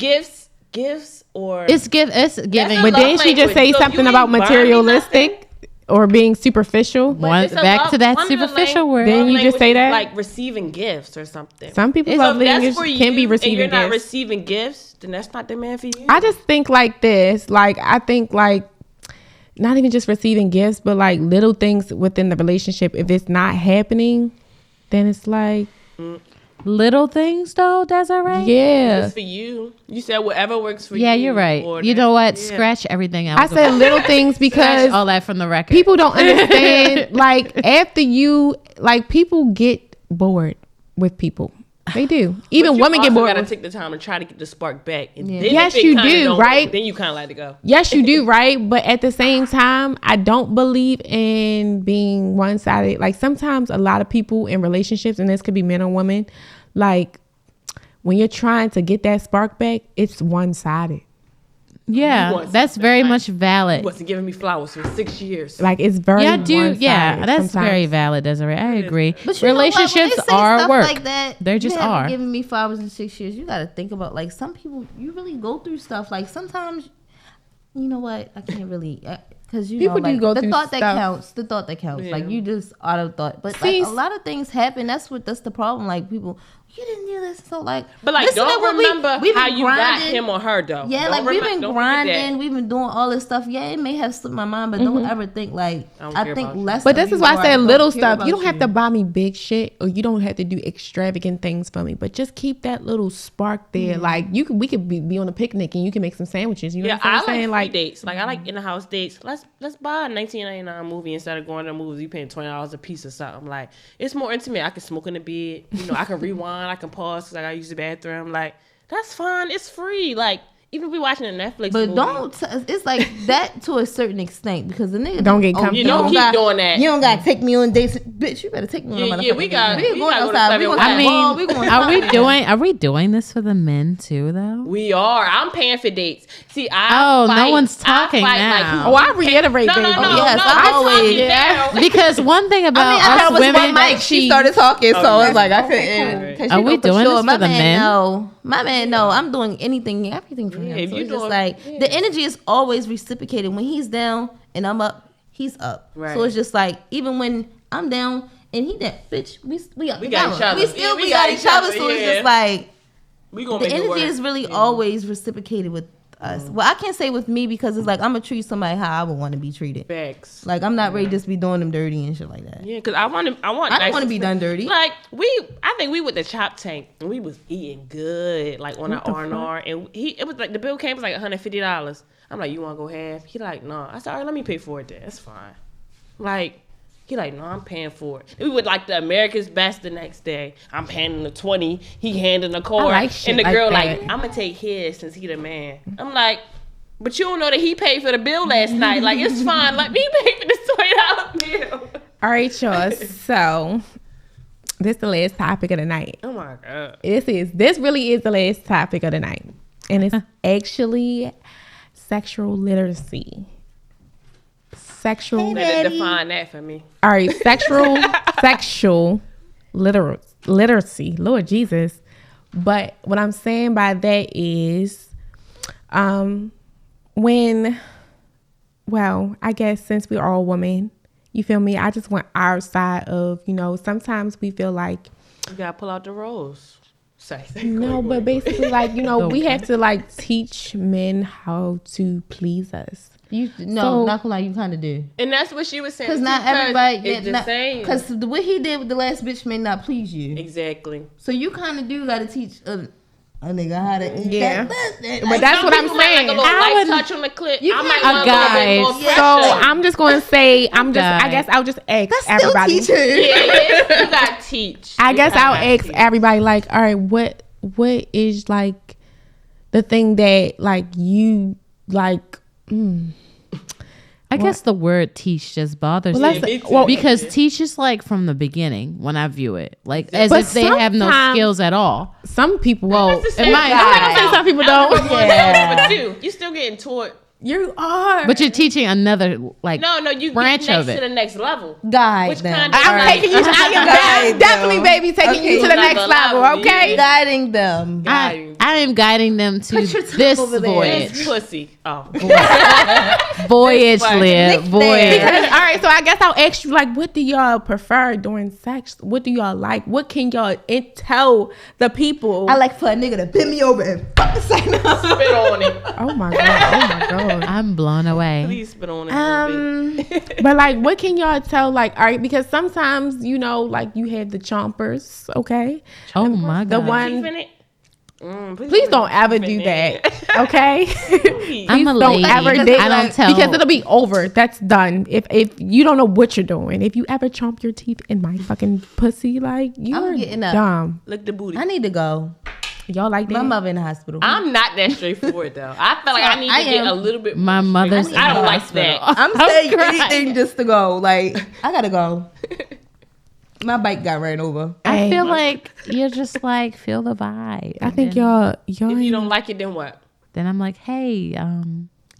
[SPEAKER 3] Gifts or
[SPEAKER 4] It's giving.
[SPEAKER 3] a
[SPEAKER 1] But
[SPEAKER 3] love
[SPEAKER 1] didn't she just
[SPEAKER 3] language.
[SPEAKER 1] say
[SPEAKER 3] So
[SPEAKER 1] something
[SPEAKER 3] you
[SPEAKER 1] about
[SPEAKER 3] ain't buying me
[SPEAKER 1] materialistic or being superficial?
[SPEAKER 4] One,
[SPEAKER 3] It's a
[SPEAKER 4] back
[SPEAKER 3] love-
[SPEAKER 4] to that
[SPEAKER 3] one of the
[SPEAKER 4] superficial word.
[SPEAKER 1] Then you just say that?
[SPEAKER 3] like receiving gifts or something.
[SPEAKER 1] Some people
[SPEAKER 4] It's-
[SPEAKER 1] love
[SPEAKER 3] So if
[SPEAKER 1] language
[SPEAKER 3] that's for
[SPEAKER 1] can be
[SPEAKER 3] you
[SPEAKER 1] receiving
[SPEAKER 3] and you're not
[SPEAKER 1] gifts.
[SPEAKER 3] receiving gifts, then that's not the man for you.
[SPEAKER 1] I just think like this. Like I think like not even just receiving gifts, but like little things within the relationship. If it's not happening, then it's like
[SPEAKER 4] Little things though, Desiree.
[SPEAKER 1] yeah.
[SPEAKER 3] It's for you. You said whatever works for you.
[SPEAKER 4] Yeah, you're right.
[SPEAKER 3] or
[SPEAKER 4] You
[SPEAKER 3] that-
[SPEAKER 4] know what?
[SPEAKER 3] yeah.
[SPEAKER 4] Scratch everything out.
[SPEAKER 1] I said little things
[SPEAKER 4] Scratch
[SPEAKER 1] because
[SPEAKER 4] all that from the record.
[SPEAKER 1] people don't understand. Like after you, like people get bored. with people. They do. Even women get bored.
[SPEAKER 3] You gotta take the time and try to get the spark back. And then
[SPEAKER 1] yes, you do, right?
[SPEAKER 3] Then you kind of let it go.
[SPEAKER 1] Yes, you do, right? But at the same time, I don't believe in being one-sided. Like sometimes a lot of people in relationships, and this could be men or women, like when you're trying to get that spark back, it's one-sided.
[SPEAKER 4] Yeah, that's very much valid.
[SPEAKER 3] He wasn't giving me flowers for 6 years.
[SPEAKER 1] Like it's very one-sided
[SPEAKER 4] that's
[SPEAKER 1] sometimes.
[SPEAKER 4] very valid, Desiree. I agree.
[SPEAKER 2] But
[SPEAKER 4] relationships are work.
[SPEAKER 2] Like that,
[SPEAKER 4] they just are.
[SPEAKER 2] Giving me flowers in 6 years. You got to think about like some people. You really go through stuff. Like sometimes, you know what? I can't really. Because you
[SPEAKER 1] people
[SPEAKER 2] know, like,
[SPEAKER 1] do go
[SPEAKER 2] the
[SPEAKER 1] through
[SPEAKER 2] thought
[SPEAKER 1] stuff.
[SPEAKER 2] that counts. The thought that counts.
[SPEAKER 3] Yeah.
[SPEAKER 2] Like you just auto thought. But
[SPEAKER 1] See,
[SPEAKER 2] like, a lot of things happen. That's the problem. Like people, you didn't do this. So like,
[SPEAKER 3] but like,
[SPEAKER 2] listen
[SPEAKER 3] don't
[SPEAKER 2] to what
[SPEAKER 3] remember
[SPEAKER 2] we've
[SPEAKER 3] how
[SPEAKER 2] been
[SPEAKER 3] you got
[SPEAKER 2] grinding.
[SPEAKER 3] him or her though.
[SPEAKER 2] Yeah,
[SPEAKER 3] Don't
[SPEAKER 2] like we've been
[SPEAKER 3] don't forget
[SPEAKER 2] grinding,
[SPEAKER 3] that.
[SPEAKER 2] we've been doing all this stuff. Yeah, it may have slipped my mind, but don't ever think like I think less.
[SPEAKER 1] But this is why I said little stuff. You don't have
[SPEAKER 2] you.
[SPEAKER 1] to buy me big shit, or you don't have to do extravagant things for me. But just keep that little spark there. Like we could be on a picnic and you can make some sandwiches. You know what I'm saying?
[SPEAKER 3] Like dates. Like I like in the house dates. Let's buy a 1999 movie instead of going to the movies. You paying $20 a piece or something. Like it's more intimate. I can smoke in the bed. You know, I can rewind. I can pause because I gotta use the bathroom. Like that's fun. It's free. Like even if we watching a Netflix
[SPEAKER 2] But
[SPEAKER 3] movie.
[SPEAKER 2] it's like that to a certain extent because the nigga
[SPEAKER 1] don't get comfortable.
[SPEAKER 3] You don't keep doing that.
[SPEAKER 2] You don't gotta take me on dates, bitch. You better take me on.
[SPEAKER 3] Yeah, we got.
[SPEAKER 2] We going
[SPEAKER 3] gotta
[SPEAKER 2] outside. We
[SPEAKER 3] go to
[SPEAKER 2] going to
[SPEAKER 3] 7-Eleven.
[SPEAKER 4] Are we doing this for the men too though?
[SPEAKER 3] We are. I'm paying for dates. See,
[SPEAKER 4] no one's talking now.
[SPEAKER 1] I reiterate, baby.
[SPEAKER 2] Yes, I always.
[SPEAKER 4] Because one thing about
[SPEAKER 2] I
[SPEAKER 4] us
[SPEAKER 2] was
[SPEAKER 4] women,
[SPEAKER 2] Mike. She started talking, so I was like, I couldn't.
[SPEAKER 4] Are we doing this for the men?
[SPEAKER 2] No, my man, no. I'm doing everything for him.
[SPEAKER 3] If
[SPEAKER 2] So
[SPEAKER 3] you
[SPEAKER 2] it's just
[SPEAKER 3] doing,
[SPEAKER 2] like the energy is always reciprocated. When he's down and I'm up, he's up.
[SPEAKER 3] Right.
[SPEAKER 2] So it's just like even when I'm down and he down, bitch, we got
[SPEAKER 3] each other.
[SPEAKER 2] We still
[SPEAKER 3] we
[SPEAKER 2] got each other. So it's just like
[SPEAKER 3] we gonna
[SPEAKER 2] the energy is really always reciprocated with us. Well, I can't say with me because it's like I'm gonna treat somebody how I would want to be treated.
[SPEAKER 3] Facts.
[SPEAKER 2] Like I'm not ready to just be doing them dirty and shit like that.
[SPEAKER 3] Yeah, because I don't
[SPEAKER 2] want to be done dirty.
[SPEAKER 3] Like I think we with the Chop Tank and we was eating good, like on our R&R, and it was like the bill came was like $150. I'm like, you want to go half? He like, no. I said, all right, let me pay for it then. That's fine. Like. He like, no, I'm paying for it. We would like the America's Best the next day. I'm handing the 20. He handing the cord. And the girl like, I'm going to take his since he the man. I'm like, but you don't know that he paid for the bill last night. Like, it's fine. Like, me pay for this $20 bill.
[SPEAKER 1] All right, y'all. So, this is the last topic of the night.
[SPEAKER 3] Oh, my God.
[SPEAKER 1] This really is the last topic of the night. And it's actually sexual literacy.
[SPEAKER 3] Define that for me.
[SPEAKER 1] All right, sexual literacy. Lord Jesus. But what I'm saying by that is I guess since we're all women, you feel me? I just want our side of, sometimes we feel like
[SPEAKER 3] you gotta pull out the roles.
[SPEAKER 1] No, but basically like, we have to like teach men how to please us.
[SPEAKER 2] Not gonna lie, you kind of do.
[SPEAKER 3] And that's what she was saying.
[SPEAKER 2] Because not everybody,
[SPEAKER 3] because
[SPEAKER 2] what he did with the last bitch may not please you.
[SPEAKER 3] Exactly.
[SPEAKER 2] So you kind of do got to teach a nigga how to.
[SPEAKER 1] Yeah. But that's what I'm saying.
[SPEAKER 3] Like a light touch on the clip.
[SPEAKER 2] You
[SPEAKER 3] I might
[SPEAKER 4] a guy.
[SPEAKER 1] So I'm just going to say, I guess I'll just ask everybody.
[SPEAKER 2] Still
[SPEAKER 3] yeah, you got to teach.
[SPEAKER 1] I guess I'll ask everybody like, all right, what is like the thing that like you like,
[SPEAKER 4] I guess the word teach just bothers me. Because teach is like from the beginning when I view it. Like as if they have no skills at all.
[SPEAKER 1] Some people
[SPEAKER 3] I'm not gonna
[SPEAKER 1] say some people don't.
[SPEAKER 3] But you still getting taught.
[SPEAKER 1] You are.
[SPEAKER 4] But you're teaching another like
[SPEAKER 3] you
[SPEAKER 4] branch
[SPEAKER 3] get
[SPEAKER 4] of it.
[SPEAKER 3] to the next level.
[SPEAKER 2] Guide them.
[SPEAKER 1] I'm taking you. I am definitely, baby, taking you to the next level. Okay,
[SPEAKER 2] guiding them.
[SPEAKER 4] I am guiding them to this voyage.
[SPEAKER 3] This pussy. Oh,
[SPEAKER 4] voyage, live voyage.
[SPEAKER 1] All right, so I guess I'll ask you like, what do y'all prefer during sex? What do y'all like? What can y'all tell the people?
[SPEAKER 2] I like for a nigga to bend me over and fucking say no.
[SPEAKER 3] Spit on it.
[SPEAKER 1] Oh my god.
[SPEAKER 4] I'm blown away.
[SPEAKER 3] Please spit on it.
[SPEAKER 1] But like, what can y'all tell? Like, all right, because sometimes like you have the chompers, okay?
[SPEAKER 4] Oh my god,
[SPEAKER 1] the one. Please don't ever do that, okay?
[SPEAKER 4] I'm a lady.
[SPEAKER 1] Don't ever
[SPEAKER 4] I don't tell.
[SPEAKER 1] Because it'll be over. That's done. If you don't know what you're doing, if you ever chomp your teeth in my fucking pussy, like you're dumb.
[SPEAKER 3] Lick the booty.
[SPEAKER 2] I need to go.
[SPEAKER 1] Y'all like that?
[SPEAKER 2] My mother in the hospital.
[SPEAKER 3] I'm not that straightforward though. I feel like I need to get a little bit.
[SPEAKER 4] My mother's.
[SPEAKER 3] I don't like that.
[SPEAKER 2] I'm saying anything just to go. Like I gotta go. My bike got ran over.
[SPEAKER 4] I feel like you're just like feel the vibe.
[SPEAKER 1] I think y'all.
[SPEAKER 3] If you don't like it, then what?
[SPEAKER 4] Then I'm like, hey,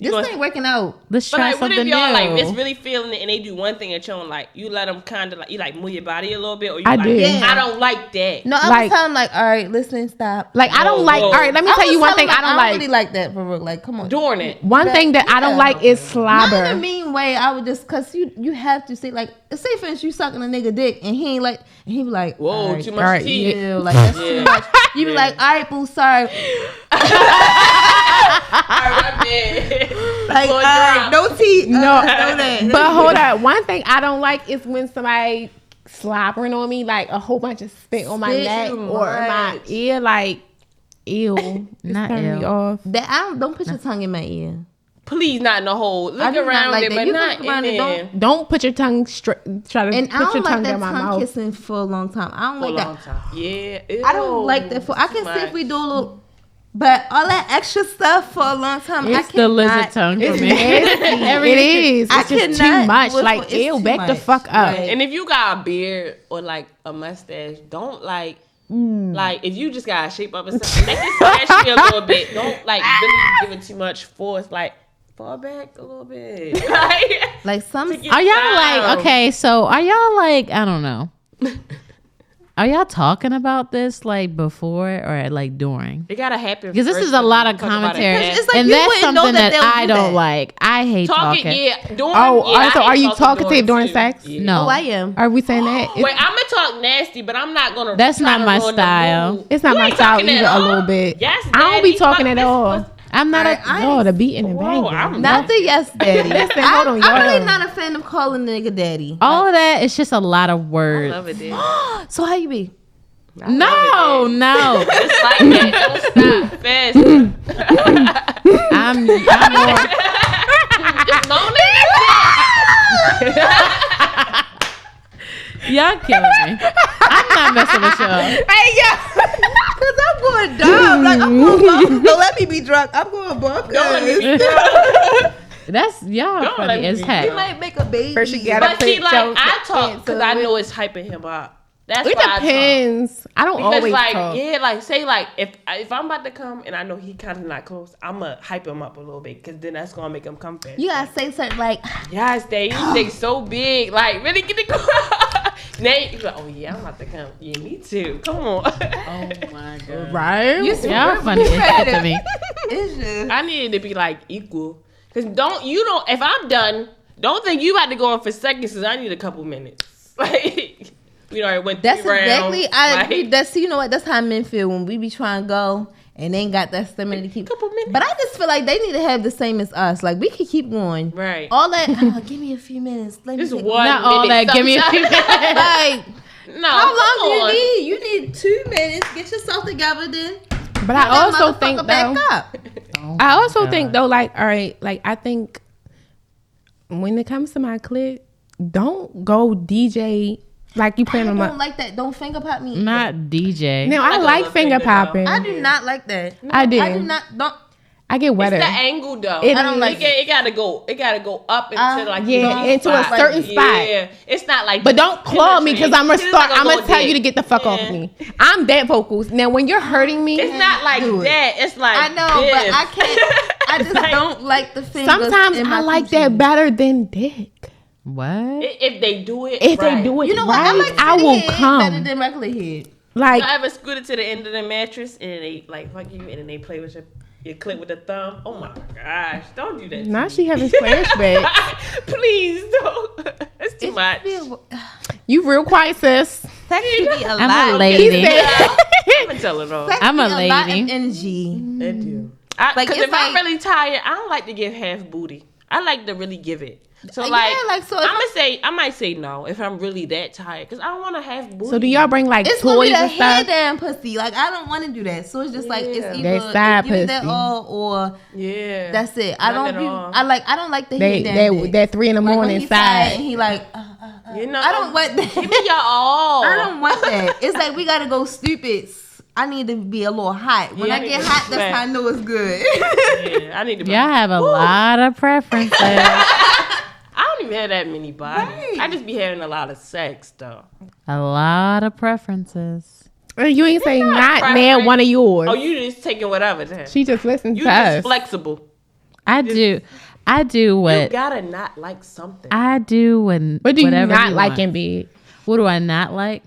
[SPEAKER 2] this ain't working out.
[SPEAKER 4] let's
[SPEAKER 3] But
[SPEAKER 4] try
[SPEAKER 3] like, what
[SPEAKER 4] something
[SPEAKER 3] if y'all
[SPEAKER 4] new.
[SPEAKER 3] like it's really feeling it and they do one thing and you don't like? You let them kind of like you like move your body a little bit, or you
[SPEAKER 1] I
[SPEAKER 3] like
[SPEAKER 1] did.
[SPEAKER 3] I don't like that.
[SPEAKER 2] No, I
[SPEAKER 1] Like-
[SPEAKER 2] was telling him like, all right, listen, stop.
[SPEAKER 1] Like I don't like.
[SPEAKER 3] whoa.
[SPEAKER 1] All right, let me tell you one thing. I don't like.
[SPEAKER 2] really like that for real. Like, come on.
[SPEAKER 3] Doing it.
[SPEAKER 1] One thing that I don't like is
[SPEAKER 2] Not in a
[SPEAKER 1] slobber.
[SPEAKER 2] mean way. I would just cause you have to say like, say for instance, you sucking a nigga dick and he ain't like, and he be like,
[SPEAKER 3] Whoa,
[SPEAKER 2] all right,
[SPEAKER 3] too
[SPEAKER 1] all
[SPEAKER 3] much
[SPEAKER 1] right,
[SPEAKER 3] tea.
[SPEAKER 2] ew, like that's too much. You be like, all right, boo, sorry. Like, all right, no tea.
[SPEAKER 1] No,
[SPEAKER 2] that.
[SPEAKER 1] but hold on. One thing I don't like is when somebody slobbering on me, like a whole bunch of spit on my
[SPEAKER 2] Spit
[SPEAKER 1] neck
[SPEAKER 2] too
[SPEAKER 1] or my
[SPEAKER 2] much.
[SPEAKER 1] ear. Like, ew.
[SPEAKER 4] Not
[SPEAKER 1] Turn me
[SPEAKER 4] ew.
[SPEAKER 1] off.
[SPEAKER 2] That don't put your tongue in my ear.
[SPEAKER 3] Please, not in the hole. Look
[SPEAKER 2] do not
[SPEAKER 3] around
[SPEAKER 2] like
[SPEAKER 3] it,
[SPEAKER 2] that.
[SPEAKER 3] but
[SPEAKER 2] You
[SPEAKER 3] not
[SPEAKER 2] look around
[SPEAKER 3] in
[SPEAKER 2] it,
[SPEAKER 3] there.
[SPEAKER 1] Don't put your tongue straight. Try to
[SPEAKER 2] And I
[SPEAKER 1] put your
[SPEAKER 2] don't like
[SPEAKER 1] tongue
[SPEAKER 2] that
[SPEAKER 1] down my
[SPEAKER 2] tongue
[SPEAKER 1] mouth.
[SPEAKER 2] kissing for a long time. I don't
[SPEAKER 3] For a
[SPEAKER 2] like
[SPEAKER 3] long
[SPEAKER 2] that.
[SPEAKER 3] time. Yeah.
[SPEAKER 2] I don't like that. I can see if we do a little, but all that extra stuff for a long time. I
[SPEAKER 4] It's the lizard
[SPEAKER 2] cannot.
[SPEAKER 4] tongue for
[SPEAKER 1] It's
[SPEAKER 4] me.
[SPEAKER 1] nasty. It is.
[SPEAKER 2] I
[SPEAKER 1] It's just too
[SPEAKER 2] cannot
[SPEAKER 1] much.
[SPEAKER 2] with-
[SPEAKER 1] Like,
[SPEAKER 2] it's
[SPEAKER 1] ew,
[SPEAKER 2] too
[SPEAKER 1] back the
[SPEAKER 2] much.
[SPEAKER 1] fuck up.
[SPEAKER 2] Right.
[SPEAKER 3] And if you got a beard or like a mustache, don't like if you just got a shape up and something, make it scratchy a little bit. Don't like really give it too much force. Like fall back a little bit.
[SPEAKER 2] Like some.
[SPEAKER 4] Are y'all like okay? So are y'all like I don't know? Are y'all talking about this like before or like during?
[SPEAKER 3] It gotta happen
[SPEAKER 4] Because this
[SPEAKER 3] first
[SPEAKER 4] is a lot of
[SPEAKER 3] before you talk about it.
[SPEAKER 4] commentary,
[SPEAKER 2] It's like
[SPEAKER 4] and
[SPEAKER 2] you
[SPEAKER 4] that's
[SPEAKER 2] wouldn't know
[SPEAKER 4] something
[SPEAKER 2] that
[SPEAKER 4] that
[SPEAKER 2] they'll
[SPEAKER 4] I
[SPEAKER 2] do
[SPEAKER 4] don't
[SPEAKER 2] that.
[SPEAKER 4] like. I hate
[SPEAKER 3] Talking,
[SPEAKER 4] talking.
[SPEAKER 3] yeah. Doing,
[SPEAKER 1] Oh,
[SPEAKER 3] yeah,
[SPEAKER 1] so
[SPEAKER 3] I
[SPEAKER 1] are
[SPEAKER 3] hate
[SPEAKER 1] you talkative during
[SPEAKER 3] too.
[SPEAKER 1] sex?
[SPEAKER 3] Yeah.
[SPEAKER 4] No,
[SPEAKER 2] Oh, I am.
[SPEAKER 1] Are we saying that?
[SPEAKER 3] Wait, I'm gonna talk nasty, but I'm not gonna.
[SPEAKER 4] That's
[SPEAKER 3] try
[SPEAKER 4] not
[SPEAKER 3] to
[SPEAKER 4] my
[SPEAKER 3] ruin the
[SPEAKER 4] style.
[SPEAKER 3] mood.
[SPEAKER 1] It's not
[SPEAKER 3] You
[SPEAKER 1] my
[SPEAKER 3] ain't
[SPEAKER 1] style
[SPEAKER 3] talking
[SPEAKER 1] either.
[SPEAKER 3] at
[SPEAKER 1] A
[SPEAKER 3] all?
[SPEAKER 1] little bit.
[SPEAKER 3] Yes,
[SPEAKER 1] I don't be
[SPEAKER 3] daddy.
[SPEAKER 1] talking
[SPEAKER 3] Fuck
[SPEAKER 1] at
[SPEAKER 3] this
[SPEAKER 1] all.
[SPEAKER 3] pussy.
[SPEAKER 4] I'm not a.
[SPEAKER 1] No, the beating and
[SPEAKER 3] Whoa,
[SPEAKER 1] banging.
[SPEAKER 3] I'm
[SPEAKER 2] Not the yes daddy.
[SPEAKER 1] Listen, hold on,
[SPEAKER 2] I'm really
[SPEAKER 1] y'all.
[SPEAKER 2] not a fan of calling the nigga daddy.
[SPEAKER 4] All of that is just a lot of
[SPEAKER 3] I
[SPEAKER 4] words.
[SPEAKER 3] love it, dude.
[SPEAKER 2] So how you be?
[SPEAKER 4] No, no.
[SPEAKER 3] It's like that. Don't stop. Fast.
[SPEAKER 4] I'm more.
[SPEAKER 3] Just moan
[SPEAKER 4] Y'all killing me. I'm not messing with y'all.
[SPEAKER 2] Hey, yeah. Because I'm going dumb. Like, I'm going bonkers. Don't let me be drunk. I'm going bonkers.
[SPEAKER 4] That's y'all
[SPEAKER 3] Don't
[SPEAKER 4] funny
[SPEAKER 3] let
[SPEAKER 4] as
[SPEAKER 3] me
[SPEAKER 4] heck.
[SPEAKER 2] You might make a baby.
[SPEAKER 1] First you gotta
[SPEAKER 3] But see,
[SPEAKER 1] put
[SPEAKER 3] like
[SPEAKER 1] your
[SPEAKER 3] I talk
[SPEAKER 1] hands
[SPEAKER 3] because
[SPEAKER 1] to
[SPEAKER 3] I
[SPEAKER 1] it.
[SPEAKER 3] know it's hyping him up. That's
[SPEAKER 1] It
[SPEAKER 3] why I talk.
[SPEAKER 1] depends. I don't
[SPEAKER 3] Because
[SPEAKER 1] always
[SPEAKER 3] like
[SPEAKER 1] talk.
[SPEAKER 3] yeah, like say like if I'm about to come and I know he kind of not close, I'ma hype him up a little bit because then that's gonna make him come fast.
[SPEAKER 2] You gotta say something like,
[SPEAKER 3] Yes, they you think so big, like really get it going. Nate, you like, oh yeah, I'm about to come. Yeah, me too. Come on.
[SPEAKER 4] Oh my god.
[SPEAKER 1] Right?
[SPEAKER 4] Y'all funny as heck to me.
[SPEAKER 2] it's just.
[SPEAKER 3] I need it to be like equal. Cause if I'm done, don't think you about to go on for seconds. Cause I need a couple minutes. Like we already went.
[SPEAKER 2] That's
[SPEAKER 3] 3 rounds,
[SPEAKER 2] exactly. I
[SPEAKER 3] like,
[SPEAKER 2] agree. That's you know what. That's how men feel when we be trying to go and they ain't got that stamina to keep.
[SPEAKER 3] Couple minutes.
[SPEAKER 2] But I just feel like they need to have the same as us. Like we could keep going.
[SPEAKER 3] Right.
[SPEAKER 2] All that. Give me a few minutes. Let me
[SPEAKER 3] Just
[SPEAKER 2] take
[SPEAKER 3] one.
[SPEAKER 4] Not all
[SPEAKER 3] minute
[SPEAKER 4] that. Give me a few
[SPEAKER 2] Like
[SPEAKER 3] No.
[SPEAKER 2] how long
[SPEAKER 3] come on.
[SPEAKER 2] do you need? You need 2 minutes. Get yourself together then.
[SPEAKER 1] But I
[SPEAKER 2] That
[SPEAKER 1] also
[SPEAKER 2] motherfucker
[SPEAKER 1] think
[SPEAKER 2] back
[SPEAKER 1] though.
[SPEAKER 2] up.
[SPEAKER 1] I also think though, like, all right, like I think when it comes to my clip, don't go DJ like you
[SPEAKER 2] I
[SPEAKER 1] playing on
[SPEAKER 2] don't
[SPEAKER 1] my.
[SPEAKER 2] like that. Don't finger pop me.
[SPEAKER 4] Not DJ.
[SPEAKER 1] No, I
[SPEAKER 3] I
[SPEAKER 1] like
[SPEAKER 3] love
[SPEAKER 1] finger
[SPEAKER 3] finger,
[SPEAKER 1] popping.
[SPEAKER 2] I do not like that.
[SPEAKER 1] I do.
[SPEAKER 2] I do not. Don't.
[SPEAKER 1] I get
[SPEAKER 3] It's
[SPEAKER 1] wetter.
[SPEAKER 3] the angle though.
[SPEAKER 1] It
[SPEAKER 2] I don't like
[SPEAKER 3] it gotta go. It gotta go up into like
[SPEAKER 1] yeah,
[SPEAKER 3] the
[SPEAKER 1] into a
[SPEAKER 3] spot.
[SPEAKER 1] certain spot.
[SPEAKER 3] Yeah, it's not like.
[SPEAKER 1] But don't claw me because I'm gonna
[SPEAKER 3] It's
[SPEAKER 1] start.
[SPEAKER 3] not
[SPEAKER 1] I'm gonna
[SPEAKER 3] go
[SPEAKER 1] tell
[SPEAKER 3] dead.
[SPEAKER 1] you to get the fuck off of me. I'm that vocals. Now when you're hurting me,
[SPEAKER 3] It's not like
[SPEAKER 2] Do it.
[SPEAKER 3] that. It's like
[SPEAKER 2] I know,
[SPEAKER 3] this.
[SPEAKER 2] but I can't. I just
[SPEAKER 3] Like-
[SPEAKER 2] don't like the fingers.
[SPEAKER 1] sometimes
[SPEAKER 2] in my
[SPEAKER 1] I like
[SPEAKER 2] coochie.
[SPEAKER 1] that better than dick.
[SPEAKER 4] What?
[SPEAKER 3] If they do it,
[SPEAKER 1] If
[SPEAKER 3] right.
[SPEAKER 1] they do it
[SPEAKER 2] You know what?
[SPEAKER 1] right,
[SPEAKER 2] I like
[SPEAKER 1] I
[SPEAKER 2] city
[SPEAKER 1] will
[SPEAKER 2] head better
[SPEAKER 1] come.
[SPEAKER 2] than regular head.
[SPEAKER 1] Like
[SPEAKER 3] I ever scooted to the end of the mattress and they like fuck you and then they play with your clip with the thumb. Oh my gosh! Don't do that. to
[SPEAKER 1] now
[SPEAKER 3] me.
[SPEAKER 1] she having flashbacks.
[SPEAKER 3] Please don't. It's too much.
[SPEAKER 1] You real quiet, sis.
[SPEAKER 2] Sex should be a
[SPEAKER 4] I'm
[SPEAKER 2] lot.
[SPEAKER 4] a lady.
[SPEAKER 3] I'm gonna tell it all.
[SPEAKER 2] Sex
[SPEAKER 4] I'm
[SPEAKER 2] be
[SPEAKER 4] a
[SPEAKER 2] lot
[SPEAKER 4] lady.
[SPEAKER 2] of energy.
[SPEAKER 3] I do.
[SPEAKER 2] Like,
[SPEAKER 3] Because
[SPEAKER 2] it's
[SPEAKER 3] if I'm
[SPEAKER 2] like-
[SPEAKER 3] really tired, I don't like to give half booty. I like to really give it. So
[SPEAKER 2] Yeah,
[SPEAKER 3] like,
[SPEAKER 2] like, so if
[SPEAKER 3] I might say no if I'm really that tired, because I don't want to have booty.
[SPEAKER 1] So do y'all bring like
[SPEAKER 2] it's gonna be
[SPEAKER 1] toys
[SPEAKER 2] the
[SPEAKER 1] and
[SPEAKER 2] head
[SPEAKER 1] stuff?
[SPEAKER 2] down pussy. Like I don't want to do that. So it's just like it's either
[SPEAKER 1] That side
[SPEAKER 2] give me that
[SPEAKER 1] pussy.
[SPEAKER 2] all or
[SPEAKER 3] Yeah.
[SPEAKER 2] that's it. I
[SPEAKER 3] None
[SPEAKER 2] don't
[SPEAKER 3] at
[SPEAKER 2] be.
[SPEAKER 3] all.
[SPEAKER 2] I don't like the head down. dick.
[SPEAKER 1] That 3 in the
[SPEAKER 2] Like, when
[SPEAKER 1] morning
[SPEAKER 2] he tired
[SPEAKER 1] side.
[SPEAKER 2] and he like.
[SPEAKER 3] You know,
[SPEAKER 2] I don't want that.
[SPEAKER 3] Give me your all.
[SPEAKER 2] I don't want that. It's like we gotta go stupid. I need to be a little hot. When
[SPEAKER 3] Yeah,
[SPEAKER 2] I get hot, that's how I know it's good.
[SPEAKER 3] Yeah, I need to.
[SPEAKER 4] Y'all have a lot of preferences.
[SPEAKER 3] I don't even have that many bodies.
[SPEAKER 2] Right.
[SPEAKER 3] I just be having a lot of sex though.
[SPEAKER 4] A lot of preferences.
[SPEAKER 1] You ain't saying not
[SPEAKER 3] preference.
[SPEAKER 1] man one of yours.
[SPEAKER 3] Oh, you just taking whatever. Then.
[SPEAKER 1] She just listens
[SPEAKER 3] You
[SPEAKER 1] to
[SPEAKER 3] just
[SPEAKER 1] us.
[SPEAKER 3] flexible.
[SPEAKER 4] I do
[SPEAKER 3] You
[SPEAKER 4] what
[SPEAKER 3] gotta not like something.
[SPEAKER 4] I do when
[SPEAKER 1] What do you
[SPEAKER 4] whatever
[SPEAKER 1] not
[SPEAKER 4] you
[SPEAKER 1] like
[SPEAKER 4] want.
[SPEAKER 1] in bed?
[SPEAKER 4] What do I not like?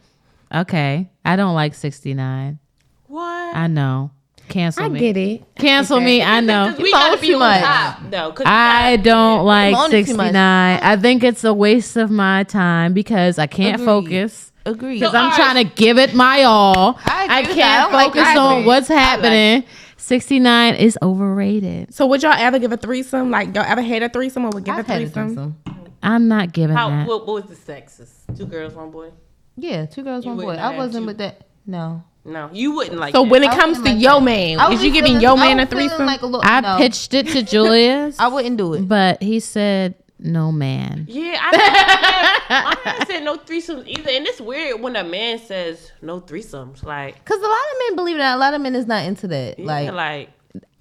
[SPEAKER 4] Okay, I don't like 69.
[SPEAKER 3] What?
[SPEAKER 4] I know. Cancel
[SPEAKER 1] I
[SPEAKER 4] me.
[SPEAKER 1] get it.
[SPEAKER 4] Cancel me. I know.
[SPEAKER 3] We gotta be
[SPEAKER 2] too
[SPEAKER 3] on
[SPEAKER 2] much.
[SPEAKER 3] top. No, cause
[SPEAKER 4] I don't like
[SPEAKER 2] moaning too
[SPEAKER 4] 69.
[SPEAKER 2] much.
[SPEAKER 4] I think it's a waste of my time because I can't
[SPEAKER 2] Agreed.
[SPEAKER 4] focus.
[SPEAKER 2] Agreed.
[SPEAKER 4] Because I'm trying to give it my all.
[SPEAKER 2] I agree
[SPEAKER 4] I
[SPEAKER 2] with that.
[SPEAKER 4] can't
[SPEAKER 2] I don't like
[SPEAKER 4] focus
[SPEAKER 2] that.
[SPEAKER 4] on what's happening. 69 is overrated.
[SPEAKER 1] So would y'all ever give a threesome? Like y'all ever had a threesome or would give
[SPEAKER 2] I've
[SPEAKER 1] a
[SPEAKER 2] had a
[SPEAKER 1] threesome?
[SPEAKER 2] threesome.
[SPEAKER 4] I'm not giving
[SPEAKER 3] How?
[SPEAKER 4] that.
[SPEAKER 3] What was the sexes? 2 girls, 1 boy.
[SPEAKER 2] Yeah, 2 girls,
[SPEAKER 3] You
[SPEAKER 2] 1 boy.
[SPEAKER 3] wouldn't
[SPEAKER 2] I
[SPEAKER 3] have
[SPEAKER 2] wasn't
[SPEAKER 3] two.
[SPEAKER 2] with that. No.
[SPEAKER 3] No, you wouldn't like.
[SPEAKER 1] So
[SPEAKER 3] that.
[SPEAKER 1] when it
[SPEAKER 2] I
[SPEAKER 1] comes to
[SPEAKER 2] wouldn't like
[SPEAKER 1] yo
[SPEAKER 2] that.
[SPEAKER 1] man,
[SPEAKER 2] I
[SPEAKER 1] is
[SPEAKER 2] was
[SPEAKER 1] you giving
[SPEAKER 2] feeling-
[SPEAKER 1] yo
[SPEAKER 2] I
[SPEAKER 1] man a
[SPEAKER 2] was feeling
[SPEAKER 1] threesome?
[SPEAKER 2] like a little,
[SPEAKER 4] I
[SPEAKER 2] no.
[SPEAKER 4] pitched it to Julius,
[SPEAKER 2] I wouldn't do it.
[SPEAKER 4] but he said no man.
[SPEAKER 3] Yeah, I my man said no threesomes either, and it's weird when a man says no threesomes. Like,
[SPEAKER 2] Because a lot of men believe that. A lot of men is not into that.
[SPEAKER 3] like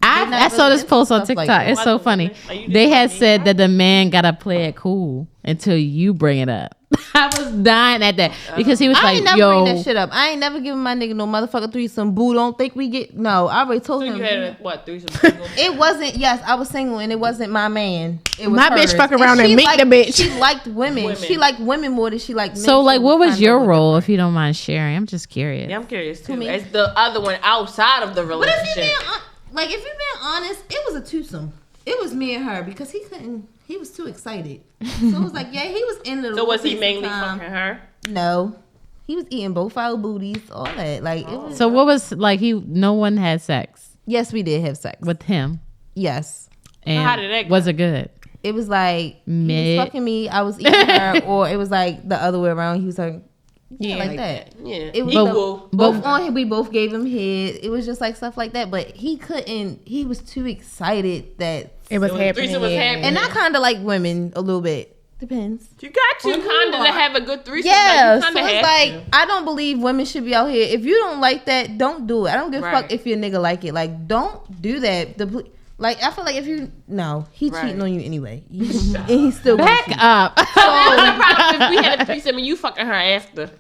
[SPEAKER 4] I saw
[SPEAKER 2] really
[SPEAKER 4] this
[SPEAKER 2] into
[SPEAKER 4] post on
[SPEAKER 2] stuff like
[SPEAKER 4] TikTok.
[SPEAKER 2] that.
[SPEAKER 4] It's so funny.
[SPEAKER 3] Are you just
[SPEAKER 4] They had
[SPEAKER 3] like me?
[SPEAKER 4] said that the man gotta play it cool until you bring it up. I was dying at that because he was
[SPEAKER 2] I
[SPEAKER 4] like,
[SPEAKER 2] ain't never
[SPEAKER 4] "Yo,
[SPEAKER 2] bring that shit up. I ain't never giving my nigga no motherfucker threesome. Boo, don't think we get. No, I already told
[SPEAKER 3] so
[SPEAKER 2] him.
[SPEAKER 3] you had a, what threesome?
[SPEAKER 2] It wasn't. Yes, I was single, and it wasn't my man. It was
[SPEAKER 1] My
[SPEAKER 2] hers.
[SPEAKER 1] bitch fuck around and
[SPEAKER 2] she
[SPEAKER 1] meet the bitch.
[SPEAKER 2] She liked women. She liked women more than she liked men.
[SPEAKER 4] So, like, what was
[SPEAKER 2] kinda
[SPEAKER 4] your
[SPEAKER 2] what-
[SPEAKER 4] role, if you don't mind sharing? I'm just curious.
[SPEAKER 3] Yeah, I'm curious too.
[SPEAKER 2] me?
[SPEAKER 3] As the other one outside of the
[SPEAKER 2] But if
[SPEAKER 3] relationship.
[SPEAKER 2] you being if you being honest, it was a twosome. It was me and her because he couldn't. He was too excited. So it was like, yeah, he was in the.
[SPEAKER 3] So was he
[SPEAKER 2] piece of
[SPEAKER 3] mainly
[SPEAKER 2] time.
[SPEAKER 3] fucking her?
[SPEAKER 2] No, he was eating both our booties, all that. Like, it was,
[SPEAKER 4] So, what was like? No one had sex
[SPEAKER 2] yes, we did have sex.
[SPEAKER 4] with him,
[SPEAKER 2] Yes,
[SPEAKER 4] and
[SPEAKER 3] How did that go?
[SPEAKER 4] was it good?
[SPEAKER 2] it was like he
[SPEAKER 4] Mid.
[SPEAKER 2] was fucking me, I was eating her, or it was like the other way around. He was like, yeah, like that.
[SPEAKER 3] Yeah,
[SPEAKER 2] It was
[SPEAKER 3] equal.
[SPEAKER 2] both on him. We both gave him head. It was just like stuff like that. But he couldn't. He was too excited that.
[SPEAKER 1] It was
[SPEAKER 3] So
[SPEAKER 1] happening.
[SPEAKER 3] threesome was happening.
[SPEAKER 2] And I kind of like women a little bit. Depends.
[SPEAKER 3] You got to
[SPEAKER 2] Who
[SPEAKER 3] kind
[SPEAKER 2] you
[SPEAKER 3] of to
[SPEAKER 2] are.
[SPEAKER 3] have a good threesome.
[SPEAKER 2] Yeah,
[SPEAKER 3] Like,
[SPEAKER 2] so
[SPEAKER 3] you kinda
[SPEAKER 2] it's
[SPEAKER 3] have
[SPEAKER 2] like
[SPEAKER 3] to.
[SPEAKER 2] I don't believe women should be out here. If you don't like that, don't do it. I don't give a
[SPEAKER 3] Right.
[SPEAKER 2] fuck if your nigga like it. Like, don't do that. Like, I feel like if you he
[SPEAKER 3] Right.
[SPEAKER 2] cheating on you anyway, and he's still gonna
[SPEAKER 4] Back
[SPEAKER 2] cheat.
[SPEAKER 4] up.
[SPEAKER 3] So the problem if we had a threesome and you fucking her after.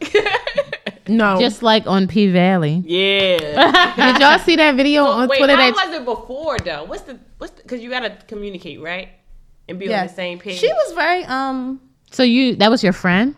[SPEAKER 1] No.
[SPEAKER 4] Just like on P Valley.
[SPEAKER 3] Yeah.
[SPEAKER 1] Did y'all see that video on
[SPEAKER 3] Wait,
[SPEAKER 1] Twitter?
[SPEAKER 3] how
[SPEAKER 1] That
[SPEAKER 3] was it before though? What's the because you gotta communicate, right? And be on the same page.
[SPEAKER 2] She was very
[SPEAKER 4] So that was your friend?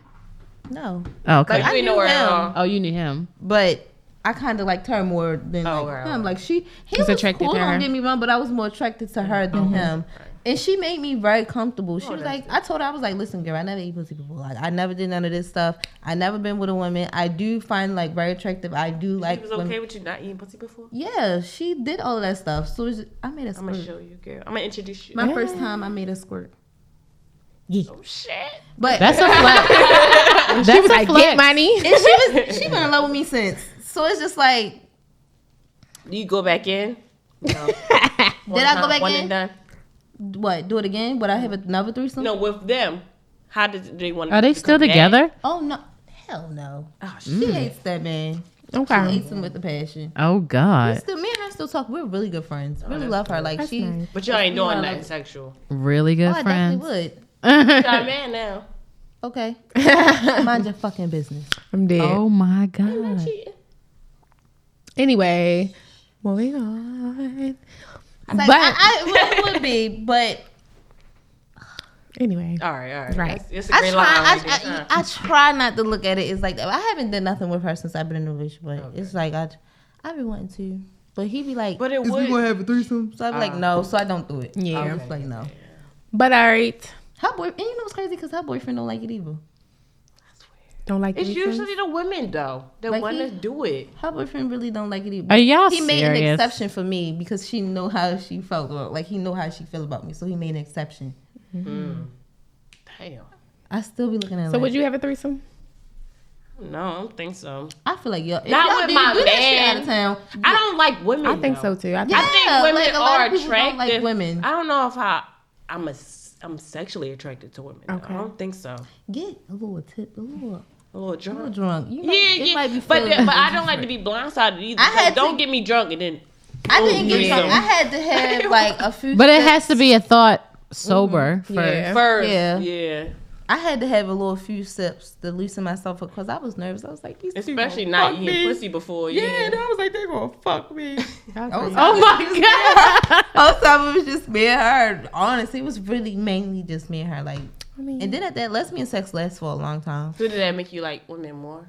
[SPEAKER 2] no,
[SPEAKER 4] Oh, okay.
[SPEAKER 3] Like, you ain't know
[SPEAKER 2] knew
[SPEAKER 3] her at
[SPEAKER 2] him.
[SPEAKER 3] all.
[SPEAKER 4] Oh, you knew him.
[SPEAKER 2] but I kind of liked her more than
[SPEAKER 3] Oh,
[SPEAKER 2] like
[SPEAKER 3] right,
[SPEAKER 2] him.
[SPEAKER 3] right.
[SPEAKER 2] Like he
[SPEAKER 1] Was
[SPEAKER 2] was
[SPEAKER 1] attracted
[SPEAKER 2] cool.
[SPEAKER 1] to her.
[SPEAKER 2] Don't get me wrong, but I was more attracted to her than him. And she made me very comfortable. She was
[SPEAKER 3] that's
[SPEAKER 2] like, I told her, I was like, listen, girl, I never eat pussy before. Like, I never did none of this stuff. I never been with a woman. I do find like very attractive. I do like.
[SPEAKER 3] She was
[SPEAKER 2] women.
[SPEAKER 3] okay with you not eating pussy before?
[SPEAKER 2] Yeah, she did all of that stuff. So I made a
[SPEAKER 3] I'm gonna
[SPEAKER 2] squirt.
[SPEAKER 3] show you, girl. I'm gonna introduce you.
[SPEAKER 2] My first time, I made a squirt.
[SPEAKER 3] Oh shit.
[SPEAKER 2] But
[SPEAKER 4] That's a flex.
[SPEAKER 1] she was like, get money.
[SPEAKER 2] and she been in love with me since. So it's just like,
[SPEAKER 3] Do you go back in? No.
[SPEAKER 2] did I go back
[SPEAKER 3] one
[SPEAKER 2] in?
[SPEAKER 3] and done.
[SPEAKER 2] What? Do it again? Would I have another threesome?
[SPEAKER 3] No, with them. How did they want?
[SPEAKER 4] Are they still together?
[SPEAKER 2] Oh no, hell no.
[SPEAKER 3] Oh shit.
[SPEAKER 2] She hates that man. She
[SPEAKER 1] Okay.
[SPEAKER 2] hates him with the passion.
[SPEAKER 4] Oh
[SPEAKER 2] We
[SPEAKER 4] God.
[SPEAKER 2] still, me and her still talk. We're really good friends. Really love her. Like she.
[SPEAKER 1] nice.
[SPEAKER 3] But y'all ain't doing
[SPEAKER 2] I
[SPEAKER 3] nothing
[SPEAKER 2] love-
[SPEAKER 3] sexual.
[SPEAKER 4] Really good
[SPEAKER 2] Oh, I
[SPEAKER 4] friends.
[SPEAKER 2] definitely would.
[SPEAKER 3] Y'all a man now.
[SPEAKER 2] Okay. Mind your fucking business.
[SPEAKER 1] I'm dead.
[SPEAKER 4] Oh my God.
[SPEAKER 1] Anyway, moving on.
[SPEAKER 2] Like,
[SPEAKER 1] But
[SPEAKER 2] it would be, but
[SPEAKER 1] anyway,
[SPEAKER 3] All right.
[SPEAKER 1] Right.
[SPEAKER 3] It's a great line. Right there.
[SPEAKER 2] I try not to look at it as like that. I haven't done nothing with her since I've been in a relationship, but it's like I've been wanting to. But he be like,
[SPEAKER 3] But it would.
[SPEAKER 2] have a threesome? So I be like, no. So I don't do it.
[SPEAKER 1] Yeah.
[SPEAKER 2] I'm just like, no.
[SPEAKER 1] but all right.
[SPEAKER 2] Her boy, and you know what's crazy? Because her boyfriend don't like it either.
[SPEAKER 1] Don't like
[SPEAKER 3] It's
[SPEAKER 1] threesomes?
[SPEAKER 3] usually the women though that
[SPEAKER 2] Like
[SPEAKER 3] want to
[SPEAKER 2] he-
[SPEAKER 3] do it.
[SPEAKER 2] Her boyfriend really don't like it either.
[SPEAKER 4] Are y'all
[SPEAKER 2] He made an
[SPEAKER 4] serious?
[SPEAKER 2] exception for me because she know how she felt. Or, like he know how she feel about me, so he made an exception.
[SPEAKER 3] Damn.
[SPEAKER 2] I still be looking at.
[SPEAKER 1] So would you have a threesome?
[SPEAKER 3] No, I don't think so.
[SPEAKER 2] I feel like
[SPEAKER 3] not
[SPEAKER 2] y'all
[SPEAKER 3] with
[SPEAKER 2] did
[SPEAKER 3] my
[SPEAKER 2] do that shit
[SPEAKER 3] man.
[SPEAKER 2] out of town.
[SPEAKER 3] I don't like women.
[SPEAKER 1] I think
[SPEAKER 3] though.
[SPEAKER 1] so too.
[SPEAKER 3] I think women
[SPEAKER 2] like, a lot
[SPEAKER 3] are
[SPEAKER 2] of people don't
[SPEAKER 3] attractive.
[SPEAKER 2] like women.
[SPEAKER 3] I don't know if I'm sexually attracted to women.
[SPEAKER 1] Okay.
[SPEAKER 3] I don't think so.
[SPEAKER 2] Get a little tip, a little
[SPEAKER 3] drunk.
[SPEAKER 2] drunk.
[SPEAKER 3] Yeah.
[SPEAKER 2] Might be
[SPEAKER 3] But
[SPEAKER 2] feeling
[SPEAKER 3] I don't like to be blindsided either.
[SPEAKER 2] I had
[SPEAKER 3] Don't
[SPEAKER 2] to-
[SPEAKER 3] get me drunk and then.
[SPEAKER 2] I didn't get
[SPEAKER 3] yeah.
[SPEAKER 2] drunk. I had to have like a few.
[SPEAKER 4] But it
[SPEAKER 2] steps.
[SPEAKER 4] has to be a thought sober first.
[SPEAKER 1] Yeah.
[SPEAKER 3] First,
[SPEAKER 2] Yeah.
[SPEAKER 3] yeah.
[SPEAKER 2] I had to have a little few steps to loosen myself up because I was nervous. I was like, these people
[SPEAKER 3] Especially
[SPEAKER 2] gonna
[SPEAKER 3] not
[SPEAKER 2] fuck
[SPEAKER 3] eating
[SPEAKER 2] me.
[SPEAKER 3] pussy before.
[SPEAKER 1] Yeah,
[SPEAKER 3] Yeah.
[SPEAKER 1] and I was like, they're gonna fuck me.
[SPEAKER 2] Oh
[SPEAKER 4] my God.
[SPEAKER 2] Also, it was just me and her. Honestly, it was really mainly just me and her. Like,
[SPEAKER 1] I mean,
[SPEAKER 2] and then at that, lesbian sex lasts for a long time.
[SPEAKER 3] So did that make you like women more?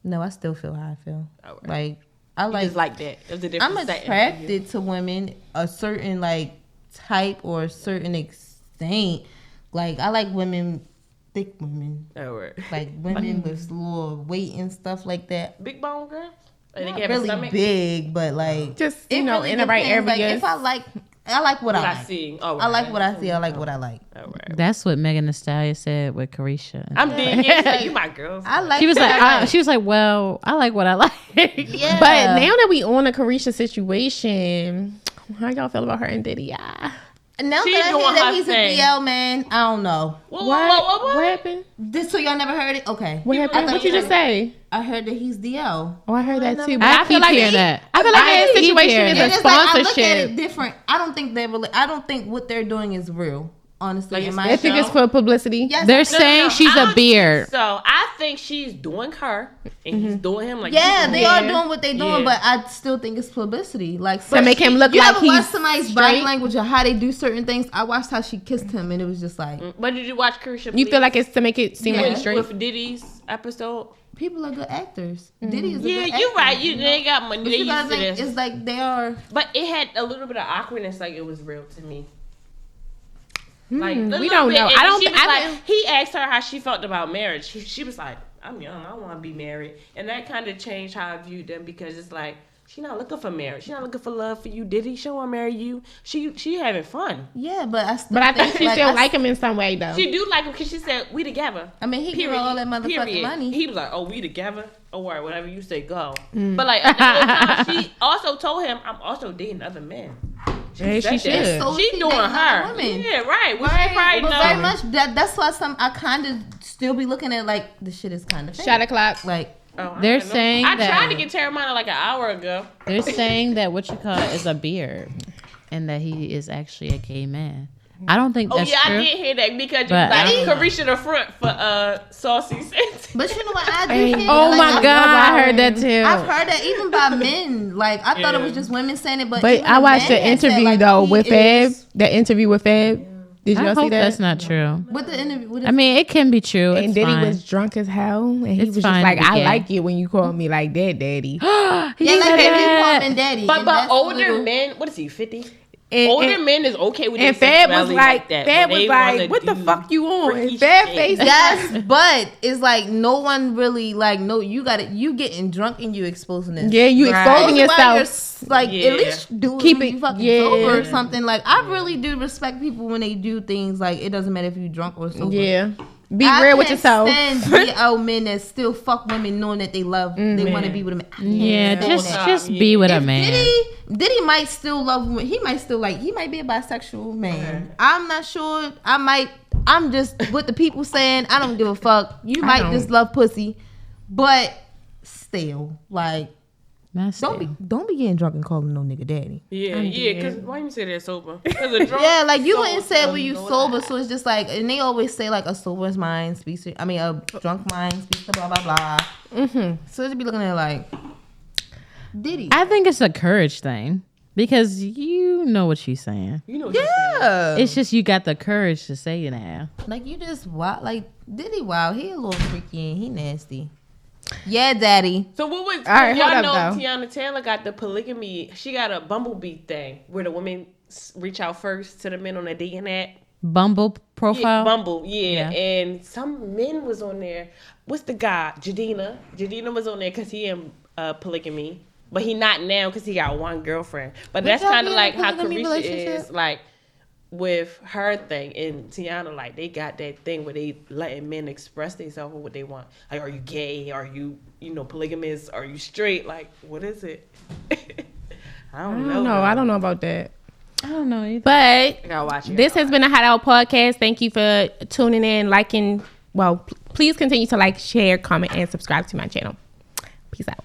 [SPEAKER 2] No, I still feel how I feel.
[SPEAKER 3] All right.
[SPEAKER 2] Like, I
[SPEAKER 3] You
[SPEAKER 2] like.
[SPEAKER 3] just like that. It was a different
[SPEAKER 2] I'm
[SPEAKER 3] setting.
[SPEAKER 2] attracted to women a certain like type or a certain extent. Like, I like women, thick women,
[SPEAKER 3] All right.
[SPEAKER 2] like women with little weight and stuff like that.
[SPEAKER 3] Big bone girl? Like they
[SPEAKER 2] Not
[SPEAKER 3] have a
[SPEAKER 2] really
[SPEAKER 3] stomach?
[SPEAKER 2] big, but like
[SPEAKER 1] just
[SPEAKER 2] it
[SPEAKER 1] you know,
[SPEAKER 2] really
[SPEAKER 1] in the right
[SPEAKER 2] depends. Like,
[SPEAKER 1] areas.
[SPEAKER 2] if I like what I
[SPEAKER 3] What I
[SPEAKER 2] like.
[SPEAKER 3] see. Oh,
[SPEAKER 2] I like what I see. I like what I like.
[SPEAKER 3] All right.
[SPEAKER 4] That's what Megan Thee Stallion said with Carisha.
[SPEAKER 3] I'm dead. Yeah, you my girl.
[SPEAKER 2] I like.
[SPEAKER 4] She was like, well, I like what I like.
[SPEAKER 2] Yeah.
[SPEAKER 1] But now that we on a Carisha situation, how y'all feel about her and Diddy? Yeah.
[SPEAKER 2] now
[SPEAKER 3] She's
[SPEAKER 2] that I
[SPEAKER 3] doing
[SPEAKER 2] hear that
[SPEAKER 3] her
[SPEAKER 2] he's
[SPEAKER 3] thing.
[SPEAKER 2] a DL man, I don't know.
[SPEAKER 1] What happened?
[SPEAKER 2] This so y'all never heard it? Okay.
[SPEAKER 1] What happened?
[SPEAKER 2] thought
[SPEAKER 1] What you just say?
[SPEAKER 2] I heard that he's DL.
[SPEAKER 1] Oh, I heard that too. But
[SPEAKER 4] I
[SPEAKER 1] I feel
[SPEAKER 4] keep
[SPEAKER 1] like
[SPEAKER 4] hearing that.
[SPEAKER 1] I feel like
[SPEAKER 4] I
[SPEAKER 1] that
[SPEAKER 4] keep
[SPEAKER 1] situation
[SPEAKER 4] hearing
[SPEAKER 1] is
[SPEAKER 4] that.
[SPEAKER 1] a
[SPEAKER 2] And it's like I look at it
[SPEAKER 1] sponsorship.
[SPEAKER 2] different. I don't think they're really. I don't think what they're doing is real. Honestly,
[SPEAKER 3] Like,
[SPEAKER 2] in
[SPEAKER 3] it's
[SPEAKER 2] my
[SPEAKER 1] I think it's for publicity.
[SPEAKER 2] Yes,
[SPEAKER 4] They're
[SPEAKER 2] I think-
[SPEAKER 4] saying she's
[SPEAKER 3] I
[SPEAKER 4] a
[SPEAKER 3] don't
[SPEAKER 4] beard.
[SPEAKER 3] think So I think she's doing her and he's doing him like
[SPEAKER 2] Yeah,
[SPEAKER 3] he's
[SPEAKER 2] they
[SPEAKER 3] doing
[SPEAKER 2] are
[SPEAKER 3] him.
[SPEAKER 2] doing what they're doing,
[SPEAKER 3] Yeah.
[SPEAKER 2] but I still think it's publicity. Like
[SPEAKER 1] To make him look
[SPEAKER 2] you
[SPEAKER 1] like
[SPEAKER 2] ever watch
[SPEAKER 1] he's
[SPEAKER 2] somebody's body
[SPEAKER 1] straight?
[SPEAKER 2] language or how they do certain things. I watched how she kissed him, and it was just like
[SPEAKER 3] But did you watch Carisha?
[SPEAKER 1] You feel like it's to make it seem like
[SPEAKER 2] Yeah.
[SPEAKER 1] he's straight?
[SPEAKER 3] with Diddy's episode?
[SPEAKER 2] people are good actors. Diddy is a
[SPEAKER 3] Yeah,
[SPEAKER 2] good
[SPEAKER 3] you're
[SPEAKER 2] actor,
[SPEAKER 3] right. You
[SPEAKER 2] know?
[SPEAKER 3] they got money.
[SPEAKER 2] But
[SPEAKER 3] They
[SPEAKER 2] you gotta
[SPEAKER 3] used to
[SPEAKER 2] think
[SPEAKER 3] this.
[SPEAKER 2] it's like they are.
[SPEAKER 3] But it had a little bit of awkwardness, like it was real to me. Like a
[SPEAKER 1] we
[SPEAKER 3] little
[SPEAKER 1] don't
[SPEAKER 3] bit.
[SPEAKER 1] know.
[SPEAKER 3] And
[SPEAKER 1] I don't.
[SPEAKER 3] She was
[SPEAKER 1] I
[SPEAKER 3] like,
[SPEAKER 1] don't-
[SPEAKER 3] he asked her how she felt about marriage. She was like, "I'm young. I want to be married," and that kind of changed how I viewed them because it's like she not looking for marriage. She not looking for love for you. Diddy? She want to marry you. She having fun.
[SPEAKER 2] Yeah, but I still.
[SPEAKER 1] But I think she
[SPEAKER 2] like,
[SPEAKER 1] still
[SPEAKER 2] I-
[SPEAKER 1] like him in some way though.
[SPEAKER 3] She do like him because she said we together.
[SPEAKER 2] I mean, he give her all that motherfucking money.
[SPEAKER 3] He was like, "Oh, we together." Oh, all right, whatever you say, go. But like at the same time, she also told him, "I'm also dating other men."
[SPEAKER 1] Yeah,
[SPEAKER 3] said
[SPEAKER 1] she
[SPEAKER 3] that.
[SPEAKER 1] should.
[SPEAKER 2] So
[SPEAKER 3] She
[SPEAKER 2] she
[SPEAKER 3] doing
[SPEAKER 2] dating
[SPEAKER 3] her.
[SPEAKER 2] other women.
[SPEAKER 3] Yeah, right. Well,
[SPEAKER 2] Right,
[SPEAKER 3] she probably
[SPEAKER 2] but
[SPEAKER 3] know.
[SPEAKER 2] very much that's why I kind of still be looking at like the shit is kind of
[SPEAKER 1] Shot o'clock.
[SPEAKER 2] like
[SPEAKER 3] Oh, I
[SPEAKER 4] They're
[SPEAKER 3] don't know.
[SPEAKER 4] saying
[SPEAKER 3] I
[SPEAKER 4] that-
[SPEAKER 3] tried to get Terramana like an hour ago.
[SPEAKER 4] They're saying that what you call it is a beard, and that he is actually a gay man. I don't think
[SPEAKER 3] Oh
[SPEAKER 4] that's
[SPEAKER 3] yeah,
[SPEAKER 4] true.
[SPEAKER 3] I did hear that because you
[SPEAKER 4] But
[SPEAKER 3] like
[SPEAKER 4] I don't know.
[SPEAKER 3] Carisha the front for Saucy Sense.
[SPEAKER 2] But you know what I do?
[SPEAKER 1] Hey.
[SPEAKER 2] hear
[SPEAKER 4] Oh
[SPEAKER 2] that,
[SPEAKER 4] my
[SPEAKER 2] like,
[SPEAKER 4] god, I heard that too.
[SPEAKER 2] I've heard that even by men. Like I thought it was
[SPEAKER 3] Yeah.
[SPEAKER 2] just women saying it, but
[SPEAKER 1] But
[SPEAKER 2] even
[SPEAKER 1] I watched
[SPEAKER 2] men
[SPEAKER 1] the
[SPEAKER 2] had said,
[SPEAKER 1] interview
[SPEAKER 2] like,
[SPEAKER 1] though
[SPEAKER 2] he
[SPEAKER 1] with Fab.
[SPEAKER 2] is-
[SPEAKER 1] That interview with Fab. Did
[SPEAKER 4] I
[SPEAKER 1] y'all see
[SPEAKER 4] hope
[SPEAKER 1] that?
[SPEAKER 4] that's not true.
[SPEAKER 2] With the interview, with
[SPEAKER 4] I mean, it can be true.
[SPEAKER 1] And
[SPEAKER 4] It's
[SPEAKER 1] Diddy
[SPEAKER 4] fine.
[SPEAKER 1] was drunk as hell, and he
[SPEAKER 4] It's
[SPEAKER 1] was just
[SPEAKER 4] fine
[SPEAKER 1] like,
[SPEAKER 4] to be
[SPEAKER 1] "I
[SPEAKER 4] gay.
[SPEAKER 1] like it when you call me like that, Daddy."
[SPEAKER 4] He
[SPEAKER 2] yeah,
[SPEAKER 4] said
[SPEAKER 2] like they do
[SPEAKER 4] that.
[SPEAKER 2] call him daddy.
[SPEAKER 3] But
[SPEAKER 2] and that's a
[SPEAKER 3] older
[SPEAKER 2] little-
[SPEAKER 3] men, what is he, 50?
[SPEAKER 1] And,
[SPEAKER 3] Older
[SPEAKER 1] and,
[SPEAKER 3] men is okay with
[SPEAKER 1] and
[SPEAKER 3] their
[SPEAKER 1] Fab was
[SPEAKER 3] sexuality
[SPEAKER 1] like,
[SPEAKER 3] that.
[SPEAKER 1] Fab
[SPEAKER 3] when
[SPEAKER 1] was
[SPEAKER 3] they
[SPEAKER 1] like,
[SPEAKER 3] wanna
[SPEAKER 1] "What the
[SPEAKER 3] do
[SPEAKER 1] fuck you on?"
[SPEAKER 3] freaky
[SPEAKER 1] And Fab
[SPEAKER 3] shit.
[SPEAKER 1] face.
[SPEAKER 2] Yes, but it's like no one really like no. You got it. You getting drunk and you exposing this.
[SPEAKER 1] Yeah, you
[SPEAKER 3] Right.
[SPEAKER 1] exposing
[SPEAKER 2] That's why
[SPEAKER 1] yourself.
[SPEAKER 2] you're, like
[SPEAKER 3] Yeah.
[SPEAKER 2] at least do it
[SPEAKER 1] Keep
[SPEAKER 2] when
[SPEAKER 1] it-
[SPEAKER 2] you fucking
[SPEAKER 1] yeah.
[SPEAKER 2] sober or something. Like I really do respect people when they do things. Like it doesn't matter if you drunk or sober.
[SPEAKER 1] Yeah, be
[SPEAKER 2] I
[SPEAKER 1] real with
[SPEAKER 2] can't
[SPEAKER 1] yourself.
[SPEAKER 2] Stand DL men that still fuck women knowing that they love, they want to be with them. I can't
[SPEAKER 4] Yeah,
[SPEAKER 2] stand
[SPEAKER 4] just
[SPEAKER 2] that.
[SPEAKER 4] just be with a
[SPEAKER 2] If
[SPEAKER 4] man.
[SPEAKER 2] Diddy might still love women. He might still like. He might be a bisexual man. I'm not sure. I'm just what the people saying. I don't give a fuck. You
[SPEAKER 1] I
[SPEAKER 2] might
[SPEAKER 1] don't.
[SPEAKER 2] just love pussy, but still, like,
[SPEAKER 4] That's
[SPEAKER 2] don't be getting drunk and calling no nigga daddy.
[SPEAKER 3] Yeah,
[SPEAKER 1] I'm
[SPEAKER 3] yeah,
[SPEAKER 1] dead.
[SPEAKER 3] because why you say that sober? Because a drunk.
[SPEAKER 2] Yeah, like you
[SPEAKER 3] so-
[SPEAKER 2] wouldn't say when you
[SPEAKER 3] so-
[SPEAKER 2] sober, so it's just like, and they always say like a sober's mind speaks to, a drunk mind speaks to blah blah blah.
[SPEAKER 1] Mm-hmm.
[SPEAKER 2] So just be looking at it like, Diddy.
[SPEAKER 4] I think it's a courage thing because you know what she's saying.
[SPEAKER 3] You know what you're saying.
[SPEAKER 2] Yeah,
[SPEAKER 4] It's just you got the courage to say it now.
[SPEAKER 2] like you just wild, like Diddy. Wow, he a little freaky and he nasty. Yeah, daddy.
[SPEAKER 3] So what was
[SPEAKER 1] All right,
[SPEAKER 3] y'all
[SPEAKER 1] hold
[SPEAKER 3] know
[SPEAKER 1] up, though.
[SPEAKER 3] Tiana Taylor got the polygamy. She got a bumblebee thing where the women reach out first to the men on the dating app.
[SPEAKER 4] Bumble profile.
[SPEAKER 3] Yeah, Bumble, yeah.
[SPEAKER 4] Yeah.
[SPEAKER 3] And some men was on there. What's the guy? Jadina. Jadina was on there because he in polygamy. But he not now because he got one girlfriend. But that's
[SPEAKER 2] y'all
[SPEAKER 3] kind of
[SPEAKER 2] be in a
[SPEAKER 3] like how
[SPEAKER 2] polygamy
[SPEAKER 3] Carisha
[SPEAKER 2] relationship?
[SPEAKER 3] is. Like, with her thing and Tiana, like they got that thing where they letting men express themselves with what they want. Like, are you gay? Are you polygamous? Are you straight? Like, what is it? I don't know.
[SPEAKER 1] I don't know about that.
[SPEAKER 4] I don't know either.
[SPEAKER 1] But
[SPEAKER 3] I gotta watch it.
[SPEAKER 1] This has been a Hot Out podcast. Thank you for tuning in, liking. Well, please continue to like, share, comment, and subscribe to my channel. Peace out.